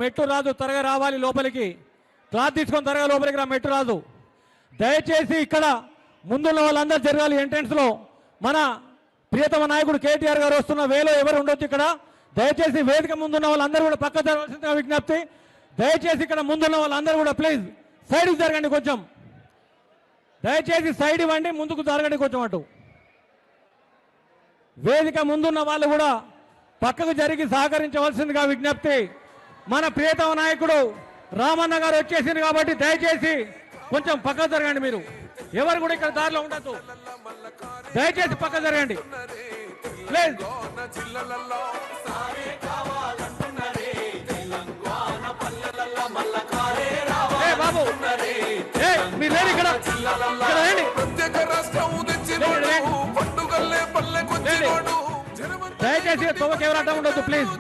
మెట్టు రాదు త్వరగా రావాలి లోపలికి. క్లాత్ తీసుకొని త్వరగా లోపలికి రా, మెట్టు రాదు. దయచేసి ఇక్కడ ముందున్న వాళ్ళందరూ జరగాలి. ఎంట్రన్స్లో మన ప్రియతమ నాయకుడు కేటీఆర్ గారు వస్తున్న వేలో ఎవరు ఉండొచ్చు ఇక్కడ. దయచేసి వేదిక ముందున్న వాళ్ళందరూ కూడా పక్క జరగాల్సిందిగా విజ్ఞప్తి. దయచేసి ఇక్కడ ముందున్న వాళ్ళందరూ కూడా ప్లీజ్ సైడ్కి జరగండి కొంచెం. దయచేసి సైడ్ ఇవ్వండి, ముందుకు జరగండి కొంచెం అటు. వేదిక ముందున్న వాళ్ళు కూడా పక్కకు జరిగి సహకరించవలసిందిగా విజ్ఞప్తి. మన ప్రియతమ నాయకుడు రామన్న గారు వచ్చేసింది కాబట్టి దయచేసి కొంచెం పక్కకు జరగండి. మీరు ఎవరు కూడా ఇక్కడ దారిలో ఉండద్దు, దయచేసి పక్క జరగండి ప్లీజ్. బాబు మీరు లేరు ఇక్కడ, దయచేసి తొవ్వకి ఎవరు అడ్డం ఉండొద్దు ప్లీజ్.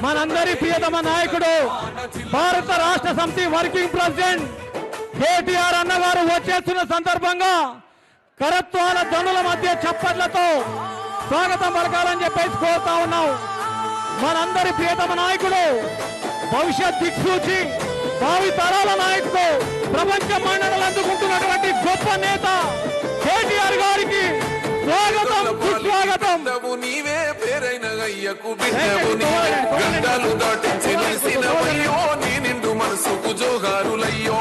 మనందరి ప్రియతమ నాయకుడు భారత రాష్ట్ర సమితి వర్కింగ్ ప్రెసిడెంట్ కేటీఆర్ అన్నగారు వచ్చేస్తున్న సందర్భంగా కరత్వాల ధనుల మధ్య చప్పట్లతో స్వాగతం పలకాలని చెప్పేసి కోరుతా ఉన్నాం. మనందరి ప్రియతమ నాయకుడు, భవిష్యత్ దిక్సూచి, భావి తరాల నాయకుడు, ప్రపంచ మన్ననలు అందుకుంటున్నటువంటి గొప్ప నేత కేటీఆర్ గారికి స్వాగతం, సుస్వాగతం. నీవే పేరైన అయ్యకు బిడ్డవు నీవే, గంటలు దాటించినవయ్యో నీ నిండు మనసుకు జోహారులయ్యో.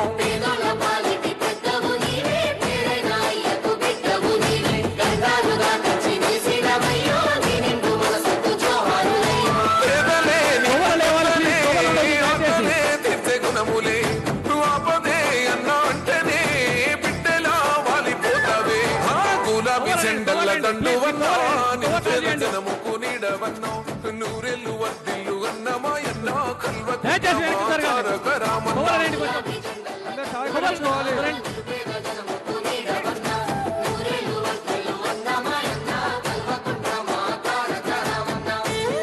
తీర్చే గుణములే ఆపదే అన్నా అంటేనే బిడ్డలా వాలిపోతావే. గులాబీ చెండల్ల దండు వన్నా జనముకు నీడవన్నా, నూరెల్లు వర్దిల్లు అన్నమా ఎన్నా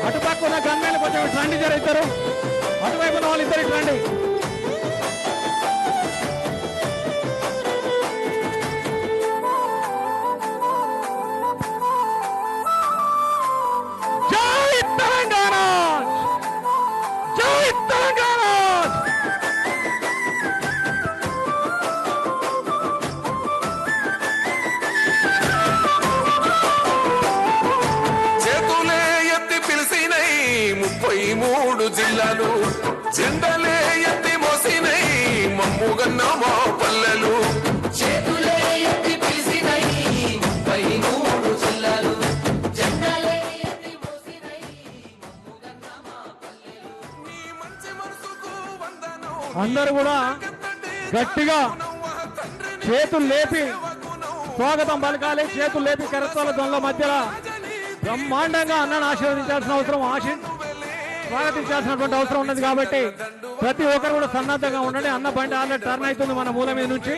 అటుపక్క ఉన్న గన్మేలు కొంచెం రండి జరుగుతారు, అటువైపు ఉన్న వాళ్ళు ఇద్దరికి రండి. జిల్లాలు జెండలే ఎత్తి మోసినై మమ్ముగన్న మా పల్లెలు. అందరూ కూడా గట్టిగా చేతులు లేపి స్వాగతం పలకాలి. చేతులు లేపి కరత్వాల దొంగల మధ్యలో బ్రహ్మాండంగా అన్నను ఆశీర్వదించాల్సిన అవసరం, స్వాగతించాల్సినటువంటి అవసరం ఉన్నది. కాబట్టి ప్రతి ఒక్కరు కూడా సన్నద్ధంగా ఉండండి. అన్న బండి ఆల్రెడీ టర్న్ అవుతుంది మన మూల మీద నుంచి.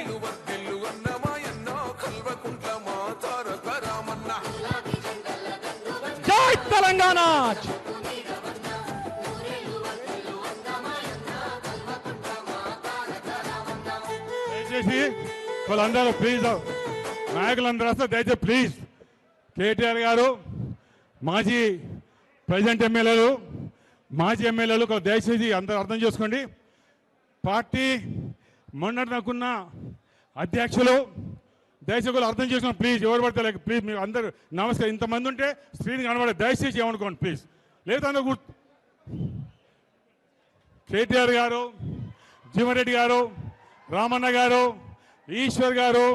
జై తెలంగాణ. దయచేసి వాళ్ళందరూ ప్లీజ్, నాయకులందరూ వస్తే దయచేసి ప్లీజ్. కేటీఆర్ గారు, మాజీ ప్రెసిడెంట్ ఎమ్మెల్యేలు, మాజీ ఎమ్మెల్యేలు దయచేసి అందరూ అర్థం చేసుకోండి. పార్టీ మొన్నటికున్న అధ్యక్షులు దయచేసి అర్థం చేసుకోండి ప్లీజ్. ఎవరు పడితే లేక ప్లీజ్ మీరు అందరూ నమస్కారం. ఇంతమంది ఉంటే స్క్రీన్ కనబడే దయచేసి ఏమనుకోండి ప్లీజ్. లేదు అందరూ కేటీఆర్ గారు, జీవన్రెడ్డి గారు, రామన్న గారు, ఈశ్వర్ గారు,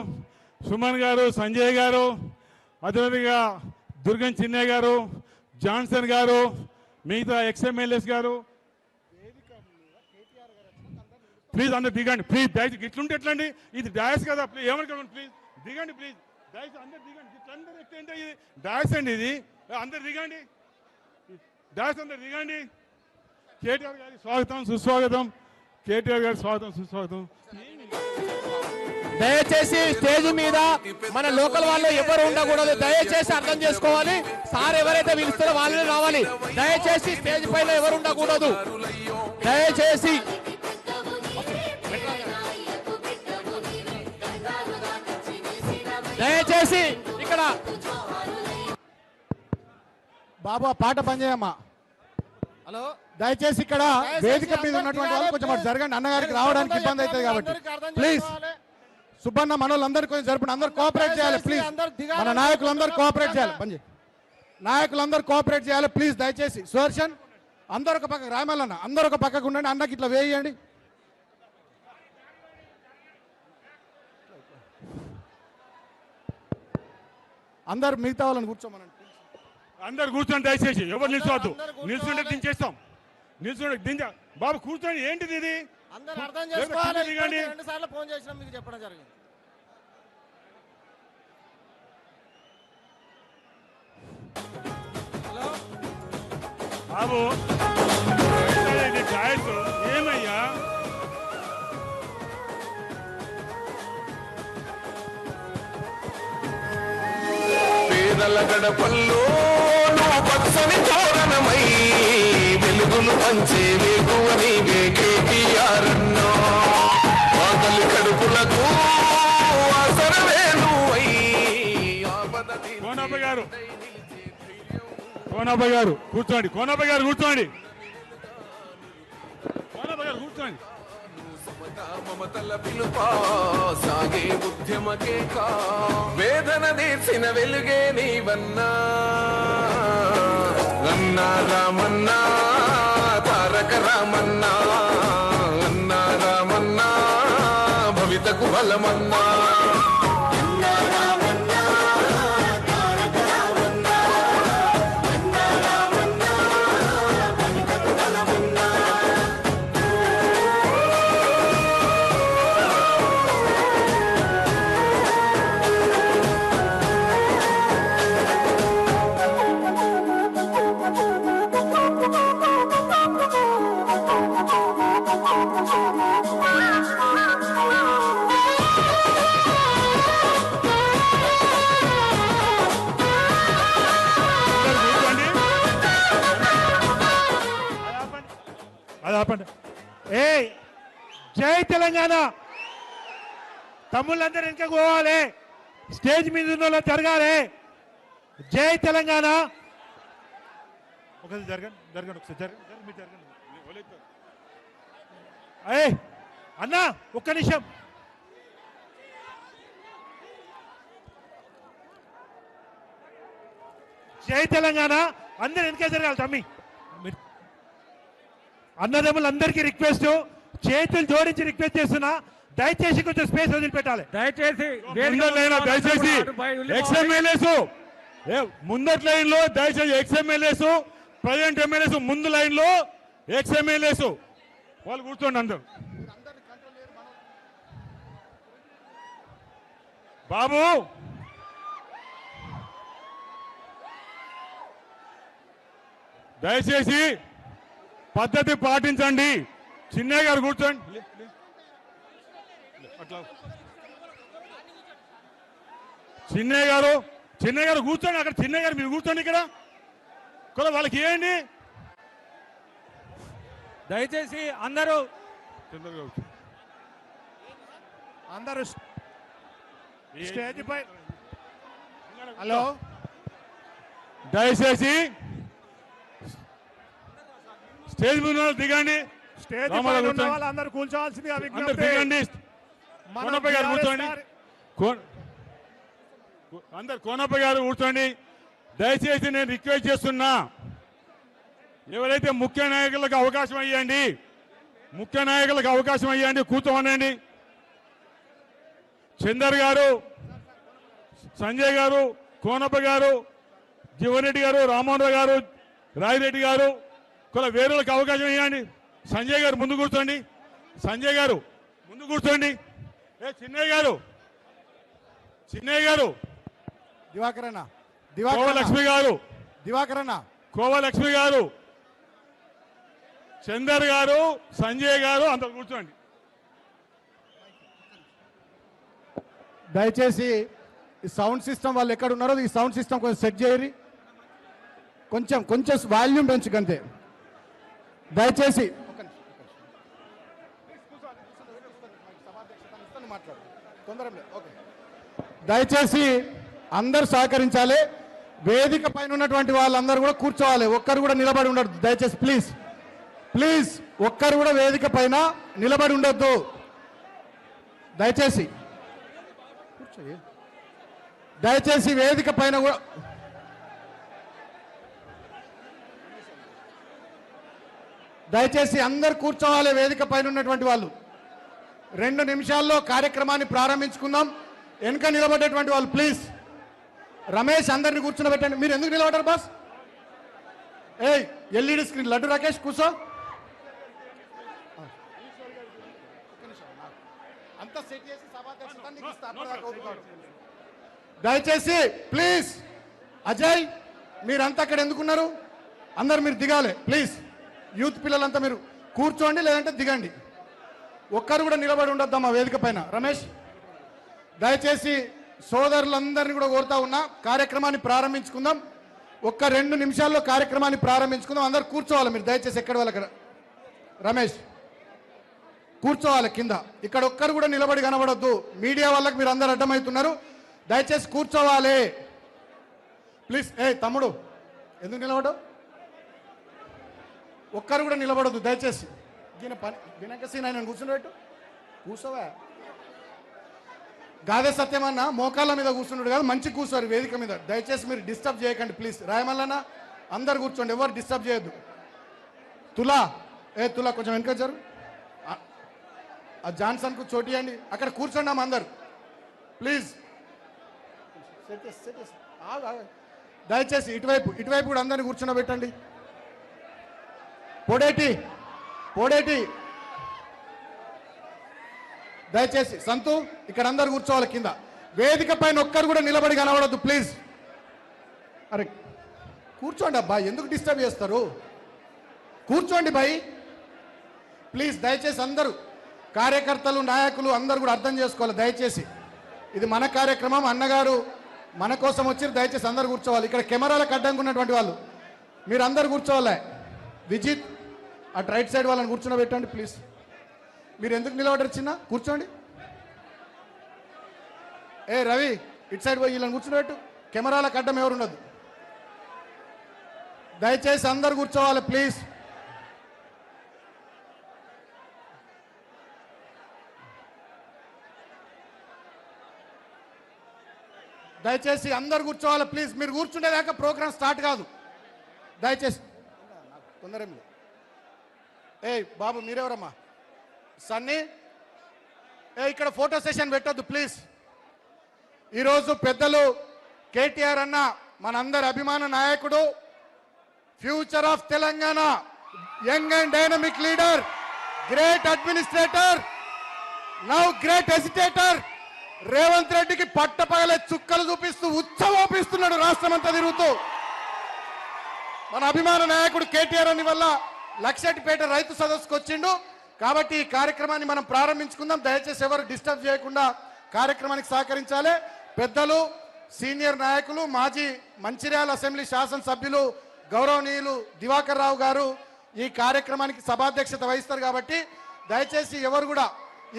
సుమన్ గారు, సంజయ్ గారు, అదేవిధంగా దుర్గం చిన్నయ్య గారు, జాన్సన్ గారు, మిగతా ఎక్స్ఎమ్మెల్యేస్ గారు, ప్లీజ్ అందరు దిగండి ప్లీజ్. దయచేసి ఇట్లుంటే ఎట్లండి, ఇది డాయస్ కదా ప్లీజ్, ఏమనుకోండి ప్లీజ్ దిగండి ప్లీజ్. దయచేసి అందరు దిగండి. ఇట్లందరూ ఎక్కంటే ఇది డాయస్ అండి, ఇది అందరు దిగండి, డాయస్ అందరు దిగండి. కేటీఆర్ గారికి స్వాగతం, సుస్వాగతం. కేటీఆర్ గారికి స్వాగతం, సుస్వాగతం. దయచేసి స్టేజ్ మీద మన లోకల్ వాళ్ళు ఎవరు ఉండకూడదు, దయచేసి అర్థం చేసుకోవాలి. సార్ ఎవరైతే పిలుస్తారో వాళ్ళని రావాలి. దయచేసి స్టేజ్ పైన ఎవరు ఉండకూడదు, దయచేసి. దయచేసి ఇక్కడ బాబు ఆ పాట పనిచేయమ్మా. హలో దయచేసి ఇక్కడ వేదిక మీద ఉన్నటువంటి వాళ్ళు కొంచెం అటు జరగండి, అన్నగారికి రావడానికి ఇబ్బంది అవుతుంది కాబట్టి ప్లీజ్. సుబ్బన్న మనోళ్ళందరూ కొంచెం జరపండి, అందరూ కోఆపరేట్ చేయాలి ప్లీజ్. మన నాయకులందరూ కోఆపరేట్ చేయాలి, పని నాయకులందరూ కోఆపరేట్ చేయాలి ప్లీజ్. దయచేసి సుదర్శన్ అందరూ ఒక పక్క, రాయమల్లన్న అందరూ ఒక పక్కకు ఉండండి, అన్నకి ఇట్లా వేయండి. అందరు మిగతా వాళ్ళని కూర్చోమనండి. అందరు కూర్చొని దయచేసి ఎవరు నిల్చోవద్దు. నిల్చుంటే దించేస్తాం. నిల్చుంటే దించ బాబు కూర్చొని ఏంటిది ఇది? అందరూ అర్థం చేసుకోవాలి. దిగండి. 2 సార్లు ఫోన్ చేసినా మీకు చెప్పడం జరిగింది. హలో బాబు ఇది గాయస్ ఏమయ్యా? పేదల గడపల్లో నువ్వు పచ్చని తోరణమై వెలుగులు పంచే వేగువని కేటీఆర్ అన్నా. ఆకలి కడుపులకు ఆసరవే నువ్వై ఆపద కోనప్ప గారు, కోనప్ప గారు కూర్చోండి. కోనప్ప గారు కూర్చోండి. కోనప్ప గారు కూర్చోండి. మమతల పిలుపా సాగే ఉద్యమకే కా వేదన తీర్చిన వెలుగే నీవన్నా. అన్నా రామన్నా తారక రామన్నా, అన్నా రామన్నా భవితకు బలమన్నా. ఏ జై తెలంగాణ తమ్ముళ్ళందరూ వెనక పోవాలి, స్టేజ్ మీద ఉన్న వాళ్ళు జరగాలి. జై తెలంగాణ. ఒకసారి జరగండి, జరగండి, ఒకసారి జరగండి, మీరు జరగండి. అయ్యే అన్నా ఒక్క నిమిషం. జై తెలంగాణ. అందరు వెనక జరగాలి తమ్మి. అన్నదమ్ములందరికీ రిక్వెస్ట్, చేతులు జోడించి రిక్వెస్ట్ చేస్తున్నా, దయచేసి కొంచెం స్పేస్ వదిలిపెట్టాలి. దయచేసి దయచేసి ఎక్స్ఎమ్మెల్యేస్ ముందటి లైన్ లో, దయచేసి ఎక్స్ఎమ్మెల్యేస్ ప్రజెంట్ ఎమ్మెల్యేస్ ముందు లైన్ లో, ఎక్స్ఎమ్మెల్యేస్ వాళ్ళు కూర్చోండి అందరు. బాబు దయచేసి పద్ధతి పాటించండి. చిన్నయ్య గారు కూర్చోండి. అట్లా చిన్నయ్య గారు కూర్చోండి అక్కడ. చిన్నయ్య గారు మీరు కూర్చోండి ఇక్కడ. వాళ్ళకి ఏంటి? దయచేసి అందరూ అందరూ స్టేజ్ పై. హలో దయచేసి స్టేజ్ మీద దిగండి. స్టేజ్ పై ఉన్న వాళ్ళందరూ కూర్చోవాల్సిందిగా విజ్ఞప్తి. దిగండి. కోనప్ప గారు కూర్చోండి. అందరు కోనప్ప గారు కూర్చోండి. దయచేసి నేను రిక్వెస్ట్ చేస్తున్నా, ఎవరైతే ముఖ్య నాయకులకు అవకాశం ఇవ్వండి, ముఖ్య నాయకులకు అవకాశం ఇవ్వండి, కూర్చోమనండి. చందర్ గారు, సంజయ్ గారు, కోనప్ప గారు, జీవన్రెడ్డి గారు, రామోహన్ రావు గారు, రాయిరెడ్డి గారు, వేరులకు అవకాశం ఇవ్వండి. సంజయ్ గారు ముందు కూర్చోండి. సంజయ్ గారు ముందు కూర్చోండి. చిన్నయ్య గారు, చిన్నయ్య గారు, దివాకరన్న, కోవలక్ష్మి గారు, దివాకరన్న, కోవలక్ష్మి గారు, చందర్ గారు, సంజయ్ గారు అందరు కూర్చోండి. దయచేసి ఈ సౌండ్ సిస్టమ్ వాళ్ళు ఎక్కడ ఉన్నారో ఈ సౌండ్ సిస్టమ్ కొంచెం సెట్ చేయరి, కొంచెం వాల్యూమ్ పెంచుకంతే దయచేసి. దయచేసి అందరూ సహకరించాలి. వేదిక పైన ఉన్నటువంటి వాళ్ళందరూ కూడా కూర్చోవాలి, ఒక్కరు కూడా నిలబడి ఉండద్దు దయచేసి. ప్లీజ్ ప్లీజ్ ఒక్కరు కూడా వేదిక పైన నిలబడి ఉండొద్దు దయచేసి. దయచేసి వేదిక పైన కూడా దయచేసి అందరు కూర్చోవాలి. వేదిక పైన ఉన్నటువంటి వాళ్ళు 2 నిమిషాల్లో కార్యక్రమాన్ని ప్రారంభించుకుందాం. వెనుక నిలబడేటువంటి వాళ్ళు ప్లీజ్. రమేష్ అందరిని కూర్చుని మీరు ఎందుకు నిలబడ్డారు బాస్? ఏయ్ ఎల్ఈడి స్క్రీన్ లడ్డు రాకేష్ కూర్చో. దయచేసి ప్లీజ్. అజయ్ మీరంతా అక్కడ ఎందుకున్నారు? అందరు మీరు దిగాలి ప్లీజ్. యూత్ పిల్లలంతా మీరు కూర్చోండి లేదంటే దిగండి. ఒక్కరు కూడా నిలబడి ఉండొద్దాం ఆ వేదిక పైన. రమేష్ దయచేసి సోదరులందరినీ కూడా కోరుతా ఉన్నా, కార్యక్రమాన్ని ప్రారంభించుకుందాం. 2 నిమిషాల్లో కార్యక్రమాన్ని ప్రారంభించుకుందాం. అందరు కూర్చోవాలి మీరు దయచేసి. ఎక్కడ వాళ్ళ రమేష్ కూర్చోవాలి కింద. ఇక్కడ ఒక్కరు కూడా నిలబడి కనబడొద్దు. మీడియా వాళ్ళకి మీరు అందరు అడ్డమవుతున్నారు. దయచేసి కూర్చోవాలి ప్లీజ్. తమ్ముడు ఎందుకు నిలబడవు? ఒక్కరు కూడా నిలబడొద్దు దయచేసి. దీని పని దినకసీన్ ఆయన కూర్చున్నట్టు కూర్చోవా? గాదే సత్యమన్న మోకాళ్ళ మీద కూర్చున్నాడు కాదు, మంచి కూర్చోరు వేదిక మీద. దయచేసి మీరు డిస్టర్బ్ చేయకండి ప్లీజ్. రాయమల్లన్న అందరు కూర్చోండి, ఎవరు డిస్టర్బ్ చేయొద్దు. తులా తులా కొంచెం వెనకొచ్చారు. ఆ జాన్సన్కు చోటియండి, అక్కడ కూర్చోండి అందరు ప్లీజ్. దయచేసి ఇటువైపు కూడా అందరిని కూర్చోబెట్టండి. పొడేటి దయచేసి. సంతు ఇక్కడ అందరు కూర్చోవాలి కింద. వేదిక పైన ఒక్కరు కూడా నిలబడి కనబడద్దు ప్లీజ్. అరే కూర్చోండి అబ్బా, ఎందుకు డిస్టర్బ్ చేస్తారు? కూర్చోండి బాయ్ ప్లీజ్. దయచేసి అందరూ కార్యకర్తలు నాయకులు అందరూ కూడా అర్థం చేసుకోవాలి దయచేసి. ఇది మన కార్యక్రమం, అన్నగారు మన కోసం వచ్చి దయచేసి అందరు కూర్చోవాలి. ఇక్కడ కెమెరాలకు అడ్డంగా ఉన్నటువంటి వాళ్ళు మీరు అందరు కూర్చోవాలి. విజిత్ అటు రైట్ సైడ్ వాళ్ళని కూర్చోబెట్టండి ప్లీజ్. మీరు ఎందుకు నిలబడరు చిన్న? కూర్చోండి. రవి ఇటు సైడ్ పోయి వీళ్ళని కూర్చోబెట్టు. కెమెరాలకు అడ్డం ఎవరు ఉండదు. దయచేసి అందరు కూర్చోవాలి ప్లీజ్. దయచేసి అందరు కూర్చోవాలి ప్లీజ్. మీరు కూర్చుండేదాకా ప్రోగ్రామ్ స్టార్ట్ కాదు దయచేసి. తొందరగా బాబు మీరెవరమ్మా? సన్నీ ఇక్కడ ఫోటో సెషన్ పెట్టొద్దు ప్లీజ్. ఈరోజు పెద్దలు కేటీఆర్ అన్న మనందరి అభిమాన నాయకుడు, future of Telangana, young and dynamic leader, great administrator, now great agitator Revanth రెడ్డికి పట్టపగలే చుక్కలు చూపిస్తూ ఉత్సవోపిస్తున్నాడు రాష్ట్రం అంతా తిరుగుతూ. మన అభిమాన నాయకుడు కేటీఆర్ అని వల్ల లక్షటిపేట రైతు సదస్సుకు వచ్చిండు. కాబట్టి ఈ కార్యక్రమాన్ని మనం ప్రారంభించుకుందాం. దయచేసి ఎవరు డిస్టర్బ్ చేయకుండా కార్యక్రమానికి సహకరించాలి. పెద్దలు, సీనియర్ నాయకులు, మాజీ మంచిర్యాల అసెంబ్లీ శాసనసభ్యులు గౌరవనీయులు దివాకర్ రావు గారు ఈ కార్యక్రమానికి సభాధ్యక్షత వహిస్తారు. కాబట్టి దయచేసి ఎవరు కూడా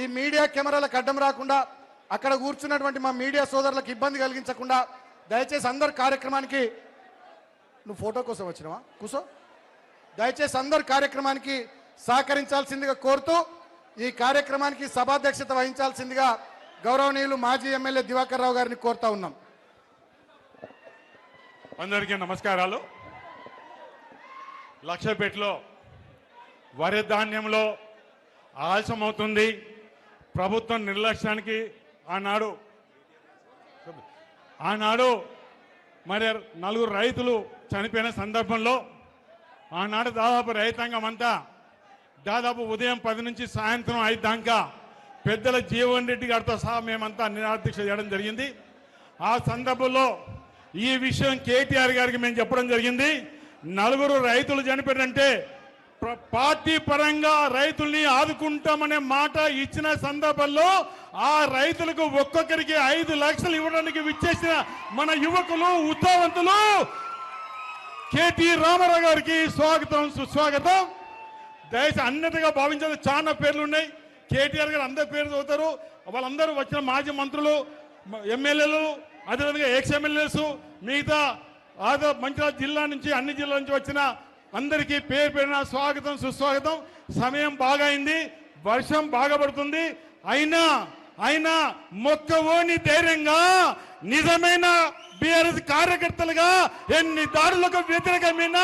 ఈ మీడియా కెమెరాలకు అడ్డం రాకుండా, అక్కడ కూర్చున్నటువంటి మా మీడియా సోదరులకు ఇబ్బంది కలిగించకుండా దయచేసి అందరు కార్యక్రమానికి. నువ్వు ఫోటో కోసం వచ్చినావా? కూసో. దయచేసి అందరు కార్యక్రమానికి సహకరించాల్సిందిగా కోరుతూ ఈ కార్యక్రమానికి సభాధ్యక్షత వహించాల్సిందిగా గౌరవనీయులు మాజీ ఎమ్మెల్యే దివాకర్ రావు గారిని కోరుతా ఉన్నాం. అందరికీ నమస్కారాలు. లక్షపేటలో వరి ధాన్యంలో ఆలస్యం అవుతుంది. ప్రభుత్వం నిర్లక్ష్యానికి ఆనాడు మరి 4 రైతులు చనిపోయిన సందర్భంలో ఆనాడు దాదాపు రైతాంగం అంతా దాదాపు ఉదయం 10 నుంచి సాయంత్రం 5 దాకా పెద్దల జీవన్ రెడ్డి గారితో సహా మేమంతా నిరాదీక్ష చేయడం జరిగింది. ఆ సందర్భంలో ఈ విషయం కేటీఆర్ గారికి మేము చెప్పడం జరిగింది. 4 రైతులు చనిపోయారంటే పార్టీ పరంగా రైతుల్ని ఆదుకుంటామనే మాట ఇచ్చిన సందర్భంలో ఆ రైతులకు ఒక్కొక్కరికి 5 లక్షలు ఇవ్వడానికి విచ్చేసిన మన యువకులు, ఉత్సాహవంతులు కేటీ రామారావు గారికి స్వాగతం, సుస్వాగతం. దయచేసి అన్నిటిగా భావించాలి. చాలా పేర్లు ఉన్నాయి. కేటీఆర్ గారు అందరి పేరు చదువుతారు. వాళ్ళందరూ వచ్చిన మాజీ మంత్రులు, ఎమ్మెల్యేలు, అదేవిధంగా ఎక్స్ ఎమ్మెల్యేస్, మిగతా మంచిర్యాల జిల్లా నుంచి అన్ని జిల్లాల నుంచి వచ్చిన అందరికీ పేరు పేరున స్వాగతం సుస్వాగతం. సమయం బాగా అయింది, వర్షం బాగా పడుతుంది. అయినా మొక్కవోని ధైర్యంగా నిజమైన బీఆర్ఎస్ కార్యకర్తలుగా ఎన్ని దాడులకు వ్యతిరేకమైన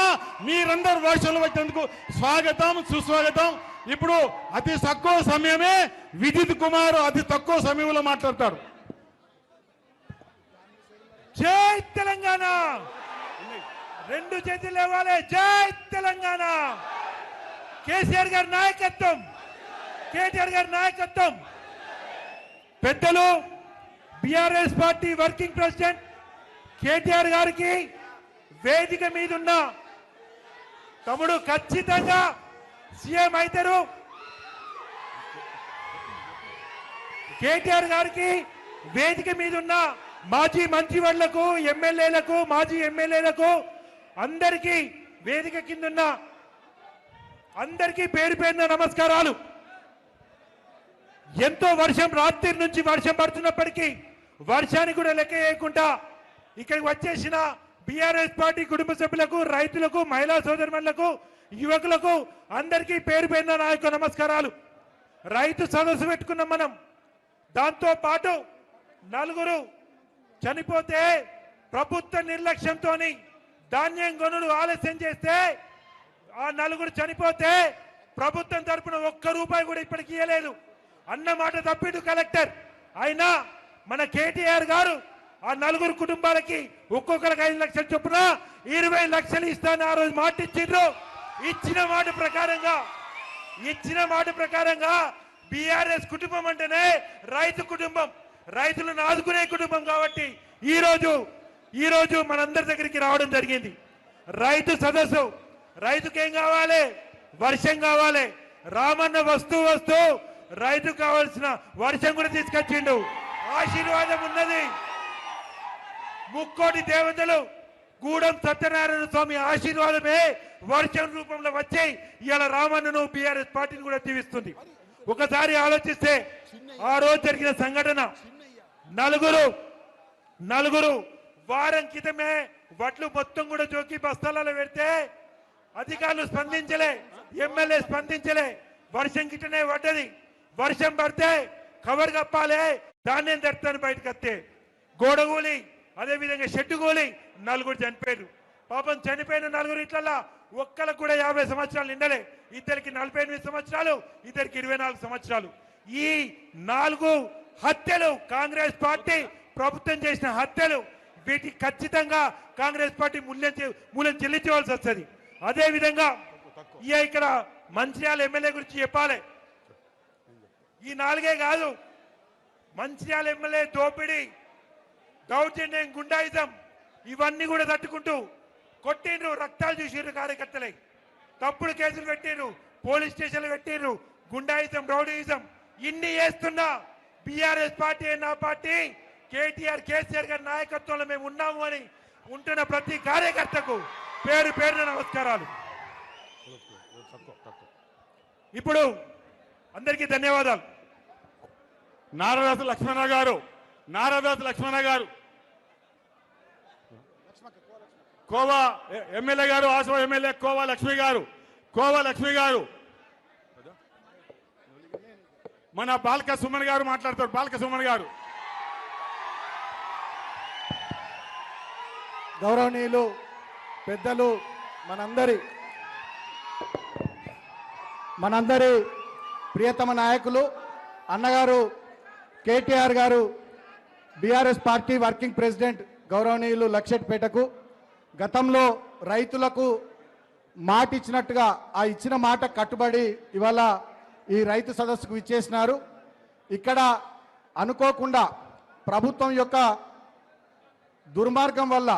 మీరందరూ వర్షాలు వచ్చేందుకు స్వాగతం సుస్వాగతం. ఇప్పుడు అతి తక్కువ సమయమే విజిత్ కుమార్ అతి తక్కువ సమయంలో మాట్లాడతారు. జై తెలంగాణ, రెండు చేతులు లేవాలి. జై తెలంగాణ. కేసీఆర్ గారి నాయకత్వం, కేటీఆర్ గారి నాయకత్వం. పెద్దలు BRS party working president KTR గారికి వేదిక మీద ఉన్న తమ్ముడు ఖచ్చితంగా సీఎం అవుతారు. కేటీఆర్ గారికి వేదిక మీద ఉన్న మాజీ మంత్రివర్లకు, ఎమ్మెల్యేలకు, మాజీ ఎమ్మెల్యేలకు అందరికీ వేదిక కిందున్న అందరికీ పేరు పేరున నమస్కారాలు. ఎంతో వర్షం, రాత్రి నుంచి వర్షం పడుతున్నప్పటికీ వర్షానికి కూడా లెక్క చేయకుండా ఇక్కడికి వచ్చేసిన బీఆర్ఎస్ పార్టీ కుటుంబ సభ్యులకు, రైతులకు, మహిళా సోదరులకు, యువకులకు అందరికీ పేరు పేరున నా యొక్క నమస్కారాలు. రైతు సదస్సు పెట్టుకున్నాం మనం. దాంతో పాటు నలుగురు చనిపోతే ప్రభుత్వ నిర్లక్ష్యంతో ధాన్యం కొనుడు ఆలస్యం చేస్తే ఆ నలుగురు చనిపోతే ప్రభుత్వం తరపున ఒక్క రూపాయి కూడా ఇప్పటికి ఇవ్వలేదు అన్నమాట తప్పిడు కలెక్టర్. అయినా మన కేటీఆర్ గారు ఆ నలుగురు కుటుంబాలకి ఒక్కొక్కరికి 5 లక్షల చొప్పున 20 లక్షలు ఇస్తాను ఆ రోజు మాట ఇచ్చిండ్రు. ఇచ్చిన మాట ప్రకారంగా బీఆర్ఎస్ కుటుంబం అంటేనే రైతు కుటుంబం, రైతులను ఆదుకునే కుటుంబం. కాబట్టి ఈ రోజు మనందరి దగ్గరికి రావడం జరిగింది. రైతు సదస్సు. రైతుకేం కావాలి? వర్షం కావాలి. రామన్న వస్తూ రైతు కావాల్సిన వర్షం కూడా తీసుకొచ్చిండు. ఆశీర్వాదం ఉన్నది. ముక్కోటి దేవతలు గూడెం సత్యనారాయణ స్వామి ఆశీర్వాదమే వర్షం రూపంలో వచ్చి ఇవాళ రామన్నను బీఆర్ఎస్ పార్టీని కూడా దీవిస్తుంది. ఒకసారి ఆలోచిస్తే ఆ రోజు జరిగిన సంఘటన, నలుగురు వారం క్రితమే వడ్లు మొత్తం కూడా జోకి బస్తాలలో పెడితే అధికారులు స్పందించలే, ఎమ్మెల్యే స్పందించలే. వర్షం గిట్టనే పడ్డది. వర్షం పడితే కవర్ కప్పాలే, ధాన్యం తెస్తాను బయటకు వస్తే గోడగూలి, అదేవిధంగా షెడ్డు కూలి నలుగురు చనిపోయారు. పాపం చనిపోయిన నలుగురు ఇట్లా ఒక్కరికి కూడా 50 సంవత్సరాలు నిండలే. ఇద్దరికి 48 సంవత్సరాలు, ఇద్దరికి 24 సంవత్సరాలు. ఈ 4 హత్యలు కాంగ్రెస్ పార్టీ ప్రభుత్వం చేసిన హత్యలు. వీటికి ఖచ్చితంగా కాంగ్రెస్ పార్టీ మూల్యం చెల్లించవలసి వస్తుంది. అదేవిధంగా ఇక్కడ మంచిర్యాల ఎమ్మెల్యే గురించి చెప్పాలి. ఈ 4 కాదు, మంచిర్యాల ఎమ్మెల్యే దోపిడీ, దౌర్జన్యం, గుండాయిజం ఇవన్నీ కూడా తట్టుకుంటూ కొట్టిండ్రు. రక్తాలు చూసిర్రు కార్యకర్తలే, తప్పుడు కేసులు పెట్టిర్రు, పోలీస్ స్టేషన్లు పెట్టిర్రు. గుండాయిజం, రౌడీయిజం ఇన్ని చేస్తున్నా బీఆర్ఎస్ పార్టీ నా పార్టీ, కేసీఆర్ గారి నాయకత్వంలో మేము ఉన్నాము అని ఉంటున్న ప్రతి కార్యకర్తకు పేరు పేరున నమస్కారాలు. ఇప్పుడు అందరికీ ధన్యవాదాలు. నారదాసు లక్ష్మణ గారు కోవా ఎమ్మెల్యే గారు, ఆసవ ఎమ్మెల్యే కోవా లక్ష్మి గారు మన బాల్క సుమన్ గారు మాట్లాడతారు. బాల్క సుమన్ గారు. గౌరవనీయులు పెద్దలు, మనందరి ప్రియతమ నాయకులు అన్నగారు కేటీఆర్ గారు, బీఆర్ఎస్ పార్టీ వర్కింగ్ ప్రెసిడెంట్ గౌరవనీయులు లక్షెట్పేటకు గతంలో రైతులకు మాట ఇచ్చినట్టుగా ఆ ఇచ్చిన మాట కట్టుబడి ఇవాళ ఈ రైతు సదస్సుకు ఇచ్చేసినారు. ఇక్కడ అనుకోకుండా ప్రభుత్వం యొక్క దుర్మార్గం వల్ల,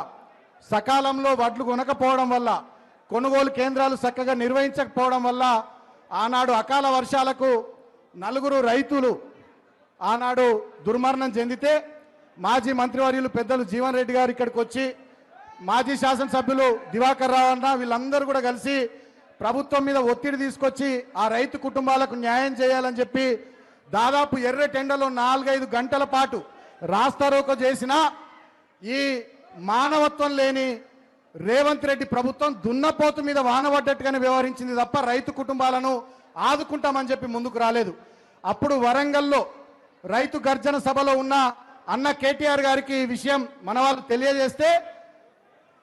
సకాలంలో వడ్లు కొనకపోవడం వల్ల, కొనుగోలు కేంద్రాలు చక్కగా నిర్వహించకపోవడం వల్ల ఆనాడు అకాల వర్షాలకు 4 రైతులు ఆనాడు దుర్మరణం చెందితే మాజీ మంత్రివర్యులు పెద్దలు జీవన్ రెడ్డి గారు ఇక్కడికి వచ్చి, మాజీ శాసనసభ్యులు దివాకర్ రావు అన్న వీళ్ళందరూ కూడా కలిసి ప్రభుత్వం మీద ఒత్తిడి తీసుకొచ్చి ఆ రైతు కుటుంబాలకు న్యాయం చేయాలని చెప్పి దాదాపు ఎర్రటెండలో 4-5 గంటల పాటు రాస్తారోకో చేసిన ఈ మానవత్వం లేని రేవంత్ రెడ్డి ప్రభుత్వం దున్నపోతు మీద వానబడ్డట్టుగానే వ్యవహరించింది తప్ప రైతు కుటుంబాలను ఆదుకుంటామని చెప్పి ముందుకు రాలేదు. అప్పుడు వరంగల్లో రైతు గర్జన సభలో ఉన్న అన్న కేటీఆర్ గారికి ఈ విషయం మన వాళ్ళు తెలియజేస్తే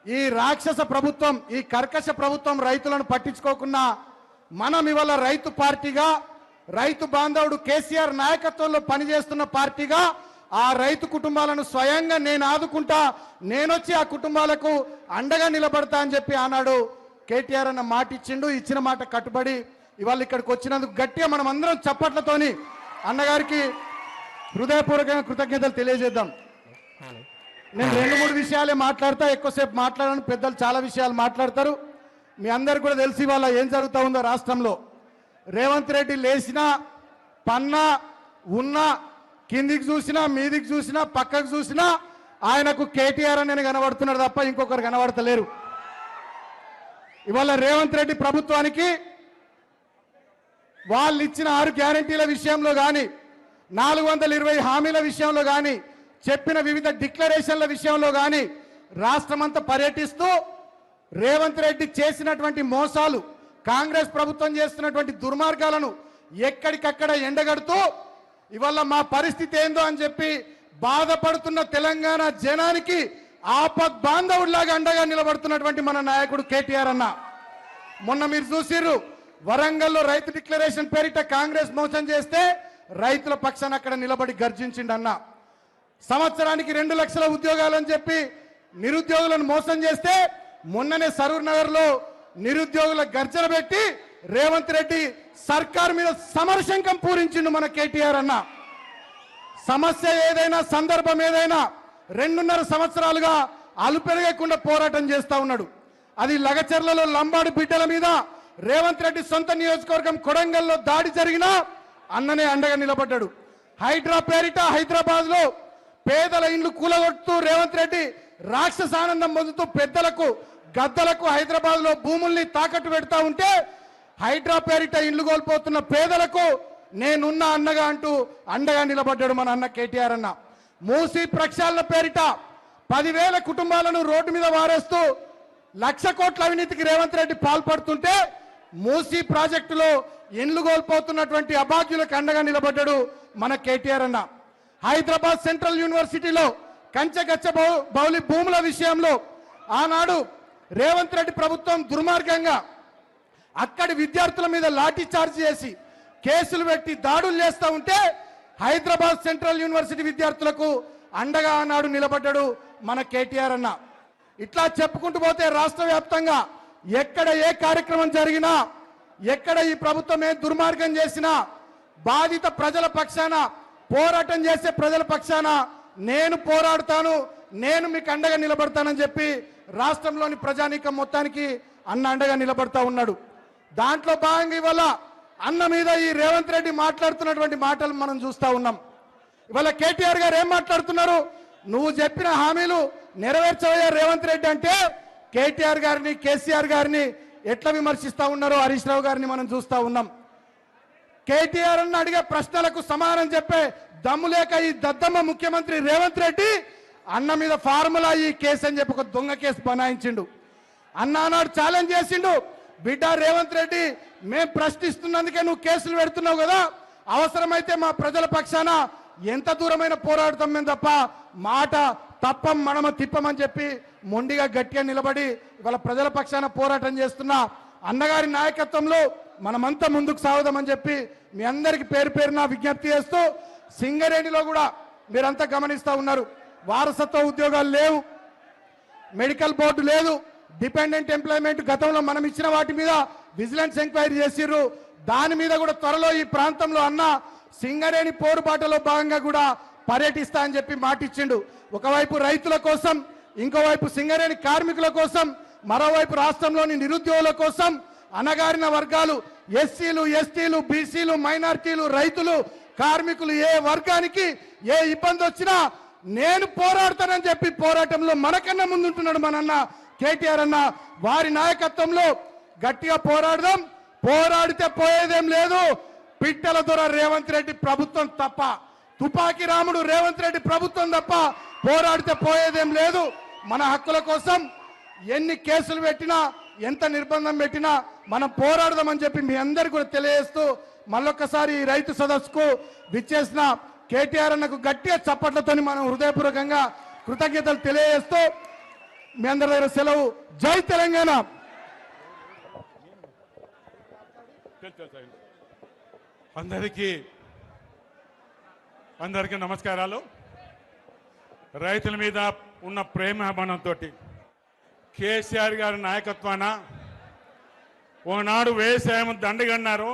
ఈ రాక్షస ప్రభుత్వం, ఈ కర్కశ ప్రభుత్వం రైతులను పట్టించుకోకుండా మనం ఇవాళ రైతు పార్టీగా, రైతు బాంధవుడు కేసీఆర్ నాయకత్వంలో పనిచేస్తున్న పార్టీగా ఆ రైతు కుటుంబాలను స్వయంగా నేను ఆదుకుంటా, నేనొచ్చి ఆ కుటుంబాలకు అండగా నిలబడతా అని చెప్పి ఆనాడు కేటీఆర్ అన్న మాట ఇచ్చిండు. ఇచ్చిన మాట కట్టుబడి ఇవాళ ఇక్కడికి వచ్చినందుకు గట్టిగా మనం అందరం చప్పట్లతోని అన్నగారికి హృదయపూర్వకంగా కృతజ్ఞతలు తెలియజేద్దాం. నేను 2-3 విషయాలే మాట్లాడతా, ఎక్కువసేపు మాట్లాడను. పెద్దలు చాలా విషయాలు మాట్లాడతారు. మీ అందరికి కూడా తెలిసి వాళ్ళ ఏం జరుగుతూ ఉందో రాష్ట్రంలో. రేవంత్ రెడ్డి లేచినా, పన్నా, ఉన్నా, కిందికి చూసినా, మీదికి చూసినా, పక్కకు చూసినా ఆయనకు కేటీఆర్ అని కనబడుతున్నాడు తప్ప ఇంకొకరు కనబడతలేరు. ఇవాళ రేవంత్ రెడ్డి ప్రభుత్వానికి వాళ్ళు ఇచ్చిన 6 గ్యారంటీల విషయంలో కానీ, 420 హామీల విషయంలో కానీ, చెప్పిన వివిధ డిక్లరేషన్ల విషయంలో కానీ రాష్ట్రమంతా పర్యటిస్తూ రేవంత్ రెడ్డి చేసినటువంటి మోసాలు, కాంగ్రెస్ ప్రభుత్వం చేస్తున్నటువంటి దుర్మార్గాలను ఎక్కడికక్కడ ఎండగడుతూ ఇవాళ మా పరిస్థితి ఏందో అని చెప్పి బాధపడుతున్న తెలంగాణ జనానికి ఆపద్ బాంధవుడిలాగా అండగా నిలబడుతున్నటువంటి మన నాయకుడు కేటీఆర్ అన్న. మొన్న మీరు చూసిర్రు, వరంగల్లో రైతు డిక్లరేషన్ పేరిట కాంగ్రెస్ మోసం చేస్తే రైతుల పక్షాన అక్కడ నిలబడి గర్జించిండు అన్న. సంవత్సరానికి 2 లక్షల ఉద్యోగాలని చెప్పి నిరుద్యోగులను మోసం చేస్తే మొన్ననే సరూర్ నగర్ లో నిరుద్యోగుల గర్జన పెట్టి రేవంత్ రెడ్డి సర్కార్ మీద సమరశంకం పూరించిండు మన కేటీఆర్ అన్న. సమస్య ఏదైనా, సందర్భం ఏదైనా 2.5 సంవత్సరాలుగా అలుపెరగకుండా పోరాటం చేస్తా ఉన్నాడు. అది లగచర్లలో లంబాడి బిడ్డల మీద రేవంత్ రెడ్డి సొంత నియోజకవర్గం కొడంగల్లో దాడి జరిగినా అన్ననే అండగా నిలబడ్డాడు. హైడ్రా పేరిట హైదరాబాద్ లో పేదల ఇండ్లు కూలగొడుతూ రేవంత్ రెడ్డి రాక్షస ఆనందం పొందుతూ పెద్దలకు, గద్దలకు హైదరాబాద్ లో భూముల్ని తాకట్టు పెడతా ఉంటే హైడ్రా పేరిట ఇండ్లు కోల్పోతున్న పేదలకు నేనున్న అన్నగా అంటూ అండగా నిలబడ్డాడు మన అన్న కేటీఆర్ అన్న. మూసీ ప్రక్షాళన పేరిట 10,000 కుటుంబాలను రోడ్డు మీద వారేస్తూ 1,00,000 కోట్ల అవినీతికి రేవంత్ రెడ్డి పాల్పడుతుంటే మూసీ ప్రాజెక్టులో ఇండ్లు కోల్పోతున్నటువంటి అభాగ్యులకు అండగా నిలబడ్డాడు మన కేటీఆర్ అన్న. హైదరాబాద్ సెంట్రల్ యూనివర్సిటీలో కంచెగచ్చ బౌలి భూముల విషయంలో ఆనాడు రేవంత్ రెడ్డి ప్రభుత్వం దుర్మార్గంగా అక్కడి విద్యార్థుల మీద లాఠీ చార్జ్ చేసి కేసులు పెట్టి దాడులు చేస్తూ ఉంటే హైదరాబాద్ సెంట్రల్ యూనివర్సిటీ విద్యార్థులకు అండగా ఆనాడు నిలబడ్డాడు మన కేటీఆర్ అన్న. ఇట్లా చెప్పుకుంటూ పోతే రాష్ట్ర వ్యాప్తంగా ఎక్కడ ఏ కార్యక్రమం జరిగినా, ఎక్కడ ఈ ప్రభుత్వం ఏ దుర్మార్గం చేసినా బాధిత ప్రజల పక్షాన, పోరాటం చేసే ప్రజల పక్షాన నేను పోరాడుతాను, నేను మీకు అండగా నిలబడతానని చెప్పి రాష్ట్రంలోని ప్రజానీకం మొత్తానికి అన్న అండగా నిలబడతా ఉన్నాడు. దాంట్లో భాగంగా ఇవాళ అన్న మీద ఈ రేవంత్ రెడ్డి మాట్లాడుతున్నటువంటి మాటలు మనం చూస్తా ఉన్నాం. ఇవాళ కేటీఆర్ గారు ఏం మాట్లాడుతున్నారు? నువ్వు చెప్పిన హామీలు నెరవేర్చవయ్యా రేవంత్ రెడ్డి అంటే కేటీఆర్ గారిని, కేసీఆర్ గారిని ఎట్లా విమర్శిస్తా ఉన్నారో హరీష్ రావు గారిని మనం చూస్తా ఉన్నాం. కేటీఆర్ అన్న అడిగే ప్రశ్నలకు సమాధానం చెప్పే దమ్ము లేక ఈ దద్దమ్మ ముఖ్యమంత్రి రేవంత్ రెడ్డి అన్న మీద ఫార్ములా ఈ కేసు అని చెప్పి ఒక దొంగ కేసు బనాయించిండు. అన్న అన్నాడు, ఛాలెంజ్ చేసిండు, బిడ్డ రేవంత్ రెడ్డి మేం ప్రశ్నిస్తున్నందుకే నువ్వు కేసులు పెడుతున్నావు కదా, అవసరమైతే మా ప్రజల పక్షాన ఎంత దూరమైన పోరాడతాం మేము తప్ప మాట తప్పం మనమ తిప్పమని చెప్పి మొండిగా గట్టిగా నిలబడి ఇవాళ ప్రజల పక్షాన పోరాటం చేస్తున్న అన్నగారి నాయకత్వంలో మనమంతా ముందుకు సాగుదామని చెప్పి మీ అందరికి పేరు పేరున విజ్ఞప్తి చేస్తూ, సింగరేణిలో కూడా మీరంతా గమనిస్తూ ఉన్నారు, వారసత్వ ఉద్యోగాలు లేవు, మెడికల్ బోర్డు లేదు, డిపెండెంట్ ఎంప్లాయ్మెంట్ గతంలో మనం ఇచ్చిన వాటి మీద విజిలెన్స్ ఎంక్వైరీ చేసిర్రు. దాని మీద కూడా త్వరలో ఈ ప్రాంతంలో అన్న సింగరేణి పోరుబాటలో భాగంగా కూడా పర్యటిస్తా అని చెప్పి మాటిచ్చిండు. ఒకవైపు రైతుల కోసం, ఇంకోవైపు సింగరేణి కార్మికుల కోసం, మరోవైపు రాష్ట్రంలోని నిరుద్యోగుల కోసం, అణగారిన వర్గాలు ఎస్సీలు, ఎస్టీలు, బీసీలు, మైనారిటీలు, రైతులు, కార్మికులు ఏ వర్గానికి ఏ ఇబ్బంది వచ్చినా నేను పోరాడతానని చెప్పి పోరాటంలో మనకన్నా ముందుంటున్నాడు మన అన్న కేటీఆర్ అన్న. వారి నాయకత్వంలో గట్టిగా పోరాడదాం. పోరాడితే పోయేదేం లేదు, పిట్టల దొర రేవంత్ రెడ్డి ప్రభుత్వం తప్ప తుపాకీ రాముడు రేవంత్ రెడ్డి ప్రభుత్వం తప్ప పోరాడితే పోయేదేం లేదు. మన హక్కుల కోసం ఎన్ని కేసులు పెట్టినా ఎంత నిర్బంధం పెట్టినా మనం పోరాడదామని చెప్పి మీ అందరికీ కూడా తెలియజేస్తూ మళ్ళొక్కసారి ఈ రైతు సదస్సుకు విచ్చేసిన కేటీఆర్ అన్నకు గట్టిగా చప్పట్లతోని మనం హృదయపూర్వకంగా కృతజ్ఞతలు తెలియజేస్తూ మీ అందరి దగ్గర సెలవు. జై తెలంగాణ. అందరికీ నమస్కారాలు. రైతుల మీద ఉన్న ప్రేమాభిమానంతో కేసీఆర్ గారి నాయకత్వాన ఒకనాడు వ్యవసాయం దండగన్నారు.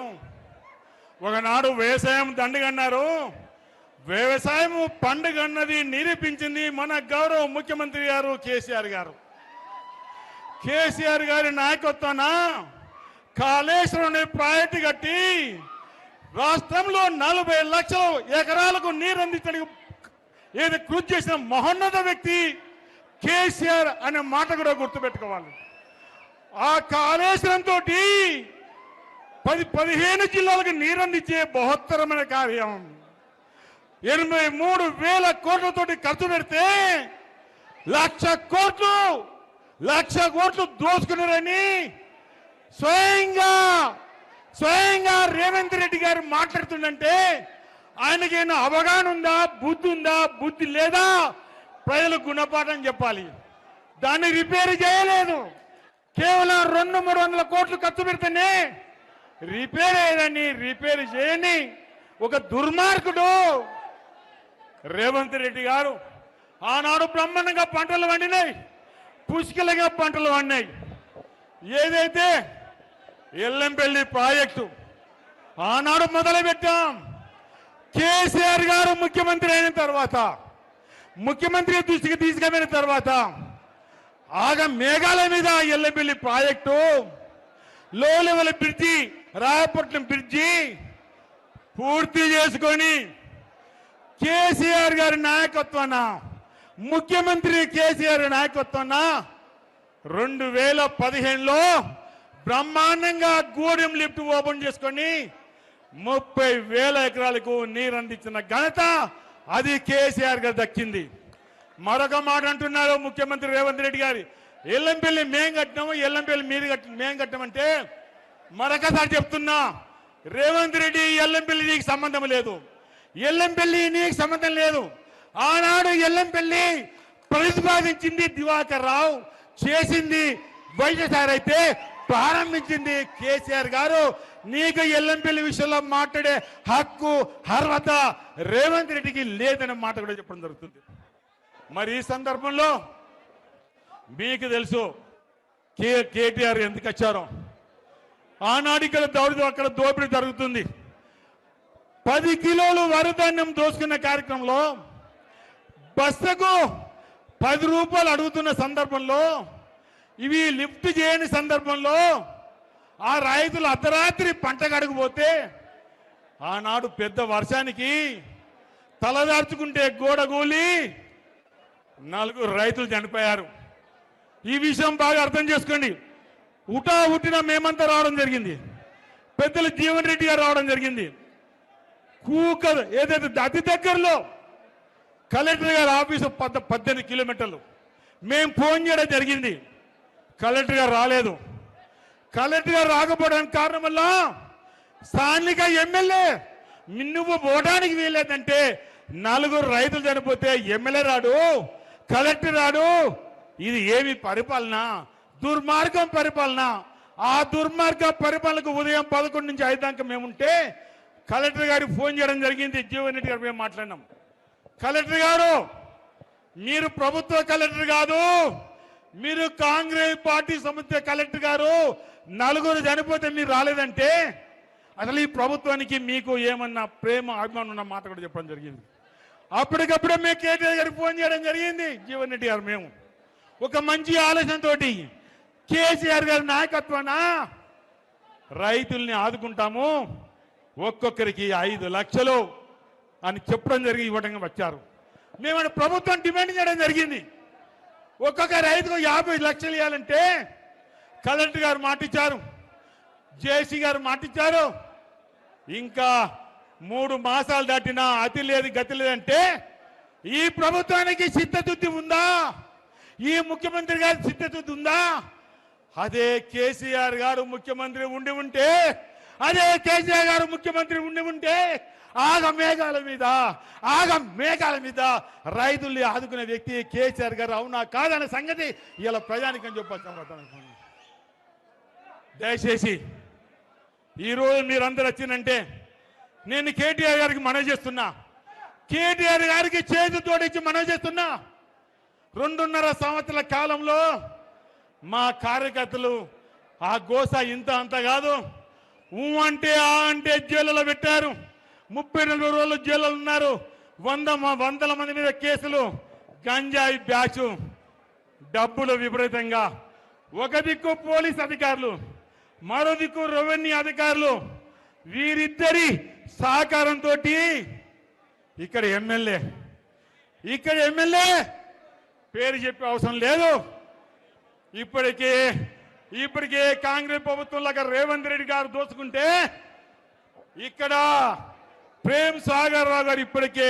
వ్యవసాయం పండుగన్నది నిరూపించింది మన గౌరవ ముఖ్యమంత్రి గారు కేసీఆర్ గారు. కేసీఆర్ గారి నాయకత్వాన కాళేశ్వరం ప్రాజెక్టు కట్టి రాష్ట్రంలో 40 లక్షల ఎకరాలకు నీరు అందించడానికి ఏది కృషి చేసిన మహోన్నత వ్యక్తి కేసీఆర్ అనే మాట కూడా గుర్తుపెట్టుకోవాలి. ఆ కాళేశ్వరం తోటి 15 జిల్లాలకు నీరు అందించే బహుత్తరమైన కార్యం 83,000 కోట్లతోటి ఖర్చు పెడితే 1,00,000 కోట్లు దోచుకున్నారని స్వయంగా రేవంత్ రెడ్డి గారు మాట్లాడుతుందంటే ఆయనకైనా అవగాహన ఉందా, బుద్ధి లేదా? ప్రజలకు గుణపాఠం చెప్పాలి. దాన్ని రిపేర్ చేయలేదు. కేవలం 200-300 కోట్లు ఖర్చు పెడితేనే రిపేర్ చేయని ఒక దుర్మార్గుడు రేవంత్ రెడ్డి గారు. ఆనాడు బ్రహ్మాండంగా పంటలు పండినాయి, పుష్కలంగా పంటలు పండినాయి. ఏదైతే ఎల్లంపల్లి ప్రాజెక్టు ఆనాడు మొదలు పెట్టాం. కేసీఆర్ గారు ముఖ్యమంత్రి అయిన తర్వాత, ముఖ్యమంత్రి దృష్టికి తీసుకుపోయిన తర్వాత మేఘాల మీద ఎల్లంపల్లి ప్రాజెక్టు, లో లెవెల్ బ్రిడ్జి, రాయపట్నం బ్రిడ్జి పూర్తి చేసుకొని కేసీఆర్ గారి నాయకత్వాన, ముఖ్యమంత్రి కేసీఆర్ నాయకత్వాన 2015లో బ్రహ్మాండంగా గూడెం లిఫ్ట్ ఓపెన్ చేసుకొని 30,000 ఎకరాలకు నీరు అందించిన ఘనత అది కేసీఆర్ గారు దక్కింది. మరొక మాట అంటున్నారు ముఖ్యమంత్రి రేవంత్ రెడ్డి గారి, ఎల్లంపల్లి మేం కట్టినాము, ఎల్లంపల్లి మేం కట్టామంటే మరొకసారి చెప్తున్నా, రేవంత్ రెడ్డి ఎల్లంపల్లి నీకు సంబంధం లేదు, ఎల్లంపల్లి నీకు సంబంధం లేదు. ఆనాడు ఎల్లంపల్లి ప్రతిపాదించింది దివాకర్ రావు, చేసింది వైఎస్ఆర్ అయితే ప్రారంభించింది కేసీఆర్ గారు. నీకు ఎల్లంపల్లి విషయంలో మాట్లాడే హక్కు, అర్హత రేవంత్ రెడ్డికి లేదనే మాట కూడా చెప్పడం జరుగుతుంది. మరి ఈ సందర్భంలో మీకు తెలుసు కేటీఆర్ ఎందుకు వచ్చారో. ఆనాడు ఇక్కడ అక్కడ దోపిడీ జరుగుతుంది. 10 కిలోలు వరిధాన్యం దోసుకున్న కార్యక్రమంలో బస్తకు 10 రూపాయలు అడుగుతున్న సందర్భంలో, ఇవి లిఫ్ట్ చేయని సందర్భంలో ఆ రైతులు అర్ధరాత్రి పంట కడుగుపోతే ఆనాడు పెద్ద వర్షానికి తలదార్చుకుంటే గోడగూలి 4 రైతులు చనిపోయారు. ఈ విషయం బాగా అర్థం చేసుకోండి. ఉట్టిన మేమంతా రావడం జరిగింది, పెద్దలు జీవన్ రెడ్డి గారు రావడం జరిగింది. ఏదైతే అతి దగ్గరలో కలెక్టర్ గారి ఆఫీసు 18 కిలోమీటర్లు మేము ఫోన్ చేయడం జరిగింది. కలెక్టర్ గారు రాలేదు. కలెక్టర్ గారు రాకపోవడానికి కారణం వల్ల స్థానిక ఎమ్మెల్యే నువ్వు పోవడానికి వీల్లేదంటే 4 రైతులు చనిపోతే ఎమ్మెల్యే రాడు, కలెక్టర్ రాడు. ఇది ఏమి పరిపాలన? దుర్మార్గం పరిపాలన. ఆ దుర్మార్గ పరిపాలనకు ఉదయం 11 నుంచి 5 దాకా మేముంటే కలెక్టర్ గారికి ఫోన్ చేయడం జరిగింది. జీవన్ రెడ్డి గారు మేము మాట్లాడినాం. కలెక్టర్ గారు, మీరు ప్రభుత్వ కలెక్టర్ కాదు, మీరు కాంగ్రెస్ పార్టీ సంబంధించిన కలెక్టర్ గారు. 4 చనిపోతే మీరు రాలేదంటే అసలు ఈ ప్రభుత్వానికి మీకు ఏమన్నా ప్రేమ, అభిమానం ఉన్న మాట కూడా చెప్పడం జరిగింది. అప్పటికప్పుడే మేము కేటీఆర్ గారికి ఫోన్ చేయడం జరిగింది. జీవన్ రెడ్డి గారు మేము ఒక మంచి ఆలోచనతో కేసీఆర్ గారి నాయకత్వాన రైతుల్ని ఆదుకుంటాము, ఒక్కొక్కరికి 5 లక్షలు అని చెప్పడం జరిగి ఇవ్వడం వచ్చారు. మేము ప్రభుత్వం డిమాండ్ చేయడం జరిగింది. ఒక్కొక్క రైతుకు 50 లక్షలు ఇవ్వాలంటే కలెక్టర్ గారు మాటిచ్చారు, జేసీ గారు మాటిచ్చారు, ఇంకా 3 మాసాలు దాటినా అతి లేదు గతి లేదంటే ఈ ప్రభుత్వానికి చిత్తశుద్ధి ఉందా? ఈ ముఖ్యమంత్రి గారి చిత్తశుద్ధి ఉందా? అదే కేసీఆర్ గారు ముఖ్యమంత్రి ఉండి ఉంటే, అదే కేసీఆర్ గారు ముఖ్యమంత్రి ఉండి ఉంటే ఆగ మేఘాల మీద రైతుల్ని ఆదుకునే వ్యక్తి కేసీఆర్ గారు అవునా కాదనే సంగతి ఇలా ప్రజానికం చెప్పచ్చు. దయచేసి ఈరోజు మీరందరూ వచ్చిందంటే నేను కేటీఆర్ గారికి మనవి చేస్తున్నా, కేటీఆర్ గారికి చేతి తోడిచ్చి మనవి చేస్తున్నా. 2.5 సంవత్సరాల కాలంలో మా కార్యకర్తలు ఆ గోస ఇంత అంత కాదు, అంటే ఆ అంటే జైలులో పెట్టారు. 34 రోజులు జైల్లో ఉన్నారు. వందల మంది మీద కేసులు, గంజాయి బ్యాచు, డబ్బులు విపరీతంగా. ఒక దిక్కు పోలీస్ అధికారులు, మరో దిక్కు రెవెన్యూ అధికారులు, వీరిద్దరి సహకారంతో ఇక్కడ ఎమ్మెల్యే పేరు చెప్పే అవసరం లేదు. ఇప్పటికే కాంగ్రెస్ ప్రభుత్వంలాగా రేవంత్ రెడ్డి గారు దోచుకుంటే ఇక్కడ ప్రేమ్ సాగర్ రావు గారు ఇప్పటికే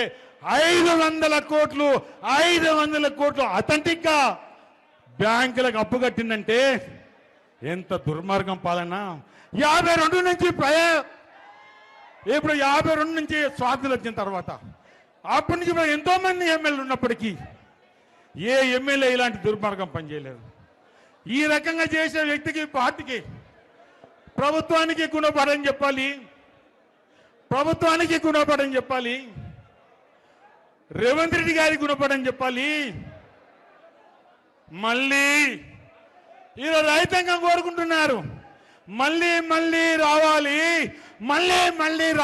500 కోట్లు అథెంటిక్ గా బ్యాంకులకు అప్పు కట్టిందంటే ఎంత దుర్మార్గం పాలన. 52 నుంచి ఇప్పుడు 52 నుంచి స్వాతంత్రం వచ్చిన తర్వాత అప్పటి నుంచి ఎంతో మంది ఎమ్మెల్యేలు ఉన్నప్పటికీ ఏ ఎమ్మెల్యే ఇలాంటి దుర్మార్గం పనిచేయలేదు. ఈ రకంగా చేసే వ్యక్తికి, పార్టీకి, ప్రభుత్వానికి గుణపడని చెప్పాలి, రేవంత్ రెడ్డి గారికి గుణపడని చెప్పాలి. మళ్ళీ ఈరోజు రైతాంగం కోరుకుంటున్నారు, మళ్ళీ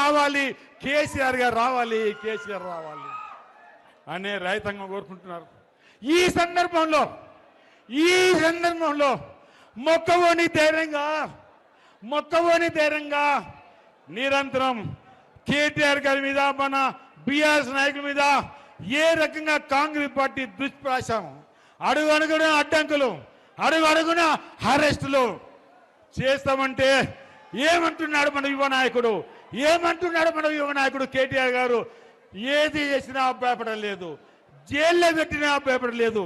రావాలి కేసీఆర్ గారు రావాలి అనే రైతాంగం కోరుకుంటున్నారు. ఈ సందర్భంలో మొక్కవోని ధైర్యంగా నిరంతరం కేటీఆర్ గారి మీద, మన బీఆర్ఎస్ నాయకుల మీద ఏ రకంగా కాంగ్రెస్ పార్టీ దుష్ప్రాసం, అడుగడుగున అడ్డంకులు, అడుగడుగున అరెస్టులు చేస్తామంటే ఏమంటున్నాడు మన యువ నాయకుడు కేటీఆర్ గారు? ఏది చేసినా భయపడలేదు, జైల్లో పెట్టినా భయపడలేదు.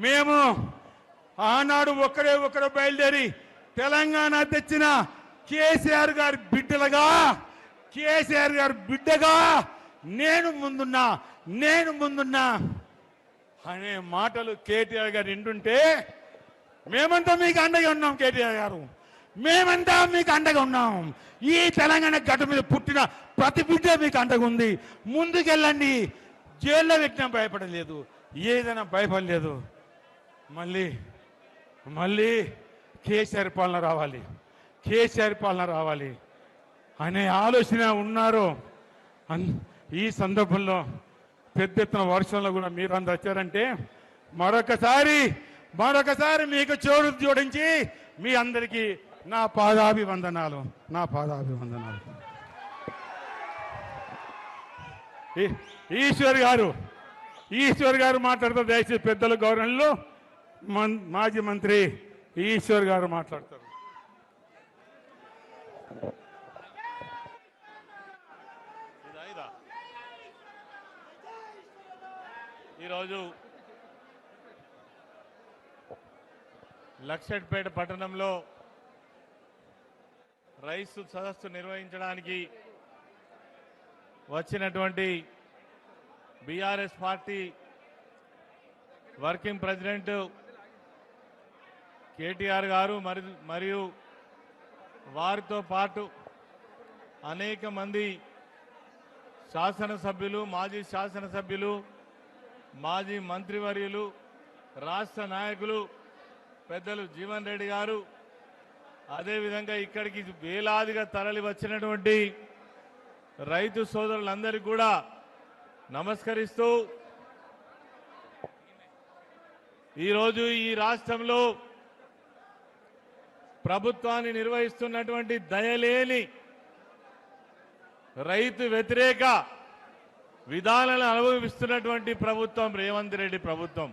మేము ఆనాడు ఒకరు బయలుదేరి తెలంగాణ తెచ్చిన కేసీఆర్ గారి బిడ్డగా నేను ముందున్నా అనే మాటలు కేటీఆర్ గారు వింటుంటే మేమంతా మీకు అండగా ఉన్నాం. కేటీఆర్ గారు, మేమంతా మీకు అండగా ఉన్నాం. ఈ తెలంగాణ గడ్డ మీద పుట్టిన ప్రతి బిడ్డ మీకు అండగా ఉంది. ముందుకెళ్ళండి. జైల్లో పెట్టినా భయపడలేదు, ఏదైనా భయపడలేదు. మళ్ళీ కేసీఆర్ పాలన రావాలి అనే ఆలోచన ఉన్నారు. ఈ సందర్భంలో పెద్ద ఎత్తున వర్షంలో కూడా మీరు అందరు వచ్చారంటే మరొకసారి మీకు జోడించి మీ అందరికీ నా పాదాభివందనాలు. ఈశ్వర్ గారు మాట్లాడతారు. దయచేసి పెద్దల గౌరవంలో మాజీ మంత్రి ఈశ్వర్ గారు మాట్లాడతారు. ఈరోజు లక్షట్పేట పట్టణంలో రైతు సదస్సు నిర్వహించడానికి వచ్చినటువంటి BRS party working president KTR గారు మరియు వారితో పాటు అనేక మంది శాసనసభ్యులు, మాజీ శాసనసభ్యులు, మాజీ మంత్రివర్యులు, రాష్ట్ర నాయకులు పెద్దలు జీవన్ రెడ్డి గారు, అదేవిధంగా ఇక్కడికి వేలాదిగా తరలి వచ్చినటువంటి రైతు సోదరులందరికీ కూడా నమస్కరిస్తూ ఈరోజు ఈ రాష్ట్రంలో ప్రభుత్వాన్ని నిర్వహిస్తున్నటువంటి దయలేని రైతు వ్యతిరేక విధానాలను అనుభవిస్తున్నటువంటి ప్రభుత్వం రేవంత్ రెడ్డి ప్రభుత్వం.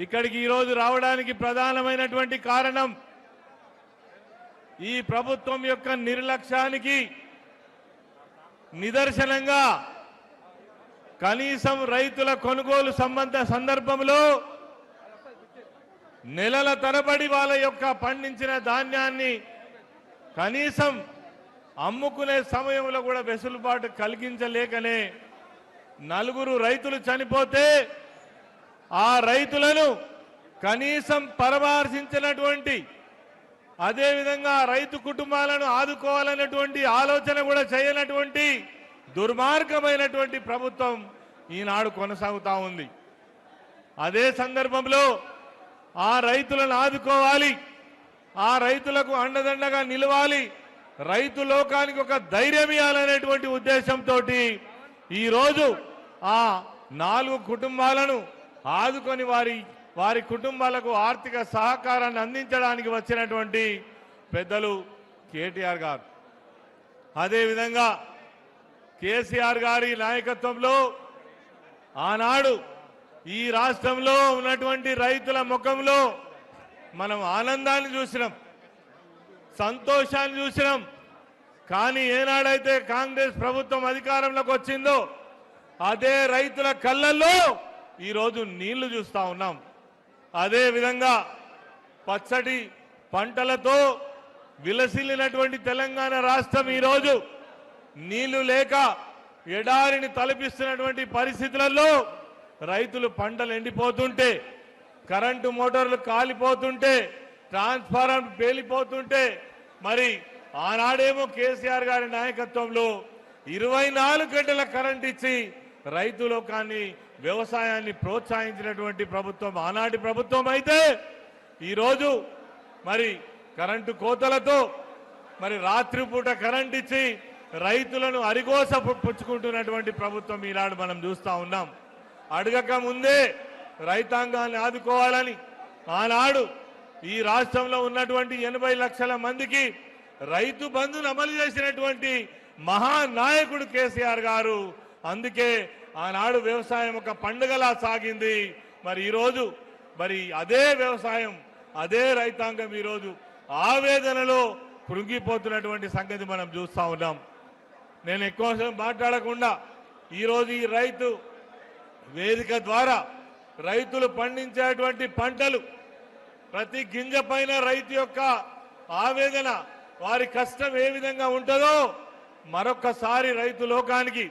ఇక్కడికి ఈరోజు రావడానికి ప్రధానమైనటువంటి కారణం ఈ ప్రభుత్వం యొక్క నిర్లక్ష్యానికి, నిదర్శనంగా కనీసం రైతుల కొనుగోలు సందర్భంలో నెలల తరబడి వాళ్ళ యొక్క పండించిన ధాన్యాన్ని కనీసం అమ్ముకునే సమయంలో కూడా వెసులుబాటు కలిగించలేకనే 4 రైతులు చనిపోతే ఆ రైతులను కనీసం పరామర్శించినటువంటి, అదేవిధంగా రైతు కుటుంబాలను ఆదుకోవాలన్నటువంటి ఆలోచన కూడా చేయనటువంటి దుర్మార్గమైనటువంటి ప్రభుత్వం ఈనాడు కొనసాగుతా ఉంది. అదే సందర్భంలో ఆ రైతులను ఆదుకోవాలి, ఆ రైతులకు అండదండగా నిలవాలి, రైతు లోకానికి ఒక ధైర్యం ఇవ్వాలనేటువంటి ఉద్దేశంతో ఈరోజు ఆ 4 కుటుంబాలను ఆదుకొని వారి కుటుంబాలకు ఆర్థిక సహకారాన్ని అందించడానికి వచ్చినటువంటి పెద్దలు కేటీఆర్ గారు, అదేవిధంగా కేసీఆర్ గారి నాయకత్వంలో ఆనాడు ఈ రాష్ట్రంలో ఉన్నటువంటి రైతుల ముఖంలో మనం ఆనందాన్ని చూసినాం, సంతోషాన్ని చూసినాం. కానీ ఏనాడైతే కాంగ్రెస్ ప్రభుత్వం అధికారంలోకి వచ్చిందో అదే రైతుల కళ్ళల్లో ఈరోజు నీళ్లు చూస్తా ఉన్నాం. అదే విధంగా పచ్చటి పంటలతో విలసిల్లినటువంటి తెలంగాణ రాష్ట్రం ఈరోజు నీళ్లు లేక ఎడారిని తలపిస్తున్నటువంటి పరిస్థితులలో రైతులు పంటలు ఎండిపోతుంటే, కరెంటు మోటార్లు కాలిపోతుంటే, ట్రాన్స్ఫార్మర్ పేలిపోతుంటే, మరి ఆనాడేమో కేసీఆర్ గారి నాయకత్వంలో 24 గంటల కరెంట్ ఇచ్చి రైతు లోకాన్ని, వ్యవసాయాన్ని ప్రోత్సహించినటువంటి ప్రభుత్వం ఆనాటి ప్రభుత్వం అయితే ఈరోజు మరి కరెంటు కోతలతో మరి రాత్రిపూట కరెంట్ ఇచ్చి రైతులను అరిగోస పుచ్చుకుంటున్నటువంటి ప్రభుత్వం ఈనాడు మనం చూస్తా ఉన్నాం. అడగక ముందే రైతాంగాన్ని ఆదుకోవాలని ఆనాడు ఈ రాష్ట్రంలో ఉన్నటువంటి 80 లక్షల మందికి రైతు బంధును అమలు చేసినటువంటి మహానాయకుడు కేసీఆర్ గారు. అందుకే ఆనాడు వ్యవసాయం ఒక పండుగలా సాగింది. మరి ఈరోజు మరి అదే వ్యవసాయం, అదే రైతాంగం ఈరోజు ఆవేదనలో కృంగిపోతున్నటువంటి సంగతి మనం చూస్తా ఉన్నాం. నేను ఎక్కువసేపు మాట్లాడకుండా ఈరోజు ఈ రైతు వేదిక ద్వారా రైతులు పండించేటువంటి పంటలు, ప్రతి గింజ పైన రైతు యొక్క ఆవేదన, వారి కష్టం ఏ విధంగా ఉంటుందో మరొక్కసారి రైతు లోకానికి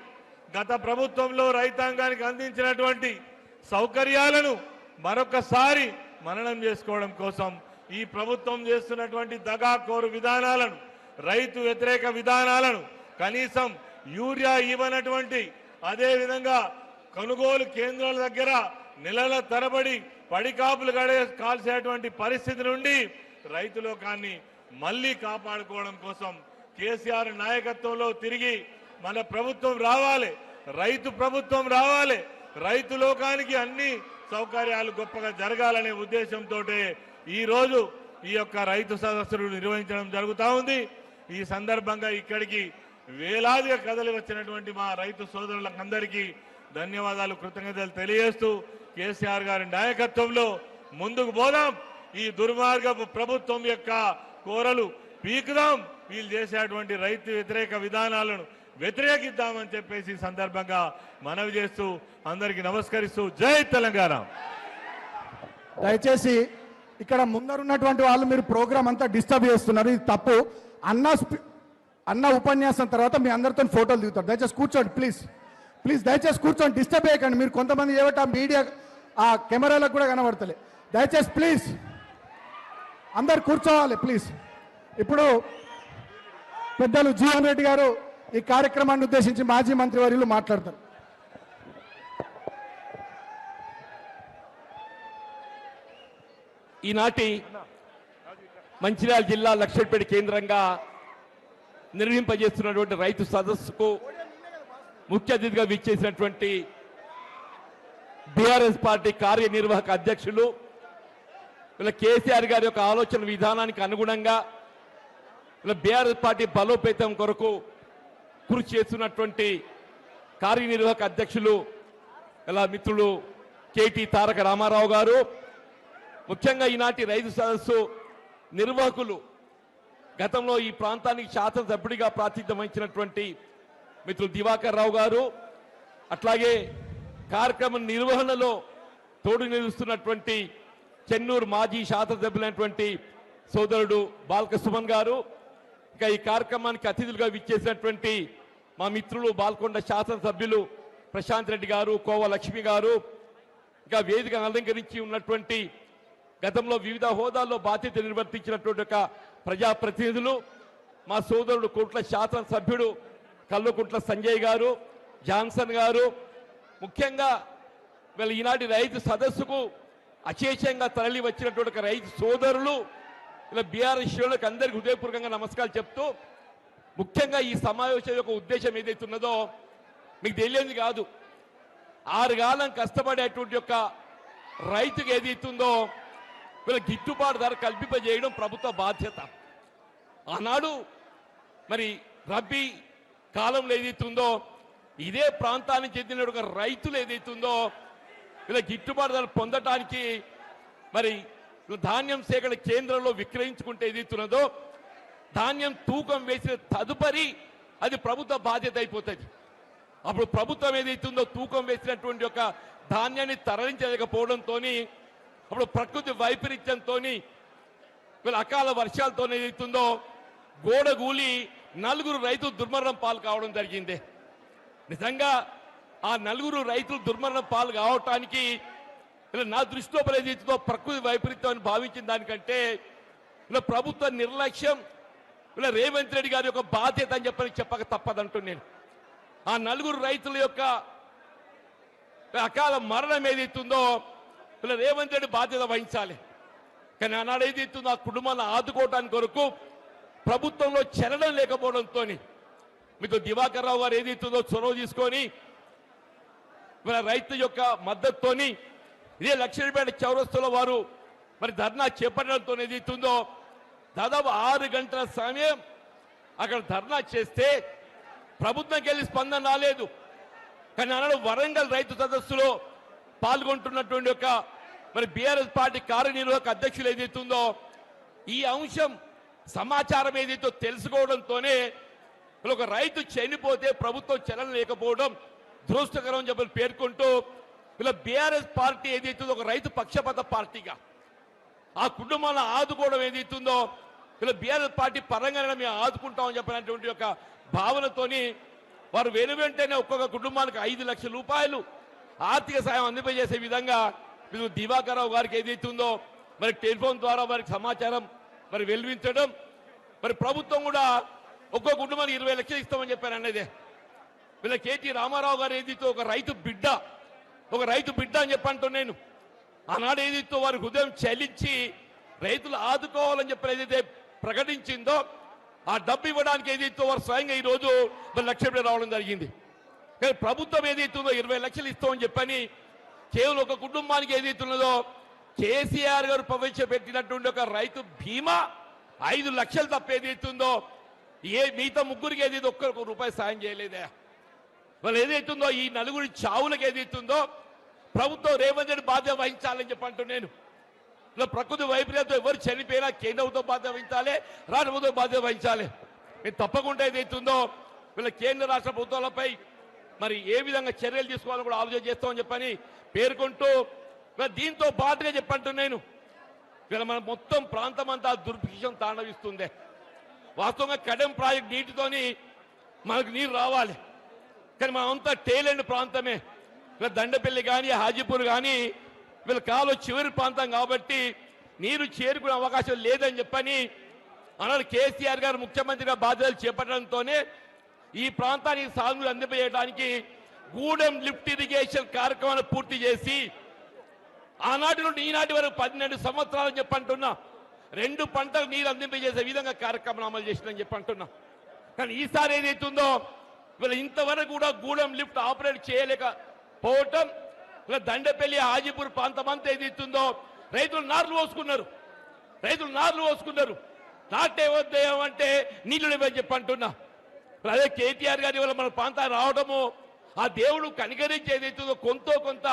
గత ప్రభుత్వంలో రైతాంగానికి అందించినటువంటి సౌకర్యాలను మరొక్కసారి మననం చేసుకోవడం కోసం ఈ ప్రభుత్వం చేస్తున్నటువంటి దగాకోరు విధానాలను, రైతు వ్యతిరేక విధానాలను, కనీసం యూరియా ఇవ్వనటువంటి, అదేవిధంగా కొనుగోలు కేంద్రాల దగ్గర నెలల తరబడి పడికాపులు కాల్చేటువంటి పరిస్థితి నుండి రైతు లోకాన్ని మళ్ళీ కాపాడుకోవడం కోసం కేసీఆర్ నాయకత్వంలో తిరిగి మన ప్రభుత్వం రావాలి, రైతు ప్రభుత్వం రావాలి, రైతు లోకానికి అన్ని సౌకర్యాలు గొప్పగా జరగాలనే ఉద్దేశంతో ఈ రోజు ఈ యొక్క రైతు సదస్సులు నిర్వహించడం జరుగుతూ ఉంది. ఈ సందర్భంగా ఇక్కడికి వేలాదిగా కదలి వచ్చినటువంటి మా రైతు సోదరులందరికీ ధన్యవాదాలు, కృతజ్ఞతలు తెలియజేస్తూ కేసీఆర్ గారి నాయకత్వంలో ముందుకు పోదాం. ఈ దుర్మార్గపు ప్రభుత్వం యొక్క కోరలు పీకుదాం, వీళ్ళు చేసేటువంటి రైతు వ్యతిరేక విధానాలను వ్యతిరేకిద్దామని చెప్పేసి సందర్భంగా మనవి చేస్తూ అందరికీ నమస్కరిస్తూ జై తెలంగాణ. దయచేసి ఇక్కడ ముందరున్నటువంటి వాళ్ళు మీరు ప్రోగ్రామ్ అంతా డిస్టర్బ్ చేస్తున్నారు, ఇది తప్పు. అన్న ఉపన్యాసం తర్వాత మీ అందరితో ఫోటోలు దిగుతారు. దయచేసి కూర్చోండి ప్లీజ్, దయచేసి కూర్చోండి, డిస్టర్బ్ చేయకండి. మీరు కొంతమంది ఏమిటా మీడియా ఆ కెమెరాలకు కూడా కనబడతలే. దయచేసి ప్లీజ్ అందరు కూర్చోవాలి ప్లీజ్. ఇప్పుడు పెద్దలు జీవన్ రెడ్డి గారు ఈ కార్యక్రమాన్ని ఉద్దేశించి మాజీ మంత్రివర్యులు మాట్లాడతారు. ఈనాటి మంచిర్యాల జిల్లా లక్షపేట కేంద్రంగా నిర్వహింపజేస్తున్నటువంటి రైతు సదస్సుకు ముఖ్య అతిథిగా విచ్చేసినటువంటి బీఆర్ఎస్ పార్టీ కార్యనిర్వాహక అధ్యక్షులు ఇలా కేసీఆర్ గారి యొక్క ఆలోచన విధానానికి అనుగుణంగా ఇలా బీఆర్ఎస్ పార్టీ బలోపేతం కొరకు కృషి చేస్తున్నటువంటి కార్యనిర్వాహక అధ్యక్షులు ఇలా మిత్రులు కేటీ తారక రామారావు గారు, ముఖ్యంగా ఈనాటి రైతు సదస్సు నిర్వాహకులు, గతంలో ఈ ప్రాంతానికి శాసనసభ్యుడిగా ప్రాతినిధ్యం వహించినటువంటి మిత్రులు దివాకర్ రావు గారు, అట్లాగే కార్యక్రమం నిర్వహణలో తోడు నిలుస్తున్నటువంటి చెన్నూరు మాజీ శాసనసభ్యులైనటువంటి సోదరుడు బాల్క సుమన్ గారు, ఇంకా ఈ కార్యక్రమానికి అతిథులుగా విచ్చేసినటువంటి మా మిత్రులు బాల్కొండ శాసనసభ్యులు ప్రశాంత్ రెడ్డి గారు, కోవ లక్ష్మి గారు, ఇంకా వేదిక అలంకరించి ఉన్నటువంటి గతంలో వివిధ హోదాల్లో బాధ్యత నిర్వర్తించినటువంటి ఒక ప్రజాప్రతినిధులు, మా సోదరుడు కోట్ల శాసనసభ్యుడు కల్వకుంట్ల సంజయ్ గారు, జాన్సన్ గారు, ముఖ్యంగా వీళ్ళ ఈనాటి రైతు సదస్సుకు అశేషంగా తరలి వచ్చినటువంటి ఒక రైతు సోదరులు, ఇలా బీఆర్ఎస్ శ్రేణులకు అందరికీ హృదయపూర్వకంగా నమస్కారాలు చెప్తూ, ముఖ్యంగా ఈ సమావేశం యొక్క ఉద్దేశం ఏదైతే ఉన్నదో మీకు తెలియదు కాదు. 6 కాలం కష్టపడేటువంటి యొక్క రైతుకు ఏదైతుందో వీళ్ళ గిట్టుబాటు ధర కల్పింపజేయడం ప్రభుత్వ బాధ్యత. ఆనాడు మరి రబ్బీ కాలంలో ఏదైతుందో ఇదే ప్రాంతానికి చెందిన ఒక రైతులు ఏదైతుందో వీళ్ళ గిట్టుబాటు ధర పొందటానికి మరి ధాన్యం సేకరణ కేంద్రంలో విక్రయించుకుంటే ఏదైతున్నదో ధాన్యం తూకం వేసిన తదుపరి అది ప్రభుత్వ బాధ్యత అయిపోతుంది. అప్పుడు ప్రభుత్వం ఏదైతుందో తూకం వేసినటువంటి ఒక ధాన్యాన్ని తరలించలేకపోవడంతో, అప్పుడు ప్రకృతి వైపరీత్యంతో, వీళ్ళ అకాల వర్షాలతో ఏదైతుందో గోడగూలి 4 రైతులు దుర్మరణం పాలు కావడం జరిగింది. నిజంగా ఆ 4 రైతులు దుర్మరణం పాలు కావటానికి నా దృష్టిలో ఏదైతుందో ప్రకృతి వైపరీత్యం అని భావించిన దానికంటే ఇలా ప్రభుత్వ నిర్లక్ష్యం, ఇలా రేవంత్ రెడ్డి గారి యొక్క బాధ్యత అని చెప్పక తప్పదంటూ నేను ఆ 4 రైతుల యొక్క అకాల మరణం ఏదైతుందో ఇలా రేవంత్ రెడ్డి బాధ్యత వహించాలి. కానీ ఆనాడు ఏదైతుందో ఆ కుటుంబాన్ని ఆదుకోవడానికి కొరకు ప్రభుత్వంలో చలనం లేకపోవడంతో మీకు దివాకర్ రావు గారు ఏదైతుందో చొరవ తీసుకొని ఇలా రైతు యొక్క మద్దతుతోని ఇదే లక్ష్మీపేట చౌరస్తాలో వారు మరి ధర్నా చేపట్టడంతో ఏదైతుందో దాదాపు 6 గంటల సమయం అక్కడ ధర్నా చేస్తే ప్రభుత్వంకి వెళ్ళి స్పందన రాలేదు. కానీ ఆనాడు వరంగల్ రైతు సదస్సులో పాల్గొంటున్నటువంటి ఒక మరి బీఆర్ఎస్ పార్టీ కార్యనిర్వాహక అధ్యక్షులు ఏదైతుందో ఈ అంశం సమాచారం ఏదైతే తెలుసుకోవడంతోనే ఒక రైతు చనిపోతే ప్రభుత్వం చలనం లేకపోవడం దురదృష్టకరం అని చెప్పి పేర్కొంటూ ఇలా బీఆర్ఎస్ పార్టీ ఏదైతుందో ఒక రైతు పక్షపాత పార్టీగా ఆ కుటుంబాలను ఆదుకోవడం ఏదైతుందో ఇలా బీఆర్ఎస్ పార్టీ పరంగానే మేము ఆదుకుంటామని చెప్పినటువంటి ఒక భావనతోని వారు వెనువెంటనే ఒక్కొక్క కుటుంబానికి 5 లక్షల రూపాయలు ఆర్థిక సాయం అందింపజేసే విధంగా మీరు దివాకర్ రావు గారికి ఏదైతుందో మరి టెలిఫోన్ ద్వారా వారికి సమాచారం మరి వెలువించడం, మరి ప్రభుత్వం కూడా ఒక్కొక్క కుటుంబానికి 20 లక్షలు ఇస్తామని చెప్పారు అన్నదే. వీళ్ళ కేటీ రామారావు గారు ఏదైతే ఒక రైతు బిడ్డ అని చెప్పంటూ నేను ఆనాడు ఏదైతే వారి హృదయం చలించి రైతులు ఆదుకోవాలని చెప్పి ఏదైతే ప్రకటించిందో ఆ డబ్బు ఇవ్వడానికి ఏదైతే వారు స్వయంగా ఈరోజు మరి లక్ష్యం రావడం జరిగింది. కానీ ప్రభుత్వం ఏదైతుందో 20 లక్షలు ఇస్తామని చెప్పని కేవలం ఒక కుటుంబానికి ఏదైతున్నదో కేసీఆర్ గారు ప్రవేశపెట్టినటువంటి ఒక రైతు బీమా 5 లక్షలు తప్ప ఏదైతుందో మిగతా ముగ్గురికి ఏదైతే ఒక్క రూపాయి సాయం చేయలేదే. వాళ్ళు ఏదైతుందో ఈ 4 చావులకు ఏదైతుందో ప్రభుత్వం రేవంత్ రెడ్డి బాధ్యత వహించాలని చెప్పంటూ నేను ఇలా ప్రకృతి వైపరీత్యంతో ఎవరు చనిపోయినా కేంద్ర ప్రభుత్వం బాధ్యత వహించాలి, రాష్ట్ర ప్రభుత్వం బాధ్యత వహించాలి. మీరు తప్పకుండా ఏదైతుందో వీళ్ళ కేంద్ర రాష్ట్ర ప్రభుత్వాలపై మరి ఏ విధంగా చర్యలు తీసుకోవాలని కూడా ఆలోచన చేస్తామని చెప్పని పేర్కొంటూ దీంతో పాటుగా చెప్పంటూ నేను వీళ్ళ మన మొత్తం ప్రాంతం అంతా దుర్భిక్షం తాండవిస్తుంది. వాస్తవంగా కడెం ప్రాజెక్ట్ నీటితోని మనకు నీరు రావాలి, కానీ మనం అంతా టేలెండ్ ప్రాంతమే. వీళ్ళ దండపల్లి కానీ హాజీపూర్ కానీ వీళ్ళ కాలు చివరి ప్రాంతం కాబట్టి నీరు చేరుకునే అవకాశం లేదని చెప్పని అన్నాడు కేసీఆర్ గారు ముఖ్యమంత్రిగా బాధ్యతలు చేపట్టడంతోనే ఈ ప్రాంతానికి సాగునీరు అందింపజేయడానికి గూడెం లిఫ్ట్ ఇరిగేషన్ కార్యక్రమాన్ని పూర్తి చేసి ఆనాటి నుండి ఈనాటి వరకు 12 సంవత్సరాలు చెప్పంటున్నా 2 పంటలు నీరు అందింపజేసే విధంగా కార్యక్రమం అమలు చేసిందని చెప్పంటున్నా. కానీ ఈసారి ఏదైతుందో వీళ్ళు ఇంతవరకు కూడా గూడెం లిఫ్ట్ ఆపరేట్ చేయలేకపోవటం, ఇలా దండపల్లి హాజీపూర్ ప్రాంతం అంతా ఏదైతుందో రైతులు నార్లు పోసుకున్నారు. నాటే వద్దేమో అంటే నీళ్లు లేవని చెప్పంటున్నా. అదే కేటీఆర్ గారి వల్ల మన ప్రాంతానికి రావడము ఆ దేవుడు కనికరించి ఏదైతుందో కొంత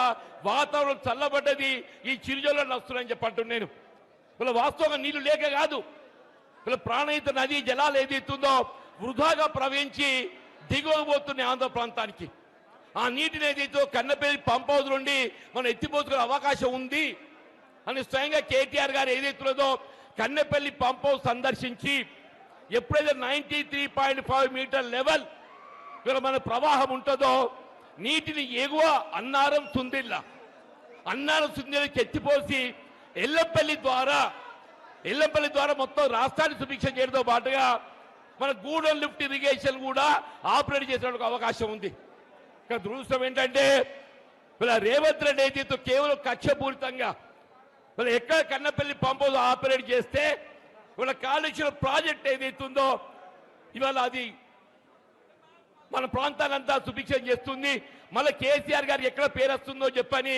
వాతావరణం చల్లబడ్డది ఈ చిరుజల్లు వస్తున్నాయని చెప్పంటున్నాను నేను. వీళ్ళ వాస్తవంగా నీళ్లు లేక కాదు, వీళ్ళ ప్రాణహిత నదీ జలాలు ఏదైతుందో వృధాగా ప్రవహించి దిగువకు పోతున్నాయి ఆంధ్ర ప్రాంతానికి. ఆ నీటిని ఏదైతే కన్నపల్లి పంప్ హౌస్ నుండి మనం ఎత్తిపోసుకునే అవకాశం ఉంది అని స్వయంగా కేటీఆర్ గారు ఏదైతున్నదో కన్నపల్లి పంప్ హౌస్ సందర్శించి ఎప్పుడైతే 93.5 మీటర్ లెవెల్ ఇక్కడ మన ప్రవాహం ఉంటుందో నీటిని ఎగువ అన్నారం సుందిళ్ళకి ఎత్తిపోసి ఎల్లంపల్లి ద్వారా మొత్తం రాష్ట్రాన్ని సుభిక్ష చేయడంతో పాటుగా మన గూడెం లిఫ్ట్ ఇరిగేషన్ కూడా ఆపరేట్ చేసేందుకు అవకాశం ఉంది. ఇక్కడ దురదృష్టం ఏంటంటే వీళ్ళ రేవంత్ రెడ్డి అయితే కేవలం కక్షపూరితంగా వీళ్ళు ఎక్కడ కన్నపల్లి పంప్ హౌస్ ఆపరేట్ చేస్తే వీళ్ళ కాళేశ్వరం ప్రాజెక్ట్ ఏదైతుందో ఇవాళ అది మన ప్రాంతాలంతా సుభిక్షం చేస్తుంది. మళ్ళీ కేసీఆర్ గారికి ఎక్కడ పేరు వస్తుందో చెప్పని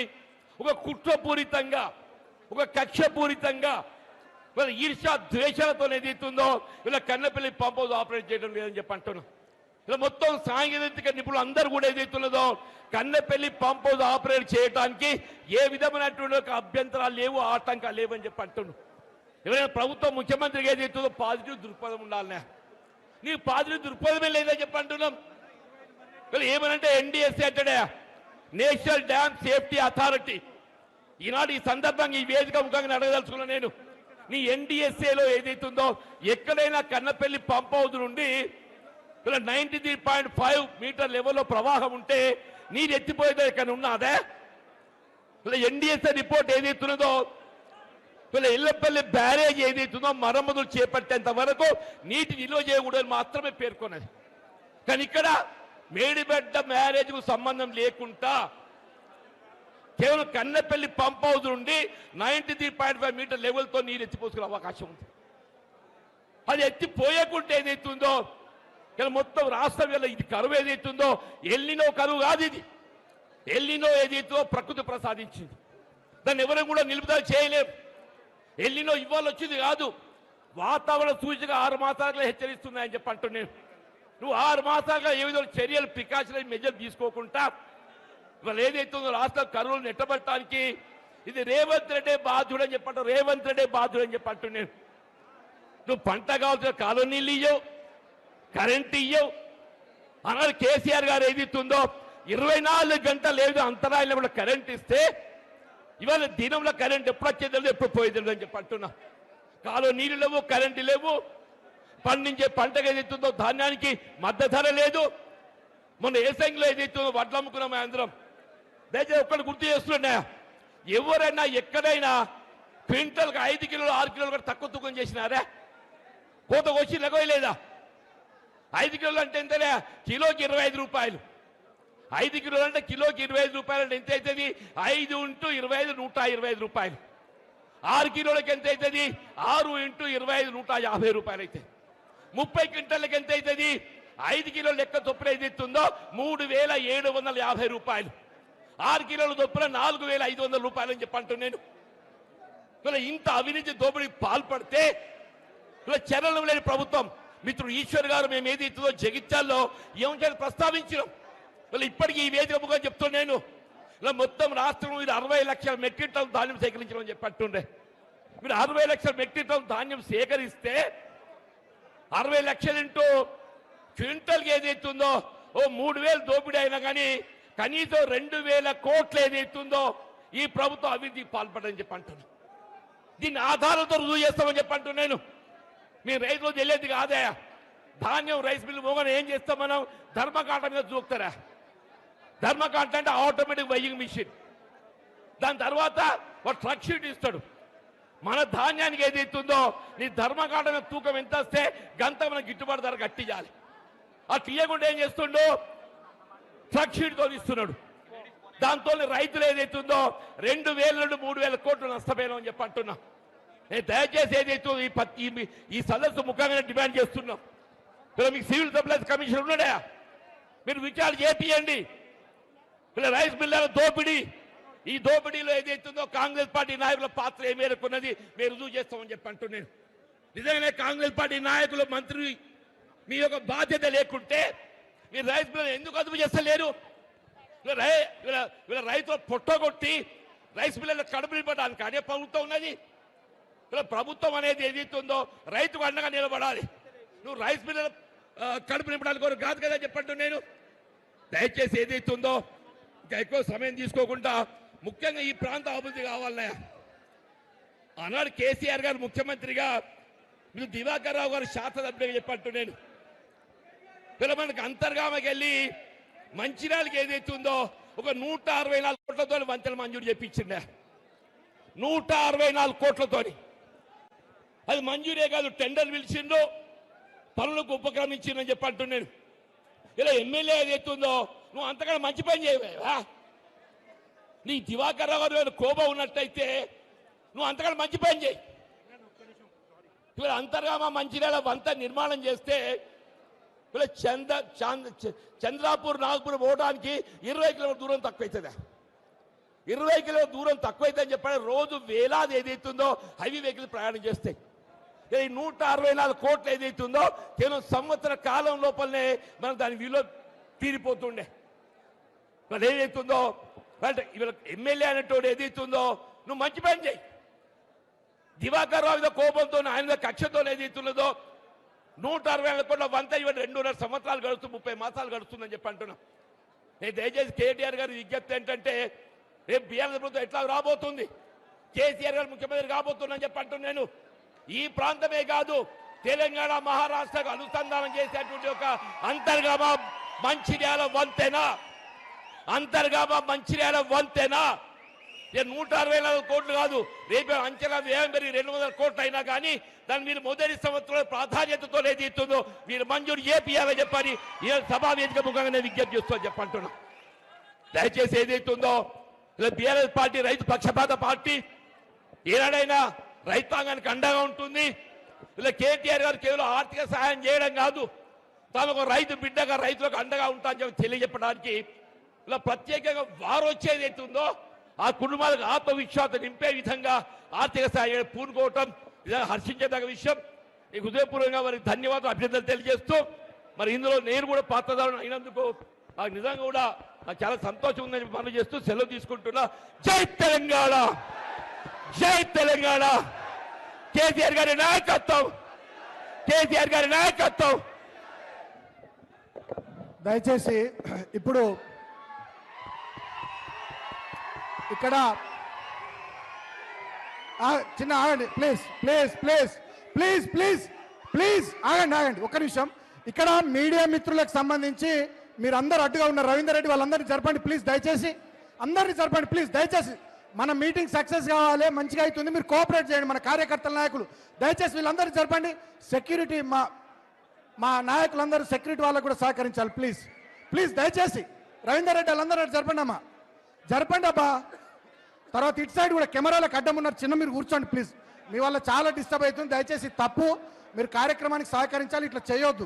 ఒక కుట్రపూరితంగా ఒక కక్షపూరితంగా వీళ్ళ ఈర్ష్యా ద్వేషాలతో ఏదైతుందో వీళ్ళ కన్నపల్లి పంప్ హౌస్ ఆపరేట్ చేయడం లేదని చెప్పి అంటున్నాం. ఇలా మొత్తం సాంకేతిక నిపుణులు అందరూ కూడా ఏదైతున్నదో కన్నపల్లి పంప్ హౌస్ ఆపరేట్ చేయడానికి ఏ విధమైనటువంటి ఒక అభ్యంతరాలు లేవు, ఆటంకాలు లేవని చెప్పి అంటున్నాం. ఎవరైనా ప్రభుత్వం ముఖ్యమంత్రికి ఏదైతుందో పాజిటివ్ దృక్పథం ఉండాలనే, నీకు పాజిటివ్ దృక్పథమే లేదని చెప్పి అంటున్నాం. ఏమనంటే ఎన్డీఎస్ఏ అంటాడే నేషనల్ డ్యామ్ సేఫ్టీ అథారిటీ. ఈనాడు ఈ సందర్భంగా ఈ వేదిక ముఖంగా అడగదలుచుకున్నా నేను, నీ ఎన్డీఎస్ఏలో ఏదైతుందో ఎక్కడైనా కన్నపల్లి పంప్ హౌస్ నుండి 93.5 మీటర్ లెవెల్లో ప్రవాహం ఉంటే నీరు ఎత్తిపోయేదో ఇక్కడ ఉన్నదే? ఎన్డీఎస్ఏ రిపోర్ట్ ఏదైతున్నదో ఎల్లపల్లి బ్యారేజ్ ఏదైతుందో మరమ్మతులు చేపట్టేంత వరకు నీటి నిల్వ చేయకూడదని మాత్రమే పేర్కొన్నది. కానీ ఇక్కడ మేడిబెడ్డ బ్యారేజ్కు సంబంధం లేకుండా కేవలం కన్నపల్లి పంప్ హౌస్ నుండి 93.5 మీటర్ లెవెల్తో నీరు ఎత్తిపోసుకునే అవకాశం ఉంది. అది ఎత్తిపోయకుంటే ఏదైతుందో ఇలా మొత్తం రాష్ట్రం వల్ల ఇది కరువు ఏదైతుందో ఎల్లినో కరువు కాదు, ఇది ఎల్లినో ఏదైతుందో ప్రకృతి ప్రసాదించింది. దాన్ని ఎవరు కూడా నిలుపుదల చేయలేము. ఎల్లినో ఇవాళ వచ్చింది కాదు, వాతావరణ సూచిక 6 మాసాలుగా హెచ్చరిస్తున్నాయని చెప్పి అంటున్నాను. నువ్వు 6 మాసాలుగా ఏ విధంగా చర్యలు ప్రికాషనరీ మెజర్ తీసుకోకుండా ఇవాళ ఏదైతుందో రాష్ట్ర కరువులు నెట్టబట్టడానికి ఇది రేవంత్ రెడ్డి బాధ్యుడు అని చెప్పంటావు. రేవంత్ రెడ్డి బాధ్యుడు అని చెప్పి అంటున్నాను. నువ్వు పంట కావాల్సిన కాలనీళ్ళు ఇయ్యవు, కరెంట్ ఇయ్యవు. అన్నాడు కేసీఆర్ గారు ఏదైతుందో 24 గంటలు ఏదో అంతరాయంలో కూడా కరెంట్ ఇస్తే ఇవాళ దినంలో కరెంట్ ఎప్పుడు వచ్చేది ఎప్పుడు పోయేది అని చెప్పి అంటున్నా. కాలువ నీళ్ళు లేవు, కరెంటు లేవు, పండించే పంటకు ఏదైతుందో ధాన్యానికి మద్దతు ధర లేదు. మొన్న ఏసంగిలో ఏదైతుందో వడ్లు అమ్ముకున్నాం అందరం. దయచేసి ఒక్కటి గుర్తు చేస్తున్నా, ఎవరైనా ఎక్కడైనా క్వింటల్కి 5 కిలోలు 6 కిలోలు కూడా తక్కువ తూకం చేసినారా? కోత వచ్చి లెగవేయలేదా? 5 కిలోలు అంటే ఎంతలే? కిలోకి 25 రూపాయలు. 5 కిలోలు అంటే కిలోకి 25 రూపాయలు అంటే ఎంత అవుతుంది? 5 × 25 125 రూపాయలు. 6 కిలోలకి ఎంత అవుతుంది? 6 × 25 150 రూపాయలు అయితే 30 క్వింటల్కి ఎంత అవుతుంది? 5 కిలోల లెక్క చొప్పున ఏదైతుందో 3750 రూపాయలు. 6 కిలోల చొప్పున 4500 రూపాయలు అని చెప్పి అంటున్నాను. ఇంత అవినీతి దోపిడీకి పాల్పడితే చలనం లేని ప్రభుత్వం. మిత్రుడు ఈశ్వర్ గారు మేము ఏదైతుందో జగిత్యాల్లో ఏమంటే ప్రస్తావించినాం. ఇప్పటికీ ఈ వేదిక ముఖం చెప్తున్నాను, ఇలా మొత్తం రాష్ట్రం మీరు 60 లక్షల మెట్రిక్ టన్ ధాన్యం సేకరించమని చెప్పి అంటుండే. మీరు 60 లక్షల మెట్రిక్ టన్ ధాన్యం సేకరిస్తే 60 లక్షలు ఇంటూ క్వింటల్కి ఏదైతుందో 3000 దోపిడీ అయినా కానీ కనీసం 2000 కోట్లు ఏదైతుందో ఈ ప్రభుత్వం అవినీతికి పాల్పడని చెప్పి అంటున్నాను. దీన్ని ఆధారంతో రుజువు చేస్తామని చెప్పి అంటున్నాను. మీ రైతులు తెలియదు కాదే, ధాన్యం రైస్ మిల్లు మోగని ఏం చేస్తాం మనం? ధర్మకాంట మీద చూపుతారా? ధర్మకాంట అంటే ఆటోమేటిక్ వెయ్యింగ్ మిషన్. దాని తర్వాత ఒక ట్రక్ షీట్ ఇస్తాడు. మన ధాన్యానికి ఏదైతుందో నీ ధర్మకాంట మీద తూకం ఎంత వస్తే గంత మన గిట్టుబాటు ధర కట్టించాలి. ఆ తీయకుండా ఏం చేస్తుండో ట్రక్ షీట్తో ఇస్తున్నాడు. దాంతో రైతులు ఏదైతుందో 2000 నుండి 3000 కోట్లు నష్టపోయినామని చెప్పి అంటున్నా. నేను దయచేసి ఏదైతే ఈ సదస్సు ముఖంగా డిమాండ్ చేస్తున్నాం. మీకు సివిల్ సప్లైస్ కమిషన్ ఉన్నాడా? మీరు విచారణ చేపియండి. రైస్ మిల్లర్ల దోపిడీ, ఈ దోపిడీలో ఏదైతుందో కాంగ్రెస్ పార్టీ నాయకుల పాత్ర ఏ మేరకు ఉన్నది మీరు రుజువు చేస్తామని చెప్పి అంటున్నాను. నిజంగానే కాంగ్రెస్ పార్టీ నాయకులు మంత్రి మీ యొక్క బాధ్యత లేకుంటే మీరు రైస్ మిల్లర్ ఎందుకు అదుపు చేస్తలేరు? వీళ్ళ రైతులు పొట్టగొట్టి రైస్ మిల్లర్లు కడుపు నింపడానికి అనే ప్రభుత్వం ఉన్నది. ప్రభుత్వం అనేది ఏదైతుందో రైతుకు అండగా నిలబడాలి. నువ్వు రైస్ మిల్లర్ కడుపు నింపడానికి కొరకు కాదు కదా చెప్పంటు నేను. దయచేసి ఏదైతే ఉందో ఇంకా ఎక్కువ సమయం తీసుకోకుండా ముఖ్యంగా ఈ ప్రాంత అభివృద్ధి కావాలన్నాయా. ఆనాడు కేసీఆర్ గారు ముఖ్యమంత్రిగా మీరు దివాకర్ రావు గారు శాసనసభ్యులుగా చెప్పట్టు నేను. ఇలా మనకు అంతర్గామకి వెళ్ళి మంచిర్యాలకి ఏదైతే ఉందో ఒక 164 కోట్లతో వంతెన మంజూరు చేపించిండే. 164 కోట్లతోని అది మంజూరే కాదు, టెండర్ పిలిచిండు, పనులకు ఉపక్రమించిందని చెప్పంటు నేను. ఇలా ఎమ్మెల్యే ఏదైతుందో నువ్వు అంతకన్నా మంచి పని చేయవా. నీ దివాకర్ రావు గారు కోపం ఉన్నట్టయితే నువ్వు అంతకన్నా మంచి పని చేయి. ఇవాళ అంతర్గామ మంచిర్యాల వంత నిర్మాణం చేస్తే ఇలా చంద్రాపూర్ నాగపూర్ పోవడానికి 20 కిలోమీటర్ దూరం తక్కువైతుందా? 20 కిలోమీటర్ దూరం తక్కువైతుందని చెప్పాలి. రోజు వేలాది ఏదైతుందో హైవే వెహికల్ ప్రయాణం చేస్తాయి. ఈ 164 కోట్లు ఏదైతుందో కేవలం సంవత్సర కాలం లోపలనే మనం దాని విలువ తీరిపోతుండే. మరి ఏదైతుందో ఇవాళ ఎమ్మెల్యే అనేటోడు ఏదైతుందో నువ్వు మంచి పని చేయి. దివాకర్ రావు మీద కోపంతో ఆయన మీద కక్షతో ఏదైతున్నదో 164 కోట్ల వంత ఇవాళ 2.5 సంవత్సరాలు గడుస్తుంది, 30 మాసాలు గడుస్తుందని చెప్పి అంటున్నాం. నేను దయచేసి కేటీఆర్ గారి విజ్ఞప్తి ఏంటంటే రేపు బీఆర్ఎస్ ప్రభుత్వం ఎట్లా రాబోతుంది, కేసీఆర్ గారు ముఖ్యమంత్రి కాబోతుందని చెప్పి అంటున్నాను. ఈ ప్రాంతమే కాదు తెలంగాణ మహారాష్ట్రకు అనుసంధానం చేసేటువంటి ఒక అంతర్గామ మంచిర్యాల వంతెన, అంతర్గామ మంచిర్యాల వంతెన 164 కోట్లు కాదు, రేపు అంచనా వ్యయం పెరిగి 200 కోట్లు అయినా కానీ దాన్ని మీరు మొదటి సంవత్సరంలో ప్రాధాన్యతతో ఏదైతుందో మీరు మంజూరు చేపియాలని చెప్పని ఈ సభా వేదిక ముఖంగా నేను విజ్ఞప్తి చేస్తూ చెప్పంటున్నా. దయచేసి ఏదైతుందో ఇలా బీఆర్ఎస్ పార్టీ రైతు పక్షపాత పార్టీ, ఏనాడైనా రైతాంగానికి అండగా ఉంటుంది. ఇలా కేటీఆర్ గారు కేవలం ఆర్థిక సహాయం చేయడం కాదు, తాను ఒక రైతు బిడ్డగా రైతులకు అండగా ఉంటా అని చెప్పి తెలియజెప్పడానికి ఇలా ప్రత్యేకంగా వారు వచ్చేది అవుతుందో ఆ కుటుంబాలకు ఆత్మవిశ్వాసం నింపే విధంగా ఆర్థిక సహాయం పూనుకోవటం నిజంగా హర్షించేదగ్గ విషయం. ఈ హృదయపూర్వకంగా వారికి ధన్యవాదాలు, అభినందనలు తెలియజేస్తూ మరి ఇందులో నేను కూడా పాత్రదారుని అయినందుకు నాకు నిజంగా కూడా నాకు చాలా సంతోషం ఉందని పనులు చేస్తూ సెలవు తీసుకుంటున్నా. జై తెలంగాణ, జై తెలంగాణ, కేసీఆర్ గారి నాయకత్వం, కేసీఆర్ గారి నాయకత్వం. దయచేసి ఇప్పుడు ఇక్కడ చిన్న ఆగండి please please please please please please ఆగండి ఆగండి ఒక్క నిమిషం. ఇక్కడ మీడియా మిత్రులకు సంబంధించి మీరు అందరూ అడ్డుగా ఉన్న రవీందర్ రెడ్డి వాళ్ళందరినీ జరపండి ప్లీజ్, దయచేసి అందరినీ జరపండి ప్లీజ్, దయచేసి మన మీటింగ్ సక్సెస్ కావాలి, మంచిగా అవుతుంది, మీరు కోఆపరేట్ చేయండి మన కార్యకర్తల నాయకులు, దయచేసి వీళ్ళందరూ జరపండి. సెక్యూరిటీ మా నాయకులందరూ సెక్యూరిటీ వాళ్ళకు కూడా సహకరించాలి ప్లీజ్ ప్లీజ్, దయచేసి రవీందర్ రెడ్డి వాళ్ళందరూ జరపండి అమ్మా, జరపండి అబ్బా. తర్వాత ఇటు సైడ్ కూడా కెమెరాలకు అడ్డం ఉన్నారు, చిన్న మీరు కూర్చోండి ప్లీజ్, మీ వల్ల చాలా డిస్టర్బ్ అవుతుంది, దయచేసి తప్పు, మీరు కార్యక్రమానికి సహకరించాలి, ఇట్లా చేయొద్దు,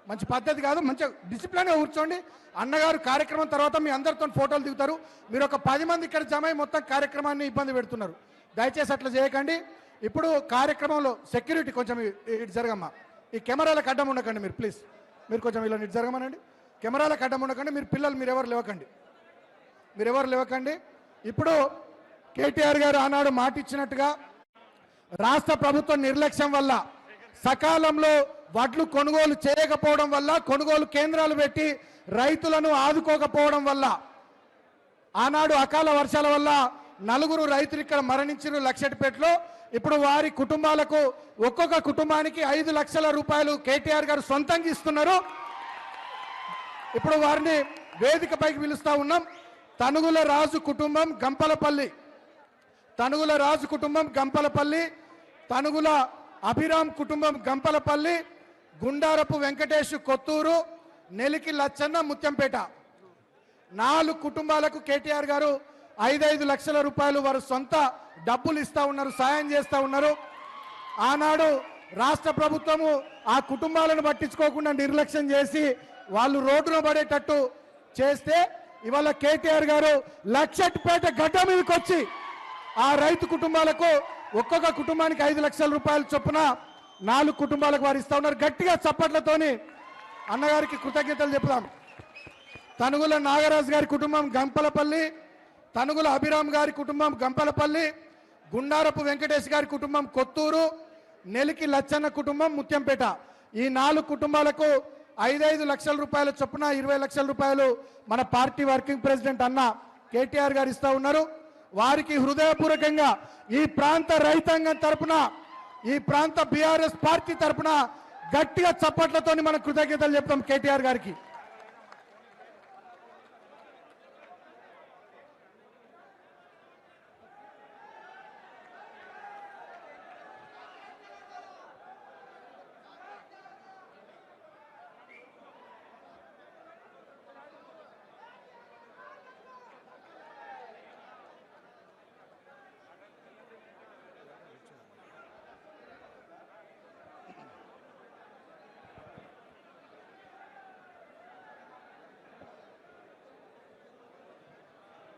మంచి పద్ధతి కాదు, మంచిగా డిసిప్లిన్గా కూర్చోండి. అన్నగారు కార్యక్రమం తర్వాత మీ అందరితో ఫోటోలు దిగుతారు, మీరు ఒక 10 మంది ఇక్కడ జమ అయి మొత్తం కార్యక్రమాన్ని ఇబ్బంది పెడుతున్నారు, దయచేసి అట్లా చేయకండి. ఇప్పుడు కార్యక్రమంలో సెక్యూరిటీ కొంచెం ఇటు జరగమ్మా, ఈ కెమెరాలకు అడ్డం ఉండకండి మీరు ప్లీజ్, మీరు కొంచెం ఇలా ఇటు జరగమనండి, కెమెరాలకు అడ్డం ఉండకండి, మీరు పిల్లలు మీరెవరు లేవకండి. ఇప్పుడు కేటీఆర్ గారు ఆనాడు మాట ఇచ్చినట్టుగా రాష్ట్ర ప్రభుత్వం నిర్లక్ష్యం వల్ల సకాలంలో వడ్లు కొనుగోలు చేయకపోవడం వల్ల, కొనుగోలు కేంద్రాలు పెట్టి రైతులను ఆదుకోకపోవడం వల్ల, ఆనాడు అకాల వర్షాల వల్ల 4 రైతులు ఇక్కడ మరణించిన లక్షెట్పేటలో. ఇప్పుడు వారి కుటుంబాలకు ఒక్కొక్క కుటుంబానికి 5 లక్షల రూపాయలు కేటీఆర్ గారు సొంతంగా ఇస్తున్నారు. ఇప్పుడు వారిని వేదిక పైకి పిలుస్తా ఉన్నాం. తనుగుల రాజు కుటుంబం గంపలపల్లి, తనుగుల అభిరామ్ కుటుంబం గంపలపల్లి, గుండారపు వెంకటేష్ కొత్తూరు, నెలికి లచ్చన్న ముత్యంపేట, 4 కుటుంబాలకు కేటీఆర్ గారు 5 లక్షల రూపాయలు వారు సొంత డబ్బులు ఇస్తా ఉన్నారు, సాయం చేస్తా ఉన్నారు. ఆనాడు రాష్ట్ర ప్రభుత్వము ఆ కుటుంబాలను పట్టించుకోకుండా నిర్లక్ష్యం చేసి వాళ్ళు రోడ్డున పడేటట్టు చేస్తే ఇవాళ కేటీఆర్ గారు లక్షెట్పేట గడ్డ మీదకి వచ్చి ఆ రైతు కుటుంబాలకు ఒక్కొక్క కుటుంబానికి 5 లక్షల రూపాయలు చొప్పున 4 కుటుంబాలకు వారు ఇస్తా ఉన్నారు. గట్టిగా చప్పట్లతోని అన్నగారికి కృతజ్ఞతలు చెప్తాం. తనుగుల నాగరాజు గారి కుటుంబం గంపలపల్లి, తనుగుల అభిరామ్ గారి కుటుంబం గంపలపల్లి, గుండారపు వెంకటేష్ గారి కుటుంబం కొత్తూరు, నెలికి లచ్చన్న కుటుంబం ముత్యంపేట, ఈ 4 కుటుంబాలకు 5 లక్షల రూపాయల చొప్పున 20 లక్షల రూపాయలు మన పార్టీ వర్కింగ్ ప్రెసిడెంట్ అన్న కేటీఆర్ గారు ఇస్తా ఉన్నారు. వారికి హృదయపూర్వకంగా ఈ ప్రాంత రైతాంగం తరపున, ఈ ప్రాంత బీఆర్ఎస్ పార్టీ తరపున గట్టిగా చప్పట్లతోని మనం కృతజ్ఞతలు చెప్తాం కేటీఆర్ గారికి.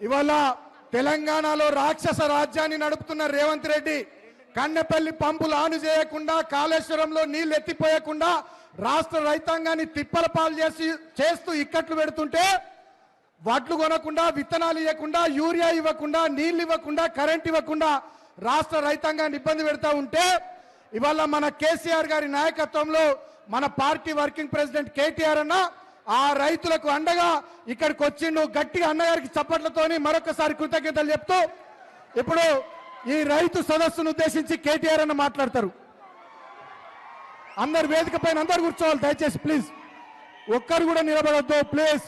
ఇవాళ తెలంగాణలో రాక్షస రాజ్యాన్ని నడుపుతున్న రేవంత్ రెడ్డి కన్నెపల్లి పంపులు ఆను చేయకుండా, కాళేశ్వరంలో నీళ్లు ఎత్తిపోయకుండా రాష్ట్ర రైతాంగాన్ని తిప్పల పాలు చేస్తూ ఇక్కట్లు పెడుతుంటే, వడ్లు కొనకుండా, విత్తనాలు ఇవ్వకుండా, యూరియా ఇవ్వకుండా, నీళ్లు ఇవ్వకుండా, కరెంట్ ఇవ్వకుండా రాష్ట్ర రైతాంగాన్ని ఇబ్బంది పెడతా ఉంటే, ఇవాళ మన కేసీఆర్ గారి నాయకత్వంలో మన పార్టీ వర్కింగ్ ప్రెసిడెంట్ కేటీఆర్ అన్న ఆ రైతులకు అండగా ఇక్కడికి వచ్చిండు. గట్టిగా అన్నగారికి చప్పట్లతోని మరొకసారి కృతజ్ఞతలు చెప్తూ ఇప్పుడు ఈ రైతు సదస్సును ఉద్దేశించి కేటీఆర్ అన్న మాట్లాడతారు. అందరు వేదిక పైన అందరు కూర్చోవాలి దయచేసి, ప్లీజ్. ఒక్కరు కూడా నిలబడొద్దు ప్లీజ్.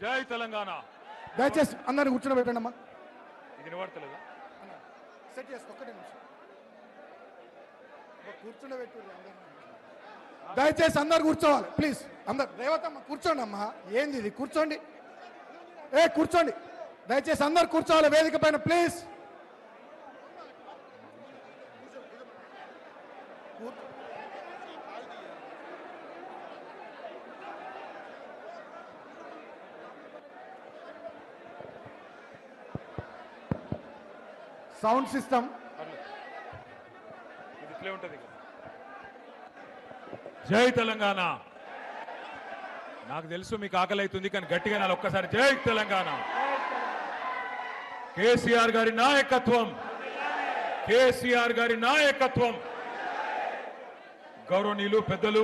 జై తెలంగాణ. దయచేసి అందరిని కూర్చోబెట్టండి అమ్మా. ఇది వినబడతలేదా? సెట్ చేసుకో, ఒక్కటే నిమిషం కూర్చోబెట్టు. దయచేసి అందరు కూర్చోవాలి ప్లీజ్. అందరు రేవతమ్మ కూర్చోండి అమ్మా. ఏంది ఇది? కూర్చోండి, కూర్చోండి. దయచేసి అందరు కూర్చోవాలి వేదిక పైన ప్లీజ్. సౌండ్ సిస్టమ్ ఇట్లే ఉంటది. జై తెలంగాణ. నాకు తెలుసు మీకు ఆకలి అవుతుంది, కానీ గట్టిగా నాలుగు ఒక్కసారి జై తెలంగాణ. కేసీఆర్ గారి నాయకత్వం, కేసీఆర్ గారి నాయకత్వం. గౌరవనీయులు పెద్దలు,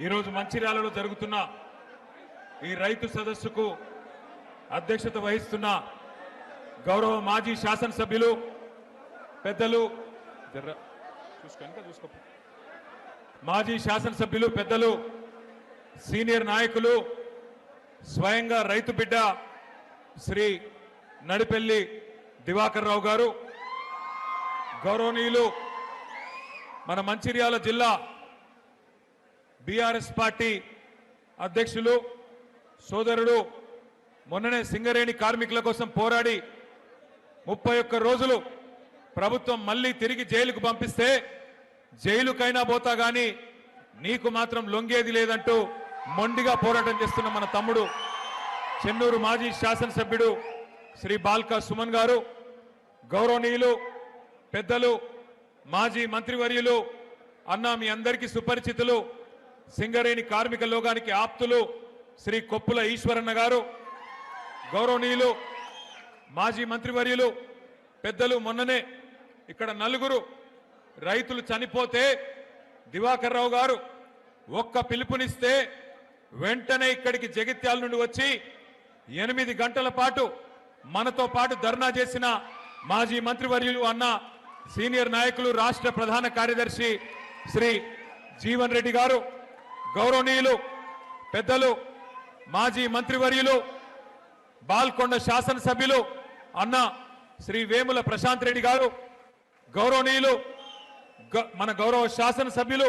ఈరోజు మంచిర్యాలలో జరుగుతున్న ఈ రైతు సదస్సుకు అధ్యక్షత వహిస్తున్న గౌరవ మాజీ శాసనసభ్యులు పెద్దలు, మాజీ శాసనసభ్యులు పెద్దలు, సీనియర్ నాయకులు, స్వయంగా రైతు బిడ్డ శ్రీ నడిపెల్లి దివాకర్ రావు గారు, గౌరవనీయులు మన మంచిర్యాల జిల్లా బీఆర్ఎస్ పార్టీ అధ్యక్షులు సోదరుడు, మొన్ననే సింగరేణి కార్మికుల కోసం పోరాడి 31 రోజులు ప్రభుత్వం మళ్ళీ తిరిగి జైలుకు పంపిస్తే జైలుకైనా పోతా గాని నీకు మాత్రం లొంగేది లేదంటూ మొండిగా పోరాటం చేస్తున్న మన తమ్ముడు చెన్నూరు మాజీ శాసనసభ్యుడు శ్రీ బాల్కా సుమన్ గారు, గౌరవనీయులు పెద్దలు మాజీ మంత్రివర్యులు అన్న మీ అందరికీ సుపరిచితులు, సింగరేణి కార్మిక లోకానికి ఆప్తులు శ్రీ కొప్పుల ఈశ్వరన్న గారు, గౌరవనీయులు మాజీ మంత్రివర్యులు పెద్దలు, మొన్ననే ఇక్కడ 4 రైతులు చనిపోతే దివాకర్ రావు గారు ఒక్క పిలుపునిస్తే వెంటనే ఇక్కడికి జగిత్యాల నుండి వచ్చి 8 గంటల పాటు మనతో పాటు ధర్నా చేసిన మాజీ మంత్రివర్యులు అన్న సీనియర్ నాయకులు రాష్ట్ర ప్రధాన కార్యదర్శి శ్రీ జీవన్ రెడ్డి గారు, గౌరవనీయులు పెద్దలు మాజీ మంత్రివర్యులు బాల్కొండ శాసనసభ్యులు అన్న శ్రీ వేముల ప్రశాంత్ రెడ్డి గారు, గౌరవనీయులు మన గౌరవ శాసనసభ్యులు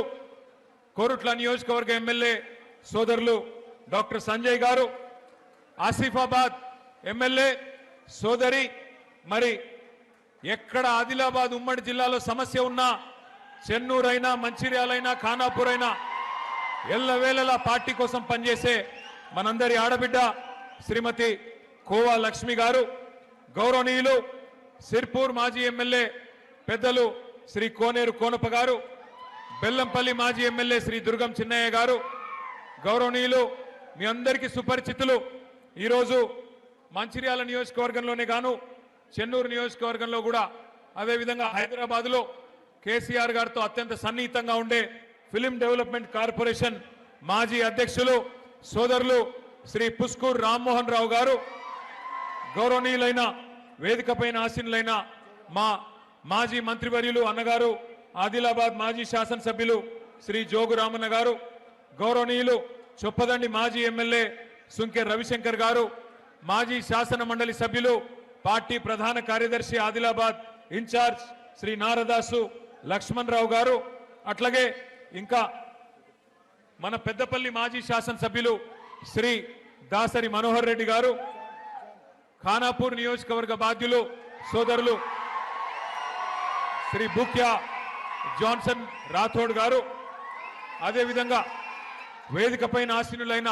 కోరుట్ల నియోజకవర్గ ఎమ్మెల్యే సోదరులు డాక్టర్ సంజయ్ గారు, ఆసిఫాబాద్ ఎమ్మెల్యే సోదరి, మరి ఎక్కడ ఆదిలాబాద్ ఉమ్మడి జిల్లాలో సమస్య ఉన్నా చెన్నూరైనా మంచిర్యాలైనా ఖానాపూర్ అయినా ఎల్లవేళలా పార్టీ కోసం పనిచేసే మనందరి ఆడబిడ్డ శ్రీమతి కోవా లక్ష్మి గారు, గౌరవనీయులు సిర్పూర్ మాజీ ఎమ్మెల్యే పెద్దలు శ్రీ కోనేరు కోనప్ప గారు, బెల్లంపల్లి మాజీ ఎమ్మెల్యే శ్రీ దుర్గం చిన్నయ్య గారు, గౌరవనీయులు మీ అందరికీ సుపరిచితులు ఈరోజు మంచిర్యాల నియోజకవర్గంలోనే గాను చెన్నూరు నియోజకవర్గంలో కూడా అదేవిధంగా హైదరాబాద్లో కేసీఆర్ గారితో అత్యంత సన్నిహితంగా ఉండే ఫిలిం డెవలప్మెంట్ కార్పొరేషన్ మాజీ అధ్యక్షులు సోదరులు శ్రీ పుస్కూర్ రామ్మోహన్ రావు గారు, గౌరవనీయులైన వేదికపైన ఆసీనులైన మా మాజీ మంత్రివర్యులు అన్నగారు ఆదిలాబాద్ మాజీ శాసనసభ్యులు శ్రీ జోగు రామన్న గారు, గౌరవనీయులు చొప్పదండి మాజీ ఎమ్మెల్యే సుంకె రవిశంకర్ గారు, మాజీ శాసన మండలి సభ్యులు పార్టీ ప్రధాన కార్యదర్శి ఆదిలాబాద్ ఇన్ఛార్జ్ శ్రీ నారదాసు లక్ష్మణ్ రావు గారు, అట్లాగే ఇంకా మన పెద్దపల్లి మాజీ శాసనసభ్యులు శ్రీ దాసరి మనోహర్ రెడ్డి గారు, ఖానాపూర్ నియోజకవర్గ బాధ్యులు సోదరులు శ్రీ బుక్యా జాన్సన్ రాథోడ్ గారు, అదేవిధంగా వేదిక పైన ఆసీనులైన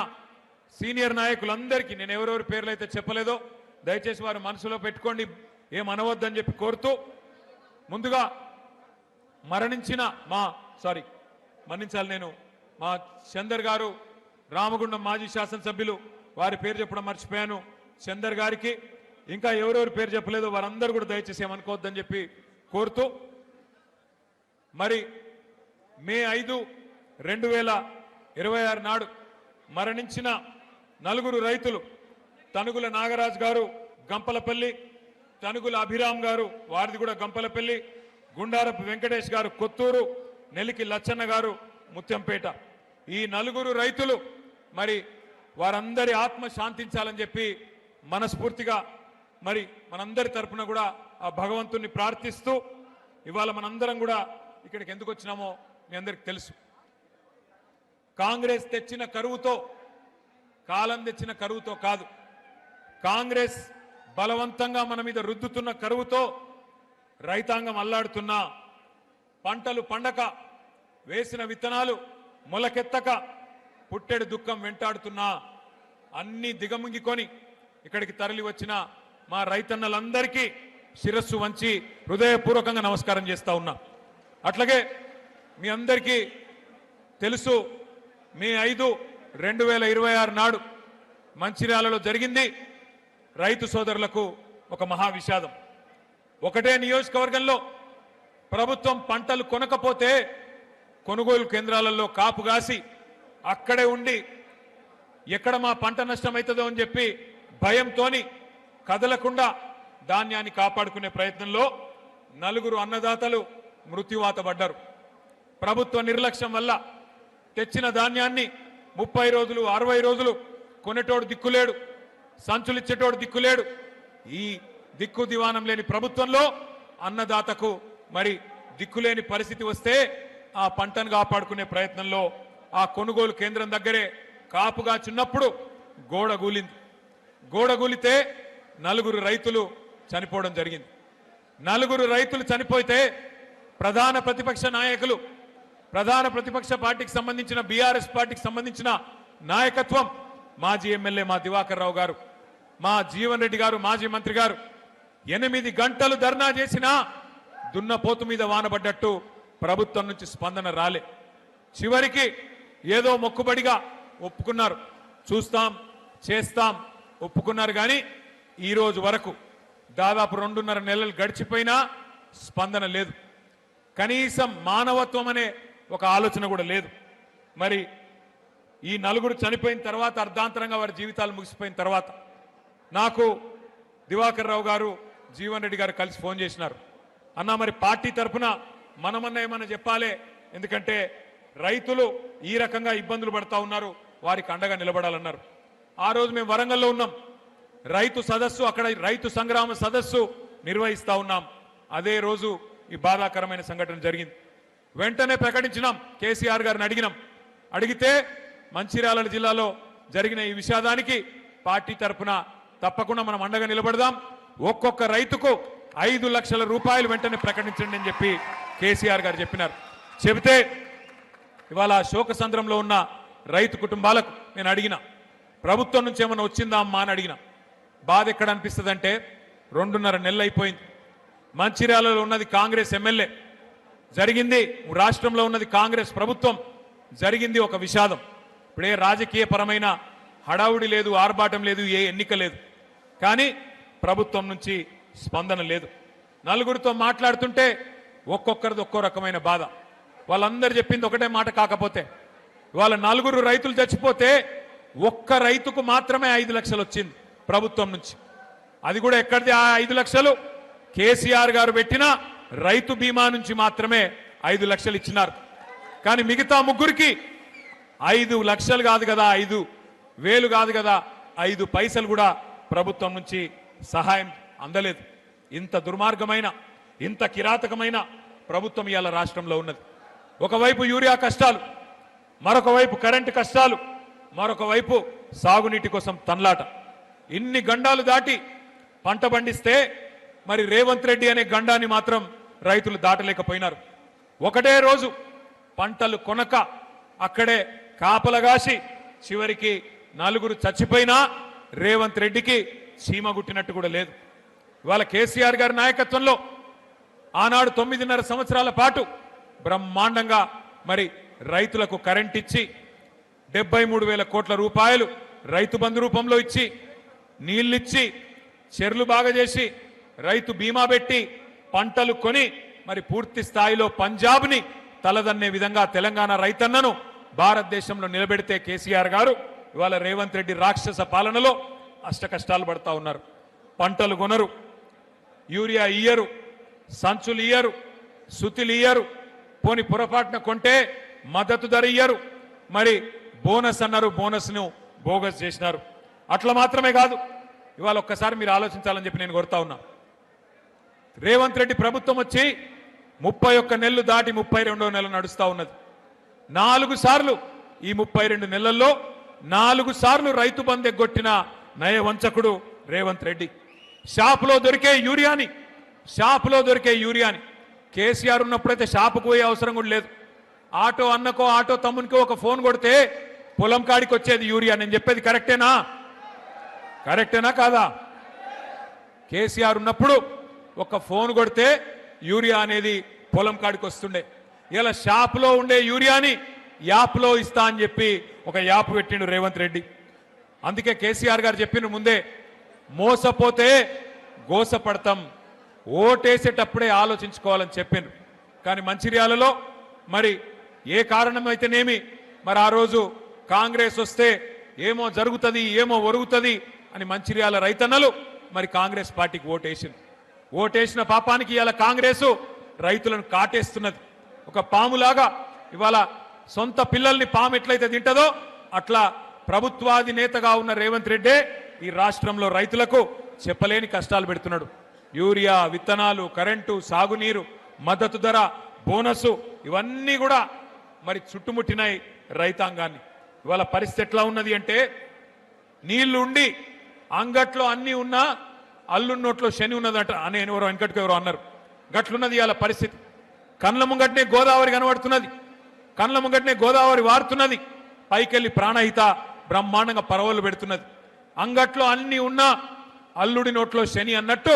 సీనియర్ నాయకులందరికీ నేను ఎవరెవరి పేర్లు అయితే చెప్పలేదో దయచేసి వారు మనసులో పెట్టుకోండి, ఏమనవద్దని చెప్పి కోరుతూ ముందుగా మరణించాలి నేను మా చందర్ గారు రామగుండం మాజీ శాసనసభ్యులు వారి పేరు చెప్పడం మర్చిపోయాను. చందర్ గారికి ఇంకా ఎవరెవరి పేరు చెప్పలేదో వారందరూ కూడా దయచేసి ఏమనుకోవద్దని చెప్పి కోరుతూ మరి మే 5, 2026 నాడు మరణించిన 4 రైతులు తనుగుల నాగరాజు గారు గంపలపల్లి, తనుగుల అభిరామ్ గారు వారిది కూడా గంపలపల్లి, గుండారపు వెంకటేష్ గారు కొత్తూరు, నెలికి లచ్చన్న గారు ముత్యంపేట. ఈ 4 రైతులు మరి వారందరి ఆత్మ శాంతించాలని చెప్పి మనస్ఫూర్తిగా మరి మనందరి తరపున కూడా ఆ భగవంతుణ్ణి ప్రార్థిస్తూ ఇవాళ మనందరం కూడా ఇక్కడికి ఎందుకు వచ్చినామో మీ అందరికి తెలుసు. కాంగ్రెస్ తెచ్చిన కరువుతో, కాలం తెచ్చిన కరువుతో కాదు, కాంగ్రెస్ బలవంతంగా మన మీద రుద్దుతున్న కరువుతో రైతాంగం అల్లాడుతున్నా, పంటలు పండక, వేసిన విత్తనాలు మొలకెత్తక, పుట్టెడు దుఃఖం వెంటాడుతున్నా అన్ని దిగముంగికొని ఇక్కడికి తరలి వచ్చిన మా రైతన్నలందరికీ శిరస్సు వంచి హృదయపూర్వకంగా నమస్కారం చేస్తా ఉన్నా. అట్లాగే మీ అందరికీ తెలుసు మే 5, 2026 నాడు మంచిర్యాలలో జరిగింది రైతు సోదరులకు ఒక మహా విషాదం. ఒకటే నియోజకవర్గంలో ప్రభుత్వం పంటలు కొనకపోతే కొనుగోలు కేంద్రాలలో కాపు కాసి అక్కడే ఉండి ఎక్కడ మా పంట నష్టమవుతుందో అని చెప్పి భయంతోని కదలకుండా ధాన్యాన్ని కాపాడుకునే ప్రయత్నంలో 4 అన్నదాతలు మృత్యువాత పడ్డారు. ప్రభుత్వ నిర్లక్ష్యం వల్ల తెచ్చిన ధాన్యాన్ని 30 రోజులు 60 రోజులు కొనేటోడు దిక్కులేడు, సంచులిచ్చేటోడు దిక్కులేడు. ఈ దిక్కు దివానం లేని ప్రభుత్వంలో అన్నదాతకు మరి దిక్కులేని పరిస్థితి వస్తే ఆ పంటను కాపాడుకునే ప్రయత్నంలో ఆ కొనుగోలు కేంద్రం దగ్గరే కాపుగా చిన్నప్పుడు గోడ కూలింది. గోడ కూలితే 4 రైతులు చనిపోవడం జరిగింది. 4 రైతులు చనిపోతే ప్రధాన ప్రతిపక్ష నాయకులు, ప్రధాన ప్రతిపక్ష పార్టీకి సంబంధించిన బీఆర్ఎస్ పార్టీకి సంబంధించిన నాయకత్వం మాజీ ఎమ్మెల్యే మా దివాకర్ రావు గారు, మా జీవన్ రెడ్డి గారు మాజీ మంత్రి గారు 8 గంటలు ధర్నా చేసినా దున్నపోతు మీద వానబడ్డట్టు ప్రభుత్వం నుంచి స్పందన రాలే. చివరికి ఏదో మొక్కుబడిగా ఒప్పుకున్నారు, చూస్తాం చేస్తాం ఒప్పుకున్నారు. కానీ ఈ రోజు వరకు దాదాపు 2.5 నెలలు గడిచిపోయినా స్పందన లేదు. కనీసం మానవత్వం అనే ఒక ఆలోచన కూడా లేదు. మరి ఈ 4 చనిపోయిన తర్వాత అర్ధాంతరంగా వారి జీవితాలు ముగిసిపోయిన తర్వాత నాకు దివాకర్ రావు గారు జీవన్ రెడ్డి గారు కలిసి ఫోన్ చేసినారు. అన్నా మరి పార్టీ తరఫున మనమన్నా ఏమన్నా చెప్పాలి, ఎందుకంటే రైతులు ఈ రకంగా ఇబ్బందులు పడతా ఉన్నారు, వారికి అండగా నిలబడాలన్నారు. ఆ రోజు మేము వరంగల్లో ఉన్నాం, రైతు సదస్సు, అక్కడ రైతు సంగ్రామ సదస్సు నిర్వహిస్తా ఉన్నాం. అదే రోజు ఈ బాధాకరమైన సంఘటన జరిగింది. వెంటనే ప్రకటించినాం, కేసీఆర్ గారిని అడిగితే మంచిర్యాల జిల్లాలో జరిగిన ఈ విషాదానికి పార్టీ తరఫున తప్పకుండా మనం అండగా నిలబడదాం, ఒక్కొక్క రైతుకు 5 లక్షల రూపాయలు వెంటనే ప్రకటించండి అని చెప్పి కేసీఆర్ గారు చెప్పినారు. చెబితే ఇవాళ శోకసంద్రంలో ఉన్న రైతు కుటుంబాలకు నేను అడిగిన, ప్రభుత్వం నుంచి ఏమైనా వచ్చిందా అమ్మా అని అడిగిన. బాధ ఎక్కడ అనిపిస్తుంది అంటే 2.5 నెలలు అయిపోయింది. మంచిర్యాలలో ఉన్నది కాంగ్రెస్ ఎమ్మెల్యే, జరిగింది రాష్ట్రంలో ఉన్నది కాంగ్రెస్ ప్రభుత్వం, జరిగింది ఒక విషాదం. ఇప్పుడే రాజకీయ పరమైన హడావుడి లేదు, ఆర్భాటం లేదు, ఏ ఎన్నిక లేదు. కానీ ప్రభుత్వం నుంచి స్పందన లేదు. నలుగురితో మాట్లాడుతుంటే ఒక్కొక్కరిది ఒక్కో రకమైన బాధ. వాళ్ళందరూ చెప్పింది ఒకటే మాట. కాకపోతే వాళ్ళ 4 రైతులు చచ్చిపోతే ఒక్క రైతుకు మాత్రమే 5 లక్షలు వచ్చింది ప్రభుత్వం నుంచి. అది కూడా ఎక్కడిది ఆ 5 లక్షలు? కేసీఆర్ గారు పెట్టిన రైతు బీమా నుంచి మాత్రమే 5 లక్షలు ఇచ్చినారు. కానీ మిగతా ముగ్గురికి 5 లక్షలు కాదు కదా, 5,000 కాదు కదా, 5 పైసలు కూడా ప్రభుత్వం నుంచి సహాయం అందలేదు. ఇంత దుర్మార్గమైన, ఇంత కిరాతకమైన ప్రభుత్వం ఇవాళ రాష్ట్రంలో ఉన్నది. ఒకవైపు యూరియా కష్టాలు, మరొక వైపు కరెంటు కష్టాలు, మరొక వైపు సాగునీటి కోసం తన్లాట. ఇన్ని గండాలు దాటి పంట పండిస్తే మరి రేవంత్ రెడ్డి అనే గండాన్ని మాత్రం రైతులు దాటలేకపోయినారు. ఒకటే రోజు పంటలు కొనక అక్కడే కాపలగాసి చివరికి 4 చచ్చిపోయినా రేవంత్ రెడ్డికి చీమ గుట్టినట్టు కూడా లేదు. ఇవాళ కేసీఆర్ గారి నాయకత్వంలో ఆనాడు 9.5 సంవత్సరాల పాటు బ్రహ్మాండంగా మరి రైతులకు కరెంట్ ఇచ్చి 73,000 కోట్ల రూపాయలు రైతు బంధు రూపంలో ఇచ్చి, నీళ్ళిచ్చి, చెర్లు బాగా చేసి, రైతు బీమా పెట్టి, పంటలు కొని మరి పూర్తి స్థాయిలో పంజాబ్ని తలదన్నే విధంగా తెలంగాణ రైతన్నను భారతదేశంలో నిలబెడితే కేసీఆర్ గారు ఇవాళ రేవంత్ రెడ్డి రాక్షస పాలనలో అష్ట కష్టాలు పడతా ఉన్నారు. పంటలు కొనరు, యూరియా ఇయ్యరు, సంచులు ఇయ్యరు, సుతిలు ఇయ్యరు, పోని పొరపాటున కొంటే మద్దతు ధర ఇయ్యరు, మరి బోనస్ అన్నారు, బోనస్ను బోగస్ చేసినారు. అట్లా మాత్రమే కాదు, ఇవాళ ఒక్కసారి మీరు ఆలోచించాలని చెప్పి నేను కోరుతా ఉన్నా. రేవంత్ రెడ్డి ప్రభుత్వం వచ్చి 31 నెలలు దాటి 32వ నెల నడుస్తా ఉన్నది. 4 సార్లు ఈ 32 నెలల్లో 4 సార్లు రైతు బంధు ఎగ్గొట్టిన నయవంచకుడు రేవంత్ రెడ్డి. షాపులో దొరికే యూరియాని కేసీఆర్ ఉన్నప్పుడైతే షాపుకు పోయే అవసరం కూడా లేదు. ఆటో అన్నకో ఆటో తమ్మునికో ఒక ఫోన్ కొడితే పొలం కాడికి వచ్చేది యూరియా. నేను చెప్పేది కరెక్టేనా కాదా? కేసీఆర్ ఉన్నప్పుడు ఒక ఫోన్ కొడితే యూరియా అనేది పొలం కాడికి వస్తుండే. ఇలా షాపులో ఉండే యూరియాని యాప్లో ఇస్తా అని చెప్పి ఒక యాప్ పెట్టిండు రేవంత్ రెడ్డి. అందుకే కేసీఆర్ గారు చెప్పిన ముందే, మోసపోతే గోసపడతాం, ఓటేసేటప్పుడే ఆలోచించుకోవాలని చెప్పిండ్రు. కానీ మంచిర్యాలలో మరి ఏ కారణమైతేనేమి మరి ఆ రోజు కాంగ్రెస్ వస్తే ఏమో జరుగుతుంది, ఏమో ఒరుగుతుంది అని మంచిర్యాల రైతన్నలు మరి కాంగ్రెస్ పార్టీకి ఓటేసిన పాపానికి ఇవాళ కాంగ్రెస్ రైతులను కాటేస్తున్నది. ఒక పాములాగా ఇవాళ సొంత పిల్లల్ని పాము ఎట్లయితే తింటదో అట్లా ప్రభుత్వాధినేతగా ఉన్న రేవంత్ రెడ్డి ఈ రాష్ట్రంలో రైతులకు చెప్పలేని కష్టాలు పెడుతున్నాడు. యూరియా, విత్తనాలు, కరెంటు, సాగునీరు, మద్దతు ధర, బోనసు ఇవన్నీ కూడా మరి చుట్టుముట్టినాయి రైతాంగాన్ని. ఇవాళ పరిస్థితి ఎట్లా ఉన్నది అంటే, నీళ్లు ఉండి అంగట్లో అన్నీ ఉన్నా అల్లున్నోట్లో శని ఉన్నదట అని ఎవరో వెనకటికి ఎవరో అన్నారు. గట్లున్నది ఇవాళ పరిస్థితి. కళ్ళ ముంగట్నే గోదావరి కనబడుతున్నది, కళ్ళ ముంగట్నే గోదావరి వారుతున్నది, పైకెళ్ళి ప్రాణహిత బ్రహ్మాండంగా పరవలు పెడుతున్నది. అంగట్లో అన్నీ ఉన్నా అల్లుడి నోట్లో శని అన్నట్టు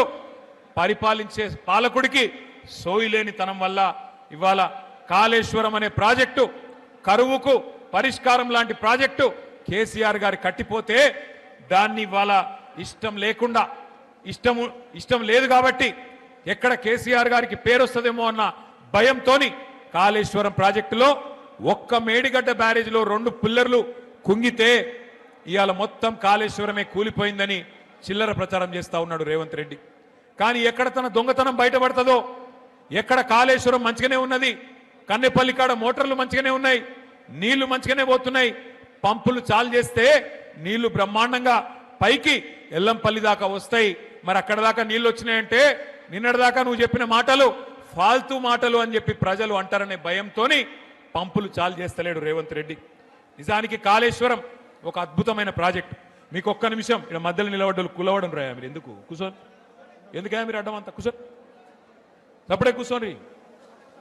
పరిపాలించే పాలకుడికి సోయిలేనితనం వల్ల ఇవాళ కాళేశ్వరం అనే ప్రాజెక్టు, కరువుకు పరిష్కారం లాంటి ప్రాజెక్టు కేసీఆర్ గారు కట్టిపోతే దాన్ని ఇవాళ ఇష్టం లేదు కాబట్టి ఎక్కడ కేసీఆర్ గారికి పేరు వస్తుందేమో అన్న భయంతోని కాళేశ్వరం ప్రాజెక్టులో ఒక్క మేడిగడ్డ బ్యారేజ్లో 2 పిల్లర్లు కుంగితే ఇవాళ మొత్తం కాళేశ్వరమే కూలిపోయిందని చిల్లర ప్రచారం చేస్తా ఉన్నాడు రేవంత్ రెడ్డి. కానీ ఎక్కడ తన దొంగతనం బయటపడుతుందో, ఎక్కడ కాళేశ్వరం మంచిగానే ఉన్నది, కన్నెపల్లి కాడ మోటార్లు మంచిగానే ఉన్నాయి, నీళ్లు మంచిగానే పోతున్నాయి, పంపులు చాలు చేస్తే నీళ్లు బ్రహ్మాండంగా పైకి ఎల్లంపల్లి దాకా వస్తాయి. మరి అక్కడ దాకా నీళ్లు వచ్చినాయంటే నిన్నటిదాకా నువ్వు చెప్పిన మాటలు ఫాల్తూ మాటలు అని చెప్పి ప్రజలు అంటారనే భయంతోని పంపులు చాలు చేస్తలేడు రేవంత్ రెడ్డి. నిజానికి కాళేశ్వరం ఒక అద్భుతమైన ప్రాజెక్ట్. మీకు ఒక్క నిమిషం ఇక్కడ మధ్యలో నిలబడ్డలు కులవడం రాయా మీరు ఎందుకు కూర్చోని, ఎందుకయా మీరు అడ్డం అంతా కూర్చొని, అప్పుడే కూర్చోండి.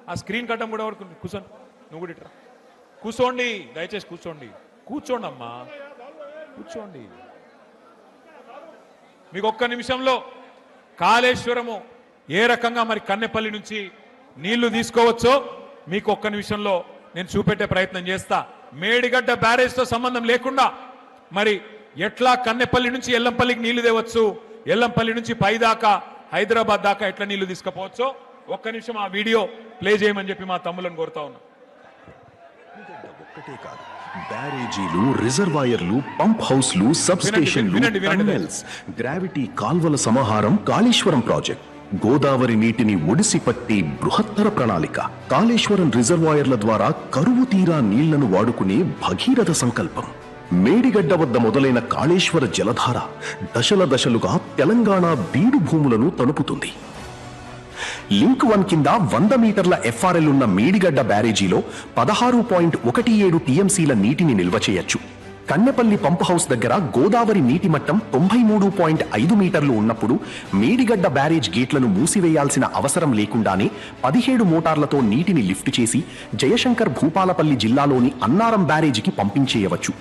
ఆ స్క్రీన్ కట్టం కూడా వరకు కూర్చోండి, నువ్వు కూడా ఇట్రా కూర్చోండి, దయచేసి కూర్చోండి అమ్మా కూర్చోండి. మీకు ఒక్క నిమిషంలో కాళేశ్వరము ఏ రకంగా మరి కన్నెపల్లి నుంచి నీళ్లు తీసుకోవచ్చో మీకు ఒక్క నిమిషంలో నేను చూపెట్టే ప్రయత్నం చేస్తా. మేడిగడ్డ బ్యారేజ్తో సంబంధం లేకుండా మరి ఎట్లా కన్నెపల్లి నుంచి ఎల్లంపల్లికి నీళ్లు తేవచ్చు, ఎల్లంపల్లి నుంచి పై దాకా హైదరాబాద్ దాకా ఎట్లా నీళ్లు తీసుకుపోవచ్చో ఒక్క నిమిషం ఆ వీడియో ప్లే చేయమని చెప్పి మా తమ్ములను కోరుతా ఉన్నా. ఒక్కటే కాదు, బ్యారేజీలు, రిజర్వాయర్లు, పంప్ హౌస్లు, సబ్ స్టేషన్లు, టన్నెల్స్, గ్రావిటీ కాల్వల సమాహారం కాళేశ్వరం ప్రాజెక్ట్. గోదావరి నీటిని ఒడిసిపట్టి బృహత్తర ప్రణాళిక. కాళేశ్వరం రిజర్వాయర్ల ద్వారా కరువు తీరా నీళ్లను వాడుకునే భగీరథ సంకల్పం. మేడిగడ్డ వద్ద మొదలైన కాళేశ్వర జలధార దశల దశలుగా తెలంగాణ బీడు భూములను తలుపుతుంది. లింక్ 1 కింద 100 మీటర్ల ఎఫ్ఆర్ఎల్ ఉన్న మేడిగడ్డ బ్యారేజీలో 16.17 టీఎంసీల నీటిని నిల్వ చేయొచ్చు. కన్నెపల్లి పంప్ హౌస్ దగ్గర గోదావరి నీటి మట్టం 93.5 మీటర్లు ఉన్నప్పుడు మేడిగడ్డ బ్యారేజ్ గేట్లను మూసివేయాల్సిన అవసరం లేకుండానే 17 మోటార్లతో నీటిని లిఫ్ట్ చేసి జయశంకర్ భూపాలపల్లి జిల్లాలోని అన్నారం బ్యారేజీకి పంపించేయవచ్చు.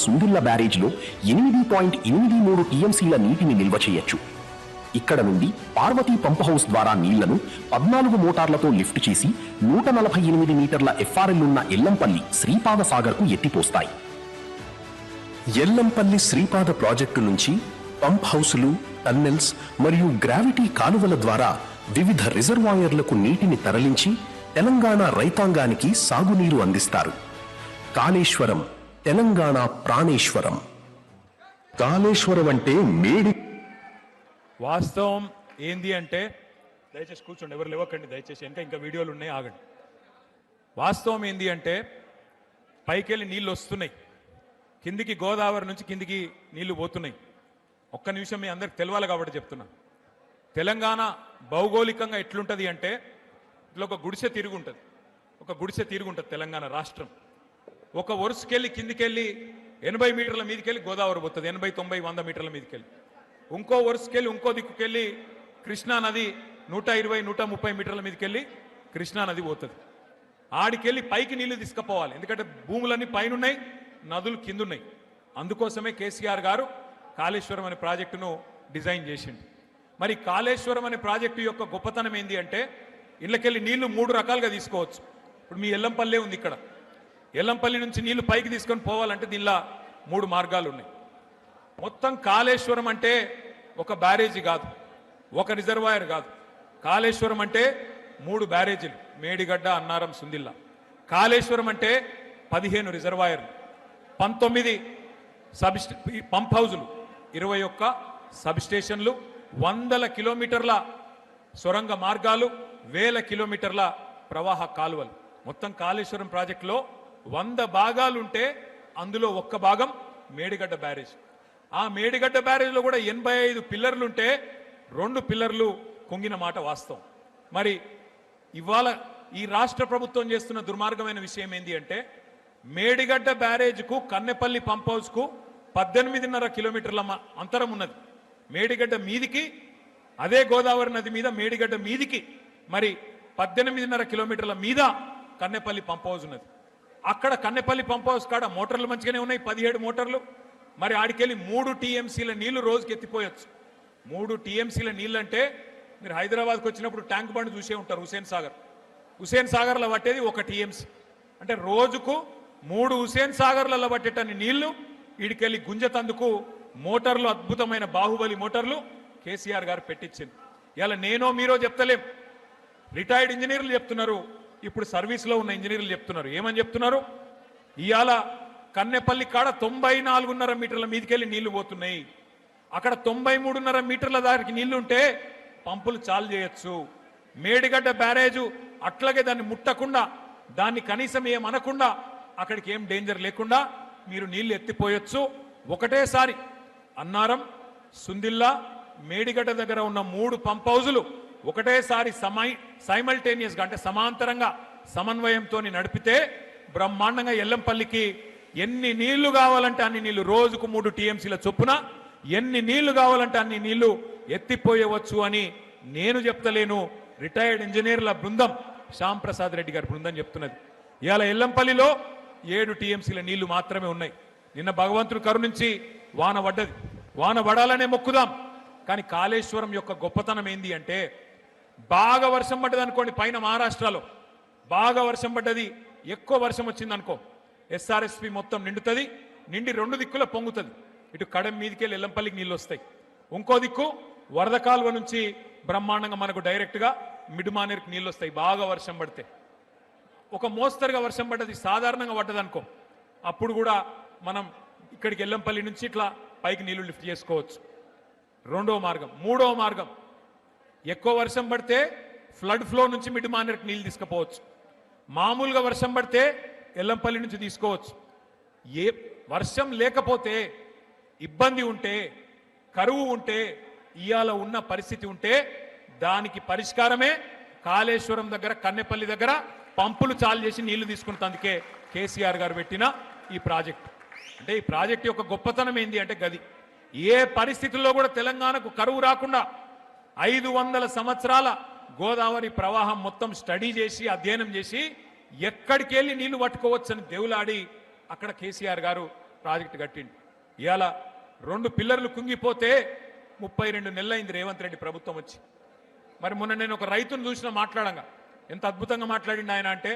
సుందిల్ల బ్యారేజ్లో 8.83 టీఎంసీల నీటిని నిల్వ చేయొచ్చు. ఇక్కడ నుండి పార్వతీ పంప్ హౌస్ ద్వారా నీళ్లను 14 మోటార్లతో లిఫ్ట్ చేసి 148 మీటర్ల ఎఫ్ఆర్ఎల్ ఉన్న ఎల్లంపల్లి శ్రీపాద సాగర్ కు ఎత్తిపోస్తాయి. ఎల్లంపల్లి శ్రీపాద ప్రాజెక్టు నుంచి పంప్ హౌసులు, టన్నెల్స్ మరియు గ్రావిటీ కాలువల ద్వారా వివిధ రిజర్వాయర్లకు నీటిని తరలించి తెలంగాణ రైతాంగానికి సాగునీరు అందిస్తారు. కాళేశ్వరం తెలంగాణ ప్రాణేశ్వరం. కాళేశ్వరం అంటే మేడి. వాస్తవం ఏంది అంటే, దయచేసి కూర్చోండి, ఎవరు లేవకండి దయచేసి, ఇంకా వీడియోలు ఉన్నాయి, ఆగండి. వాస్తవం ఏంది అంటే, పైకెళ్ళి నీళ్ళు వస్తున్నాయి, కిందికి గోదావరి నుంచి కిందికి నీళ్లు పోతున్నాయి. ఒక్క నిమిషం మీ అందరికి తెలవాలి కాబట్టి చెప్తున్నా. తెలంగాణ భౌగోళికంగా ఎట్లుంటుంది అంటే, ఇట్లా ఒక గుడిసె తిరుగుంటుంది తెలంగాణ రాష్ట్రం. ఒక వరుసకెళ్ళి కిందికెళ్ళి 80 మీటర్ల మీదకెళ్ళి గోదావరి పోతుంది, 80, 90, 100 మీటర్ల మీదకెళ్ళి. ఇంకో వరుసకెళ్ళి ఇంకో దిక్కుకెళ్ళి కృష్ణా నది 120, 130 మీటర్ల మీదకెళ్ళి కృష్ణా నది పోతుంది. ఆడికెళ్ళి పైకి నీళ్లు తీసుకుపోవాలి, ఎందుకంటే భూములన్నీ పైనున్నాయి, నదులు కిందున్నాయి. అందుకోసమే కేసీఆర్ గారు కాళేశ్వరం అనే ప్రాజెక్టును డిజైన్ చేసిండు. మరి కాళేశ్వరం అనే ప్రాజెక్టు యొక్క గొప్పతనం ఏంది అంటే, ఇళ్ళకెళ్ళి నీళ్లు 3 రకాలుగా తీసుకోవచ్చు. ఇప్పుడు మీ ఎల్లంపల్లే ఉంది, ఇక్కడ ఎల్లంపల్లి నుంచి నీళ్లు పైకి తీసుకొని పోవాలంటే దీనిలో 3 మార్గాలు ఉన్నాయి. మొత్తం కాళేశ్వరం అంటే ఒక బ్యారేజీ కాదు, ఒక రిజర్వాయర్ కాదు. కాళేశ్వరం అంటే 3 బ్యారేజీలు, మేడిగడ్డ, అన్నారం, సుందిల్ల. కాళేశ్వరం అంటే 15 రిజర్వాయర్లు, 19 పంప్ హౌజులు, 21 సబ్ స్టేషన్లు, 100 కిలోమీటర్ల సొరంగ మార్గాలు, 1000 కిలోమీటర్ల ప్రవాహ కాలువలు. మొత్తం కాళేశ్వరం ప్రాజెక్టులో 100 భాగాలుంటే అందులో 1 భాగం మేడిగడ్డ బ్యారేజ్. ఆ మేడిగడ్డ బ్యారేజ్లో కూడా 85 పిల్లర్లుంటే 2 పిల్లర్లు కుంగిన మాట వాస్తవం. మరి ఇవాళ ఈ రాష్ట్ర ప్రభుత్వం చేస్తున్న దుర్మార్గమైన విషయం ఏంది అంటే, మేడిగడ్డ బ్యారేజ్కు కన్నెపల్లి పంప్ హౌస్కు 18.5 కిలోమీటర్ల అంతరం ఉన్నది. మేడిగడ్డ మీదికి, అదే గోదావరి నది మీద మేడిగడ్డ మీదికి మరి 18.5 కిలోమీటర్ల మీద కన్నెపల్లి పంప్ హౌస్ ఉన్నది. అక్కడ కన్నెపల్లి పంప్ హౌస్ కాడ మోటార్లు మంచిగానే ఉన్నాయి, 17 మోటార్లు. మరి ఆడికెళ్ళి 3 టీఎంసీల నీళ్లు రోజుకి ఎత్తిపోయొచ్చు. 3 టీఎంసీల నీళ్ళు అంటే, మీరు హైదరాబాద్కి వచ్చినప్పుడు ట్యాంక్ బండ్ చూసే ఉంటారు, హుసేన్ సాగర్లో పట్టేది 1 టీఎంసీ. అంటే రోజుకు 3 హుసేన్ సాగర్లలో పట్టేటన్ని నీళ్లు వీడికెళ్ళి గుంజతందుకు మోటార్లు, అద్భుతమైన బాహుబలి మోటార్లు కేసీఆర్ గారు పెట్టించింది. ఇలా నేనో మీరో చెప్తలేం, రిటైర్డ్ ఇంజనీర్లు చెప్తున్నారు, ఇప్పుడు సర్వీస్లో ఉన్న ఇంజనీర్లు చెప్తున్నారు. ఏమని చెప్తున్నారు? ఇవాళ కన్నెపల్లి కాడ 94.5 మీటర్ల మీదకెళ్ళి నీళ్లు పోతున్నాయి. అక్కడ 93.5 మీటర్ల దానికి నీళ్లు ఉంటే పంపులు చాలు చేయొచ్చు. మేడిగడ్డ బ్యారేజు అట్లాగే దాన్ని ముట్టకుండా, దాన్ని కనీసం ఏమనకుండా, అక్కడికి ఏం డేంజర్ లేకుండా మీరు నీళ్లు ఎత్తిపోయొచ్చు. ఒకటేసారి అన్నారం, సుందిల్లా మేడిగడ్డ దగ్గర ఉన్న 3 పంప్ హౌజులు ఒకటేసారి సైమల్టేనియస్గా అంటే సమాంతరంగా సమన్వయంతో నడిపితే బ్రహ్మాండంగా ఎల్లంపల్లికి ఎన్ని నీళ్లు కావాలంటే అన్ని నీళ్లు, రోజుకు 3 టీఎంసీల చొప్పున ఎన్ని నీళ్లు కావాలంటే అన్ని నీళ్లు ఎత్తిపోయవచ్చు అని నేను చెప్తలేను, రిటైర్డ్ ఇంజనీర్ల బృందం శ్యామ్ ప్రసాద్ రెడ్డి గారి బృందం చెప్తున్నది. ఇవాళ ఎల్లంపల్లిలో 7 టీఎంసీల నీళ్లు మాత్రమే ఉన్నాయి. నిన్న భగవంతుడు కరుణించి వాన పడ్డది, వాన పడాలనే మొక్కుదాం. కానీ కాళేశ్వరం యొక్క గొప్పతనం ఏంది అంటే, బాగా వర్షం పడ్డది అనుకోండి, పైన మహారాష్ట్రలో బాగా వర్షం పడ్డది, ఎక్కువ వర్షం వచ్చింది అనుకో, ఎస్ఆర్ఎస్పి మొత్తం నిండుతుంది, నిండి 2 దిక్కుల పొంగుతుంది. ఇటు కడెం మీదికెళ్ళి ఎల్లంపల్లికి నీళ్ళు వస్తాయి, ఇంకో దిక్కు వరద కాలువ నుంచి బ్రహ్మాండంగా మనకు డైరెక్ట్గా మిడ్మానేర్కి నీళ్ళు వస్తాయి. బాగా వర్షం పడితే ఒక మోస్తరుగా వర్షం పడ్డది, సాధారణంగా పడ్డది అనుకో, అప్పుడు కూడా మనం ఇక్కడికి ఎల్లంపల్లి నుంచి ఇట్లా పైకి నీళ్లు లిఫ్ట్ చేసుకోవచ్చు. 2వ మార్గం. 3వ మార్గం, ఎక్కువ వర్షం పడితే ఫ్లడ్ ఫ్లో నుంచి మిడ్మానేర్కి నీళ్ళు తీసుకుపోవచ్చు. మామూలుగా వర్షం పడితే ఎల్లంపల్లి నుంచి తీసుకోవచ్చు. ఏ వర్షం లేకపోతే, ఇబ్బంది ఉంటే, కరువు ఉంటే, ఇవాళ ఉన్న పరిస్థితి ఉంటే దానికి పరిష్కారమే కాళేశ్వరం దగ్గర కన్నెపల్లి దగ్గర పంపులు చాలు చేసి నీళ్లు తీసుకుంటందుకే కేసీఆర్ గారు పెట్టిన ఈ ప్రాజెక్ట్. అంటే ఈ ప్రాజెక్ట్ యొక్క గొప్పతనం ఏంది అంటే గది, ఏ పరిస్థితుల్లో కూడా తెలంగాణకు కరువు రాకుండా 500 సంవత్సరాల గోదావరి ప్రవాహం మొత్తం స్టడీ చేసి అధ్యయనం చేసి ఎక్కడికి వెళ్ళి నీళ్లు పట్టుకోవచ్చని దేవులాడి అక్కడ కేసీఆర్ గారు ప్రాజెక్టు కట్టిండు. ఇవాళ 2 పిల్లర్లు కుంగిపోతే 32 నెలలైంది రేవంత్ రెడ్డి ప్రభుత్వం వచ్చి. మరి మొన్న నేను ఒక రైతును చూసిన మాట్లాడంగా ఎంత అద్భుతంగా మాట్లాడిండు ఆయన అంటే,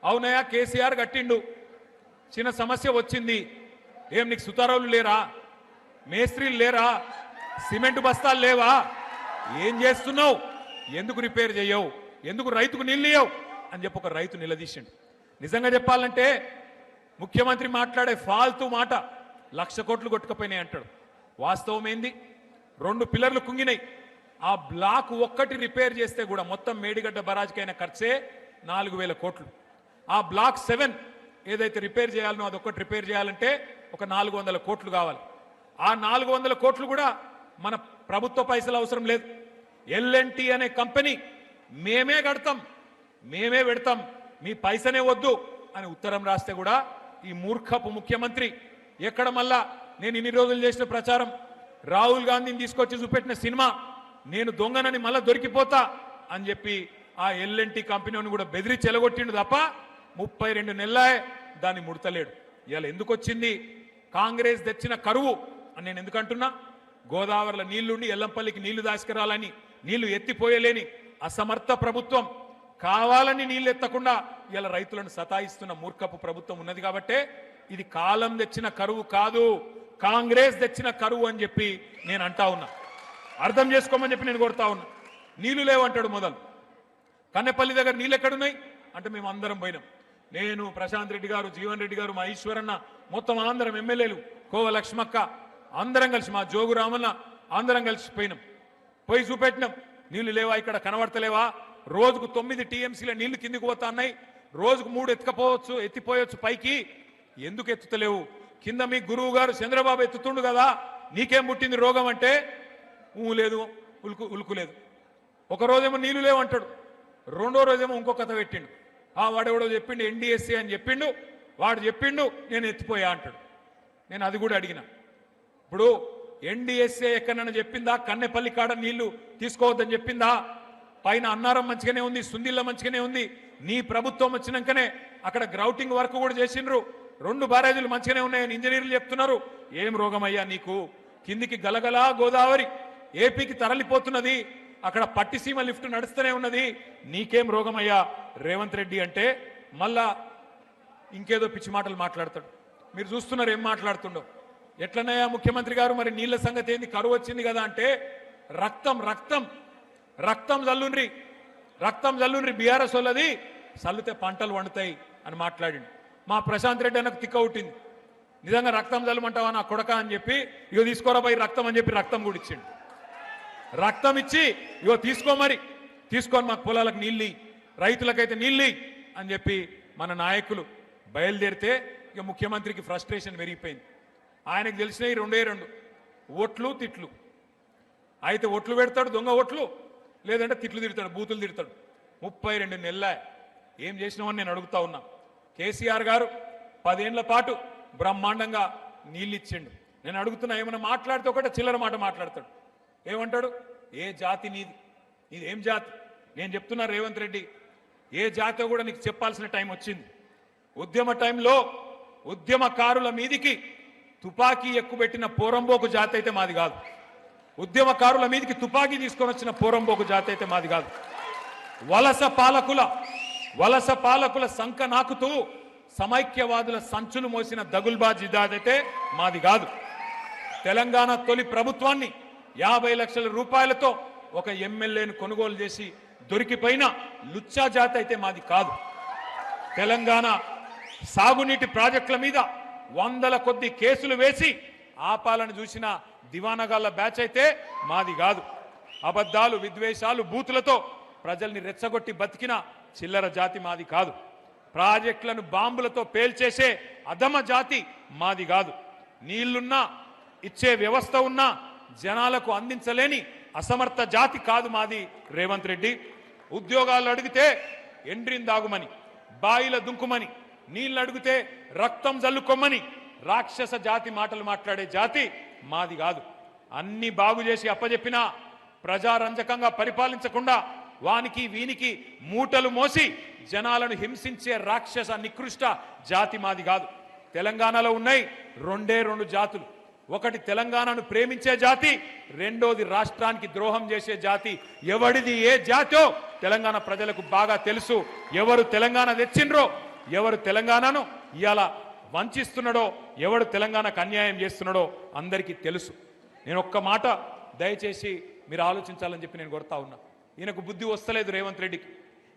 అవునయ్యా కేసీఆర్ కట్టిండు, చిన్న సమస్య వచ్చింది, ఏం నీకు సుతారావులు లేరా, మేస్త్రీలు లేరా, సిమెంట్ బస్తాలు లేవా, ఏం చేస్తున్నావు, ఎందుకు రిపేర్ చేయవు, ఎందుకు రైతుకు నీళ్ళు ఇయ్యవు అని చెప్పి ఒక రైతు నిలదీసిండు. నిజంగా చెప్పాలంటే ముఖ్యమంత్రి మాట్లాడే ఫాల్తూ మాట 1,00,000 కోట్లు కొట్టుకుపోయినాయి అంటాడు. వాస్తవం ఏంది, 2 పిల్లర్లు కుంగినాయి, ఆ బ్లాక్ ఒక్కటి రిపేర్ చేస్తే కూడా మొత్తం మేడిగడ్డ బరాజ్కైన ఖర్చే 4,000 కోట్లు. ఆ బ్లాక్ 7 ఏదైతే రిపేర్ చేయాలనో అదొక్కటి రిపేర్ చేయాలంటే ఒక 400 కోట్లు కావాలి. ఆ 400 కోట్లు కూడా మన ప్రభుత్వ పైసలు అవసరం లేదు. ఎల్ఎన్టీ అనే కంపెనీ మేమే కడతాం, మేమే పెడతాం, మీ పైసనే వద్దు అని ఉత్తరం రాస్తే కూడా ఈ మూర్ఖపు ముఖ్యమంత్రి ఎక్కడ మళ్ళా నేను ఇన్ని రోజులు చేసిన ప్రచారం, రాహుల్ గాంధీని తీసుకొచ్చి చూపెట్టిన సినిమా నేను దొంగనని మళ్ళా దొరికిపోతా అని చెప్పి ఆ ఎల్ఎన్టీ కంపెనీని కూడా బెదిరించి ఎలగొట్టిండు తప్ప 32 నెలలే దాన్ని ముడతలేడు. ఇవాళ ఎందుకు వచ్చింది, కాంగ్రెస్ తెచ్చిన కరువు అని నేను ఎందుకంటున్నా, గోదావరిలో నీళ్లుండి ఎల్లంపల్లికి నీళ్లు దాసుకురాలని నీళ్లు ఎత్తిపోయలేని అసమర్థ ప్రభుత్వం, కావాలని నీళ్లు ఎత్తకుండా ఇలా రైతులను సతాయిస్తున్న మూర్ఖపు ప్రభుత్వం ఉన్నది. కాబట్టే ఇది కాలం తెచ్చిన కరువు కాదు, కాంగ్రెస్ తెచ్చిన కరువు అని చెప్పి నేను అంటా ఉన్నా. అర్థం చేసుకోమని చెప్పి నేను కోరుతా ఉన్నా. నీళ్లు లేవంటాడు మొదలు, కన్నెపల్లి దగ్గర నీళ్ళు ఎక్కడున్నాయి అంటే మేము అందరం పోయినాం, నేను, ప్రశాంత్ రెడ్డి గారు, జీవన్ రెడ్డి గారు, మా ఈశ్వరన్న, మొత్తం అందరం ఎమ్మెల్యేలు, కోవ లక్ష్మక్క అందరం కలిసి, మా జోగు రామన్న అందరం కలిసి పోయినాం. పోయి చూపెట్టినాం, నీళ్లు లేవా, ఇక్కడ కనబడతలేవా, రోజుకు 9 టీఎంసీల నీళ్లు కిందికి పోతా ఉన్నాయి, రోజుకు 3 ఎత్తిపోయొచ్చు పైకి, ఎందుకు ఎత్తుతలేవు, కింద మీ గురువు గారు చంద్రబాబు ఎత్తుతుండు కదా, నీకేం పుట్టింది రోగం అంటే లేదు, ఉలుకు లేదు. ఒక రోజేమో నీళ్లు లేవంటాడు, 2వ రోజేమో ఇంకో కథ పెట్టిండు, వాడెవడో చెప్పిండు ఎన్డీఎస్సీ అని చెప్పిండు, వాడు చెప్పిండు నేను ఎత్తిపోయా అంటాడు. నేను అది కూడా అడిగిన, ఇప్పుడు ఎన్డీఎస్ఏ ఎక్కడన్నా చెప్పిందా కన్నెపల్లి కాడ నీళ్లు తీసుకోవద్దని చెప్పిందా? పైన అన్నారం మంచిగానే ఉంది, సుందిల్ల మంచిగానే ఉంది, నీ ప్రభుత్వం వచ్చినాకనే అక్కడ గ్రౌటింగ్ వర్క్ కూడా చేసిండ్రు, 2 బ్యారేజీలు మంచిగానే ఉన్నాయని ఇంజనీర్లు చెప్తున్నారు. ఏం రోగమయ్యా నీకు, కిందికి గలగలా గోదావరి ఏపీకి తరలిపోతున్నది, అక్కడ పట్టిసీమ లిఫ్ట్ నడుస్తూనే ఉన్నది, నీకేం రోగమయ్యా రేవంత్ రెడ్డి అంటే మళ్ళా ఇంకేదో పిచ్చి మాటలు మాట్లాడతాడు. మీరు చూస్తున్నారు ఏం మాట్లాడుతుండో. ఎట్లనయ్యా ముఖ్యమంత్రి గారు, మరి నీళ్ల సంగతి ఏంది, కరువు వచ్చింది కదా అంటే రక్తం రక్తం రక్తం జల్లుండ్రి బీఆర్ఎస్ వాళ్ళది, చల్లితే పంటలు వండుతాయి అని మాట్లాడిండు. మా ప్రశాంత్ రెడ్డి అన్నకు తిక్క ఉట్టింది, నిజంగా రక్తం జల్లమంటావా నా కొడక అని చెప్పి, ఇగో తీసుకోరా పోయి రక్తం అని చెప్పి రక్తం కూడా ఇచ్చిండు. రక్తం ఇచ్చి ఇగో తీసుకొని మాకు పొలాలకు నీళ్ళు, రైతులకైతే నీళ్ళు అని చెప్పి మన నాయకులు బయలుదేరితే ఇక ముఖ్యమంత్రికి ఫ్రస్ట్రేషన్ పెరిగిపోయింది. ఆయనకు తెలిసినవి 2 ఓట్లు తిట్లు. అయితే ఒట్లు పెడతాడు, దొంగ ఒట్లు, లేదంటే తిట్లు తిడతాడు, బూతులు తిడతాడు. 32 నెలల ఏం చేసినామని నేను అడుగుతా ఉన్నా. కేసీఆర్ గారు 10 ఏళ్ల పాటు బ్రహ్మాండంగా నీళ్ళు ఇచ్చిండు. నేను అడుగుతున్నా, ఏమైనా మాట్లాడితే ఒకటే చిల్లర మాట మాట్లాడతాడు. ఏమంటాడు? ఏ జాతి నీది, నీది ఏం జాతి? నేను చెప్తున్నా రేవంత్ రెడ్డి, ఏ జాతో కూడా నీకు చెప్పాల్సిన టైం వచ్చింది. ఉద్యమ టైంలో ఉద్యమకారుల మీదికి తుపాకీ ఎక్కుబెట్టిన పోరంబోకు జాతి అయితే మాది కాదు. ఉద్యమకారుల మీదికి తుపాకీ తీసుకొని వచ్చిన పోరంబోకు జాతి అయితే మాది కాదు. వలస పాలకుల సంక నాకుతూ సమైక్యవాదుల సంచులు మోసిన దగుల్బాజీ అయితే మాది కాదు. తెలంగాణ తొలి ప్రభుత్వాన్ని 50 లక్షల రూపాయలతో ఒక ఎమ్మెల్యేను కొనుగోలు చేసి దొరికిపోయిన లుచ్చా జాతి అయితే మాది కాదు. తెలంగాణ సాగునీటి ప్రాజెక్టుల మీద 100ల కొద్ది కేసులు వేసి ఆపాలని చూసిన దివానగాళ్ల బ్యాచ్ అయితే మాది కాదు. అబద్ధాలు, విద్వేషాలు, బూతులతో ప్రజల్ని రెచ్చగొట్టి బతికిన చిల్లర జాతి మాది కాదు. ప్రాజెక్టులను బాంబులతో పేల్చేసే అధమ జాతి మాది కాదు. నీళ్లున్నా, ఇచ్చే వ్యవస్థ ఉన్నా జనాలకు అందించలేని అసమర్థ జాతి కాదు మాది రేవంత్ రెడ్డి. ఉద్యోగాలు అడిగితే ఎండ్రిందాగుమని, బాయిల దుంకుమని, నీళ్ళు అడిగితే రక్తం జల్లుకొమ్మని రాక్షస జాతి మాటలు మాట్లాడే జాతి మాది కాదు. అన్ని బాగు చేసి అప్పజెప్పినా ప్రజారంజకంగా పరిపాలించకుండా వానికి వీనికి మూటలు మోసి జనాలను హింసించే రాక్షస నికృష్ట జాతి మాది కాదు. తెలంగాణలో ఉన్నాయి 2 జాతులు. ఒకటి తెలంగాణను ప్రేమించే జాతి, రెండోది రాష్ట్రానికి ద్రోహం చేసే జాతి. ఎవడిది ఏ జాతో తెలంగాణ ప్రజలకు బాగా తెలుసు. ఎవరు తెలంగాణ తెచ్చిండ్రో, ఎవరు తెలంగాణను ఇవాళ వంచిస్తున్నాడో, ఎవడు తెలంగాణకు అన్యాయం చేస్తున్నాడో అందరికీ తెలుసు. నేను ఒక్క మాట దయచేసి మీరు ఆలోచించాలని చెప్పి నేను కోరుతా ఉన్నా. ఈయనకు బుద్ధి వస్తలేదు రేవంత్ రెడ్డికి.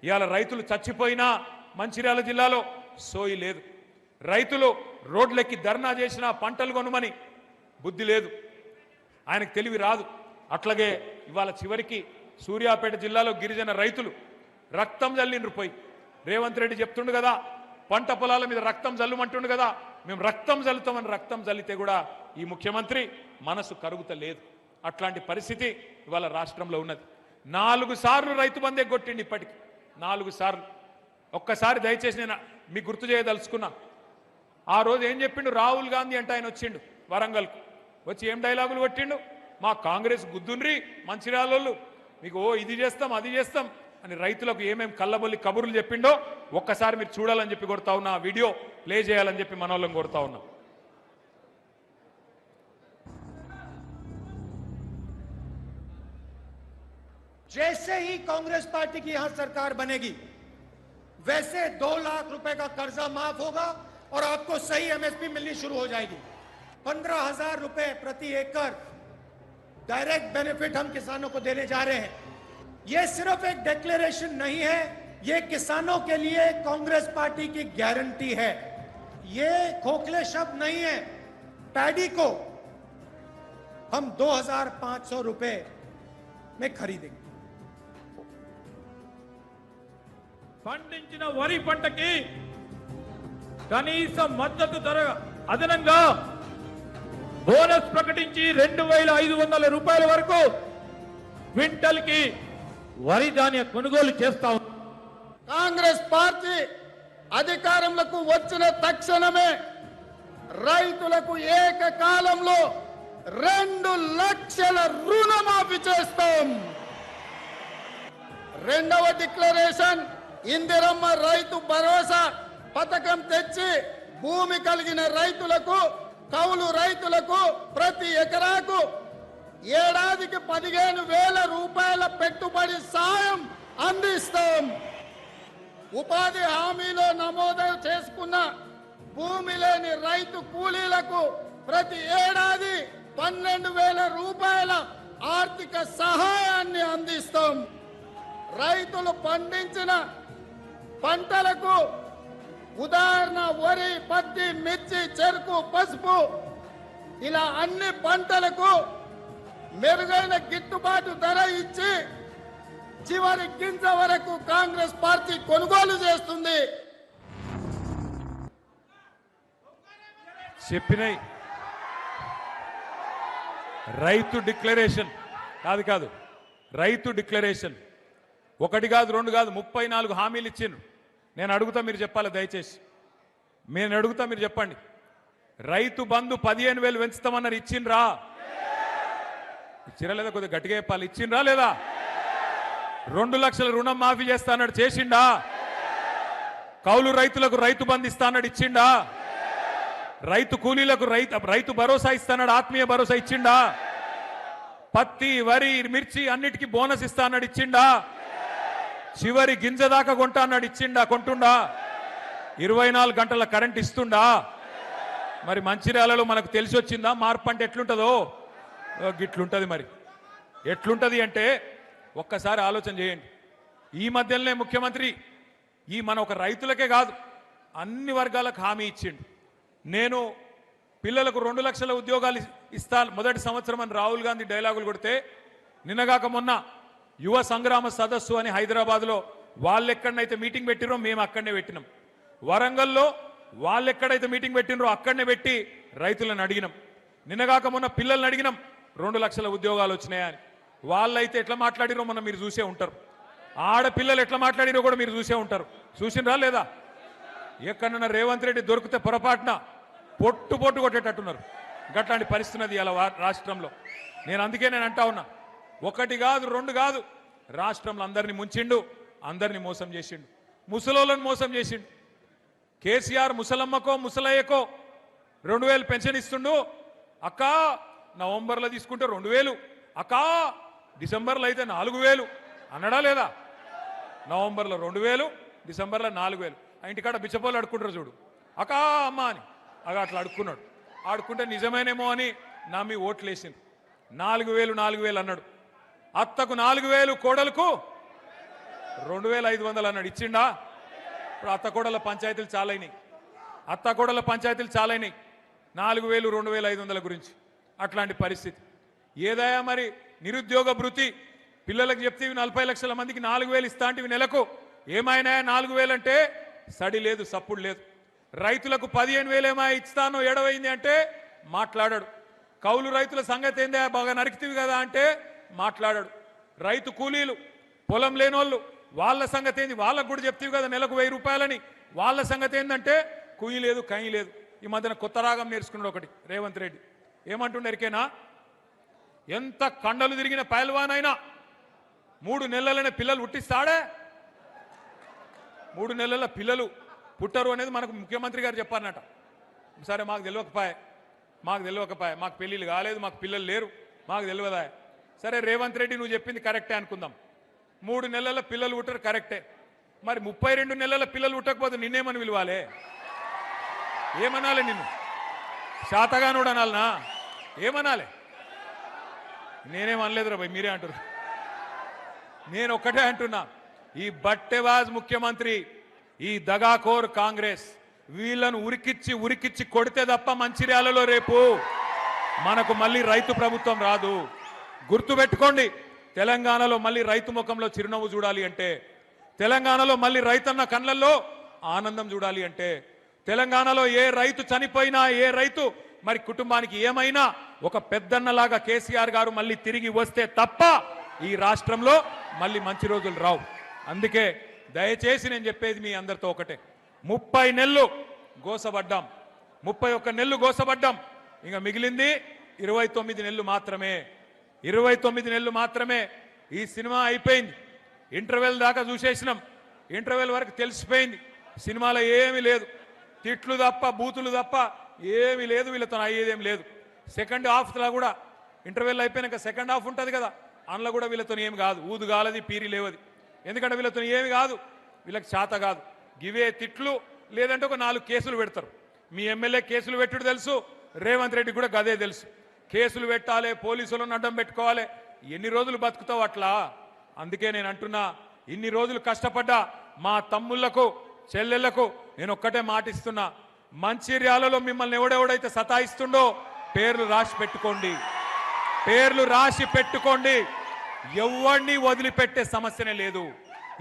ఇవాళ రైతులు చచ్చిపోయినా మంచిర్యాల జిల్లాలో సోయి లేదు. రైతులు రోడ్లెక్కి ధర్నా చేసినా పంటలు కొనుమని బుద్ధి లేదు. ఆయనకు తెలివి రాదు. అట్లాగే ఇవాళ చివరికి సూర్యాపేట జిల్లాలో గిరిజన రైతులు రక్తం జల్లిండ్రు పోయి. రేవంత్ రెడ్డి చెప్తుండు కదా, పంట పొలాల మీద రక్తం జల్లుమంటుండు కదా, మేము రక్తం జల్లుతామని రక్తం జల్లితే కూడా ఈ ముఖ్యమంత్రి మనసు కరుగుతలేదు. అట్లాంటి పరిస్థితి ఇవాళ రాష్ట్రంలో ఉన్నది. 4 సార్లు రైతు బంధే కొట్టిండి ఇప్పటికి, 4 సార్లు. ఒక్కసారి దయచేసి నేను మీకు గుర్తు చేయదలుచుకున్నా. ఆ రోజు ఏం చెప్పిండు రాహుల్ గాంధీ అంటే, ఆయన వచ్చిండు వరంగల్కు, వచ్చి ఏం డైలాగులు కొట్టిండు, మా కాంగ్రెస్ గుద్దుండ్రి మంచిర్యాలోళ్ళు, మీకు ఇది చేస్తాం అది చేస్తాం అని రైతులకు ఏమేం కళ్ళబొల్లి కబుర్లు చెప్పిండో ఒక్కసారి మీరు చూడాలని చెప్పి కోరుతా ఉన్నా. ఆ వీడియో ప్లే చేయాలని చెప్పి మనోళ్ళని కోరుతా ఉన్నా. जैसे ही कांग्रेस पार्टी की यहां सरकार बनेगी वैसे 2 लाख रुपए का कर्जा माफ होगा और आपको सही एमएसपी मिलनी शुरू हो जाएगी। 15,000 रुपए प्रति एकड़ डायरेक्ट बेनिफिट हम किसानों को देने जा रहे हैं। ये सिर्फ एक डिक्लेरेशन नहीं है, ये किसानों के लिए कांग्रेस पार्टी की गारंटी है। ये खोखले शब्द नहीं है। पैडी को हम 2,500 रुपए में खरीदेंगे। పండించిన వరి పంటకి కనీస మద్దతు ధర అదనంగా బోనస్ ప్రకటించి 2,500 రూపాయల వరకు క్వింటల్ కి వరి ధాన్య కొనుగోలు చేస్తాం. కాంగ్రెస్ పార్టీ అధికారంలోకి వచ్చిన తక్షణమే రైతులకు ఏకకాలంలో 2 లక్షల రుణమాఫీ చేస్తాం. రెండవ డిక్లరేషన్ ఇందిరమ్మ రైతు భరోసా పథకం తెచ్చి భూమి కలిగిన రైతులకు, కౌలు రైతులకు ప్రతి ఎకరాకు ఏడాదికి 15,000 రూపాయల పెట్టుబడి సాయం అందిస్తాం. ఉపాధి హామీలో నమోదు చేసుకున్న భూమి లేని రైతు కూలీలకు ప్రతి ఏడాది 12,000 రూపాయల ఆర్థిక సహాయాన్ని అందిస్తాం. రైతులు పండించిన పంటలకు, ఉదాహరణ వరి, పత్తి, మిర్చి, చెరుకు, పసుపు, ఇలా అన్ని పంటలకు మెరుగైన గిట్టుబాటు ధర ఇచ్చి చివరి గింజ వరకు కాంగ్రెస్ పార్టీ కొనుగోలు చేస్తుంది. చెప్పినాయి రైతు డిక్లరేషన్ కాదు కాదు రైతు డిక్లరేషన్ ఒకటి కాదు రెండు కాదు 34 హామీలు ఇచ్చిండ్రు. నేను అడుగుతా మీరు చెప్పాలి దయచేసి. నేను అడుగుతా మీరు చెప్పండి. రైతు బంధు 15,000 పెంచుతామన్నారు, ఇచ్చిండ్రా? ఇచ్చిరా లేదా? కొద్దిగా గట్టిగా చెప్పాలి. ఇచ్చిండ్రా లేదా? 2 లక్షల రుణం మాఫీ చేస్తా అన్నాడు, చేసిండా? కౌలు రైతులకు రైతు బంధు ఇస్తా అన్నాడు, ఇచ్చిండా? రైతు కూలీలకు రైతు భరోసా ఇస్తాడు, ఆత్మీయ భరోసా ఇచ్చిండా? పత్తి వరి మిర్చి అన్నిటికీ బోనస్ ఇస్తా అన్నాడు, ఇచ్చిండా? చివరి గింజ దాకా కొంటా అన్నాడు, ఇచ్చిండా? కొంటుండా? 24 గంటల కరెంట్ ఇస్తుండా? మరి మంచిర్యాలలో మనకు తెలిసి వచ్చిందా మార్పు అంటే ఎట్లుంటుందో? గిట్లుంటది. మరి ఎట్లుంటది అంటే ఒక్కసారి ఆలోచన చేయండి. ఈ మధ్యలోనే ముఖ్యమంత్రి మన ఒక రైతులకే కాదు అన్ని వర్గాలకు హామీ ఇచ్చిండు. నేను పిల్లలకు 2 లక్షల ఉద్యోగాలు ఇస్తా మొదటి సంవత్సరం అని రాహుల్ గాంధీ డైలాగులు కొడితే, నిన్నగాక మొన్న యువ సంగ్రామ సదస్సు అని హైదరాబాద్లో వాళ్ళు ఎక్కడనైతే మీటింగ్ పెట్టిరో మేము అక్కడనే పెట్టినాం. వరంగల్లో వాళ్ళు ఎక్కడైతే మీటింగ్ పెట్టినరో అక్కడనే పెట్టి రైతులను అడిగినాం. నిన్నగాక మొన్న పిల్లల్ని అడిగినాం 2 లక్షల ఉద్యోగాలు వచ్చినాయని. వాళ్ళైతే ఎట్లా మాట్లాడిరో మొన్న మీరు చూసే ఉంటారు. ఆడపిల్లలు ఎట్లా మాట్లాడిరో కూడా మీరు చూసే ఉంటారు. చూసినరా లేదా? ఎక్కడన్నా రేవంత్ రెడ్డి దొరికితే పొరపాటున పొట్టు కొట్టేటట్టున్నారు. గట్లాంటి పరిస్థితి ఇలా రాష్ట్రంలో. అందుకే నేను అంటా ఉన్నా, ఒకటి కాదు రెండు కాదు, రాష్ట్రంలో అందరినీ ముంచిండు, అందరినీ మోసం చేసిండు, ముసలోళ్ళని మోసం చేసిండు. కేసీఆర్ ముసలమ్మకో ముసలయ్యకో 2,000 పెన్షన్ ఇస్తుండు. అక్క నవంబర్లో తీసుకుంటే 2,000, అక్క డిసెంబర్లో అయితే 4,000 అన్నడా లేదా? నవంబర్లో 2,000, డిసెంబర్లో 4,000. ఆ ఇంటికాడ బిచ్చపోళ్ళు అడుక్కుంటారు చూడు, అక్క అమ్మ అని. అట్లా అడుక్కున్నాడు. ఆడుకుంటే నిజమేనేమో అని నమ్మి ఓట్లు వేసింది. 4,000 అన్నాడు. అత్తకు 4,000, కోడలకు 2,500 అన్నాడు, ఇచ్చిండా? ఇప్పుడు అత్తకోడల పంచాయతీలు చాలైనాయి. 4,000, 2,500 గురించి. అట్లాంటి పరిస్థితి. ఏదయా మరి నిరుద్యోగ భృతి పిల్లలకు చెప్తే 40 లక్షల మందికి 4,000 ఇస్తా అంటే నెలకు ఏమైనా 4,000 అంటే సడి లేదు, సప్పుడు లేదు. రైతులకు 15,000 ఏమా ఇస్తానో ఏడవైంది అంటే మాట్లాడాడు. కౌలు రైతుల సంగతి ఏందా, బాగా నరికితివి కదా అంటే మాట్లాడాడు. రైతు కూలీలు పొలం లేనోళ్ళు వాళ్ళ సంగతి ఏంది, వాళ్ళకు కూడా చెప్తివి కదా నెలకు 1,000 రూపాయలని, వాళ్ళ సంగతి ఏంటంటే కుయ్యి లేదు కయ్యి లేదు. ఈ మధ్యన కొత్త రాగం నేర్చుకున్నాడు ఒకటి రేవంత్ రెడ్డి. ఏమంటుండరికేనా, ఎంత కండలు తిరిగిన పైల్వానైనా 3 నెలలనే పిల్లలు పుట్టిస్తాడే. 3 నెలల పిల్లలు పుట్టరు అనేది మనకు ముఖ్యమంత్రి గారు చెప్పారన్నట. సరే మాకు తెలియకపాయే, మాకు పెళ్ళిళ్ళు కాలేదు, మాకు పిల్లలు లేరు, మాకు తెలియదా. సరే రేవంత్ రెడ్డి నువ్వు చెప్పింది కరెక్టే అనుకుందాం. 3 నెలల పిల్లలు పుట్టరు కరెక్టే. మరి 32 నెలల పిల్లలు పుట్టకపోతే నిన్నేమని పిలవాలే? ఏమనాలి? నిన్ను శాతగానుడు అనాలనా? ఏమనాలి? నేనేమనలేదురా భయ్, మీరే అంటారు. నేను ఒక్కటే అంటున్నా, ఈ బట్టెవాజ్ ముఖ్యమంత్రి, ఈ దగాకోర్ కాంగ్రెస్ వీళ్ళను ఉరికిచ్చి కొడితే తప్ప మంచిర్యాలలో రేపు మనకు మళ్ళీ రైతు ప్రభుత్వం రాదు. గుర్తుపెట్టుకోండి, తెలంగాణలో మళ్ళీ రైతు ముఖంలో చిరునవ్వు చూడాలి అంటే, తెలంగాణలో మళ్ళీ రైతన్న కళ్ళల్లో ఆనందం చూడాలి అంటే, తెలంగాణలో ఏ రైతు చనిపోయినా, ఏ రైతు మరి కుటుంబానికి ఏమైనా ఒక పెద్దన్నలాగా కేసీఆర్ గారు మళ్ళీ తిరిగి వస్తే తప్ప ఈ రాష్ట్రంలో మళ్ళీ మంచి రోజులు రావు. అందుకే దయచేసి నేను చెప్పేది మీ అందరితో ఒకటే, 30 నెలలు గోసపడ్డాం, 31 నెలలు గోసపడ్డాం, ఇంకా మిగిలింది 29 నెలలు మాత్రమే. 29 నెలలు మాత్రమే. ఈ సినిమా అయిపోయింది. ఇంటర్వెల్ దాకా చూసేసినాం. ఇంటర్వెల్ వరకు తెలిసిపోయింది సినిమాలో ఏమీ లేదు, తిట్లు తప్ప బూతులు తప్ప ఏమీ లేదు, వీళ్ళతో అయ్యేదేం లేదు. సెకండ్ హాఫ్లో కూడా ఇంటర్వెల్ అయిపోయినాక సెకండ్ హాఫ్ ఉంటుంది కదా, అందులో కూడా వీళ్ళతో ఏమి కాదు, ఊదు గాలది పీరి లేవది. ఎందుకంటే వీళ్ళతో ఏమి కాదు, వీళ్ళకి చేత కాదు. గివే తిట్లు, లేదంటే ఒక 4 కేసులు పెడతారు. మీ ఎమ్మెల్యే కేసులు పెట్టుడు తెలుసు, రేవంత్ రెడ్డి కూడా గదే తెలుసు. కేసులు పెట్టాలి, పోలీసులను అడ్డం పెట్టుకోవాలి, ఎన్ని రోజులు బతుకుతావు అట్లా? అందుకే నేను అంటున్నా, ఇన్ని రోజులు కష్టపడ్డా మా తమ్ముళ్లకు చెల్లెళ్లకు నేను ఒక్కటే మాటిస్తున్నా, మంచిర్యాలలో మిమ్మల్ని ఎవడెవడైతే సతాయిస్తుండో పేర్లు రాసి పెట్టుకోండి, పేర్లు రాసి పెట్టుకోండి. ఎవరిని వదిలిపెట్టే సమస్యనే లేదు,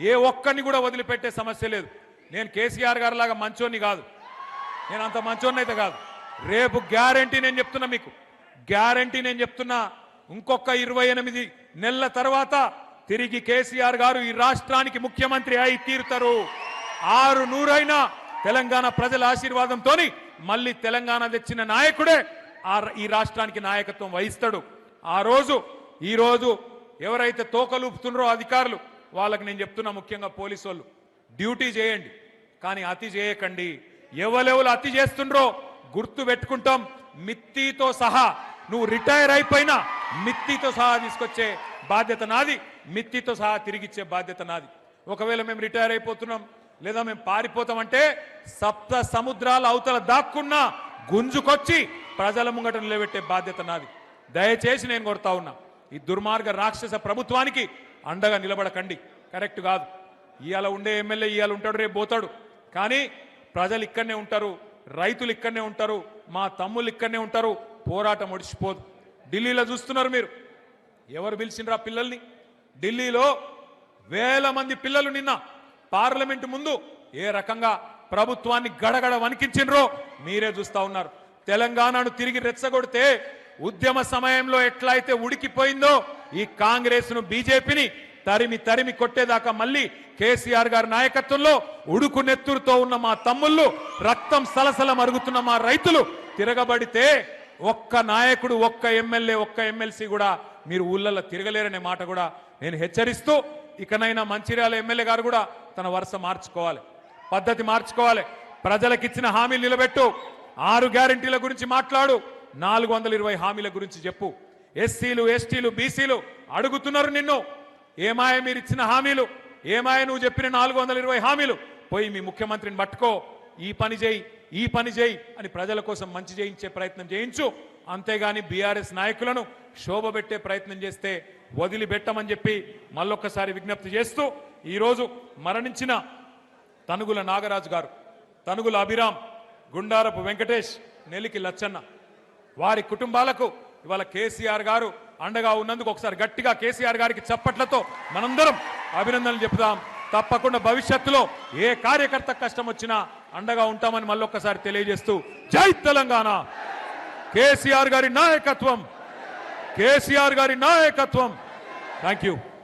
ఏ ఒక్కరిని కూడా వదిలిపెట్టే సమస్య లేదు. నేను కేసీఆర్ గారి లాగా మంచోని కాదు, నేను అంత మంచోని అయితే కాదు. రేపు గ్యారంటీ నేను చెప్తున్నా, మీకు గ్యారంటీ నేను చెప్తున్నా, ఇంకొక 28 నెలల తర్వాత తిరిగి కేసీఆర్ గారు ఈ రాష్ట్రానికి ముఖ్యమంత్రి అయి తీరుతారు. 600 తెలంగాణ ప్రజల ఆశీర్వాదంతో మళ్ళీ తెలంగాణ తెచ్చిన నాయకుడే ఈ రాష్ట్రానికి నాయకత్వం వహిస్తాడు. ఈ రోజు ఎవరైతే తోకలూపుతున్నారో అధికారులు వాళ్ళకి నేను చెప్తున్నా, ముఖ్యంగా పోలీసు వాళ్ళు, డ్యూటీ చేయండి కానీ అతి చేయకండి. ఎవరెవరు అతి చేస్తుండ్రో గుర్తు పెట్టుకుంటాం. మిత్తితో సహా నువ్వు రిటైర్ అయిపోయినా మిత్తితో సహా తీసుకొచ్చే బాధ్యత నాది, మిత్తితో సహా తిరిగిచ్చే బాధ్యత నాది. ఒకవేళ మేము రిటైర్ అయిపోతున్నాం లేదా మేము పారిపోతామంటే సప్త సముద్రాల అవతల దాక్కున్నా గుంజుకొచ్చి ప్రజల ముంగట నిలబెట్టే బాధ్యత నాది. దయచేసి నేను కోరుతా ఉన్నా, ఈ దుర్మార్గ రాక్షస ప్రభుత్వానికి అండగా నిలబడకండి. కరెక్ట్ కాదు. ఇవాళ ఉండే ఎమ్మెల్యే ఇవాళ ఉంటాడు, రేపు పోతాడు. కానీ ప్రజలు ఇక్కడనే ఉంటారు, రైతులు ఇక్కడనే ఉంటారు, మా తమ్ముళ్ళు ఇక్కడనే ఉంటారు. పోరాటం ఒడిచిపోదు. ఢిల్లీలో చూస్తున్నారు మీరు, ఎవరు పిలిచిండ్రా పిల్లల్ని? ఢిల్లీలో వేల మంది పిల్లలు నిన్న పార్లమెంటు ముందు ఏ రకంగా ప్రభుత్వాన్ని గడగడ వణికించిండ్రో మీరే చూస్తా ఉన్నారు. తెలంగాణను తిరిగి రెచ్చగొడితే ఉద్యమ సమయంలో ఎట్లయితే ఉడికిపోయిందో ఈ కాంగ్రెస్ ను బీజేపీని తరిమి తరిమి కొట్టేదాకా మళ్ళీ కేసీఆర్ గారి నాయకత్వంలో ఉడుకు నెత్తురుతో ఉన్న మా తమ్ముళ్ళు, రక్తం సలసల మరుగుతున్న మా రైతులు తిరగబడితే ఒక్క నాయకుడు, ఒక్క ఎమ్మెల్యే, ఒక్క ఎమ్మెల్సీ కూడా మీరు ఊళ్ళల్లో తిరగలేరనే మాట కూడా నేను హెచ్చరిస్తూ, ఇకనైనా మంచిర్యాల ఎమ్మెల్యే గారు కూడా తన వరుస మార్చుకోవాలి, పద్ధతి మార్చుకోవాలి. ప్రజలకిచ్చిన హామీలు నిలబెట్టు. 6 గ్యారెంటీల గురించి మాట్లాడు, 420 హామీల గురించి చెప్పు. ఎస్సీలు, ఎస్టీలు, బీసీలు అడుగుతున్నారు నిన్ను, ఏమాయ మీరు ఇచ్చిన హామీలు, ఏమాయ నువ్వు చెప్పిన 420 హామీలు? పోయి మీ ముఖ్యమంత్రిని పట్టుకో, ఈ పని చేయి, ఈ పని చేయి అని ప్రజల కోసం మంచి చేయించే ప్రయత్నం చేయించు. అంతేగాని బీఆర్ఎస్ నాయకులను శోభబెట్టే ప్రయత్నం చేస్తే వదిలిపెట్టమని చెప్పి మళ్ళొక్కసారి విజ్ఞప్తి చేస్తూ, ఈరోజు మరణించిన తనుగుల నాగరాజు గారు, తనుగుల అభిరామ్, గుండారపు వెంకటేష్, నెలికి లచ్చన్న వారి కుటుంబాలకు ఇవాళ కేసీఆర్ గారు అండగా ఉన్నందుకు ఒకసారి గట్టిగా కేసీఆర్ గారికి చప్పట్లతో మనందరం అభినందనలు చెప్తాం. తప్పకుండా భవిష్యత్తులో ఏ కార్యకర్త కష్టం వచ్చినా అండగా ఉంటామని మళ్ళొక్కసారి తెలియజేస్తూ, జై తెలంగాణ, కేసీఆర్ గారి నాయకత్వం, కేసీఆర్ గారి నాయకత్వం. Thank you.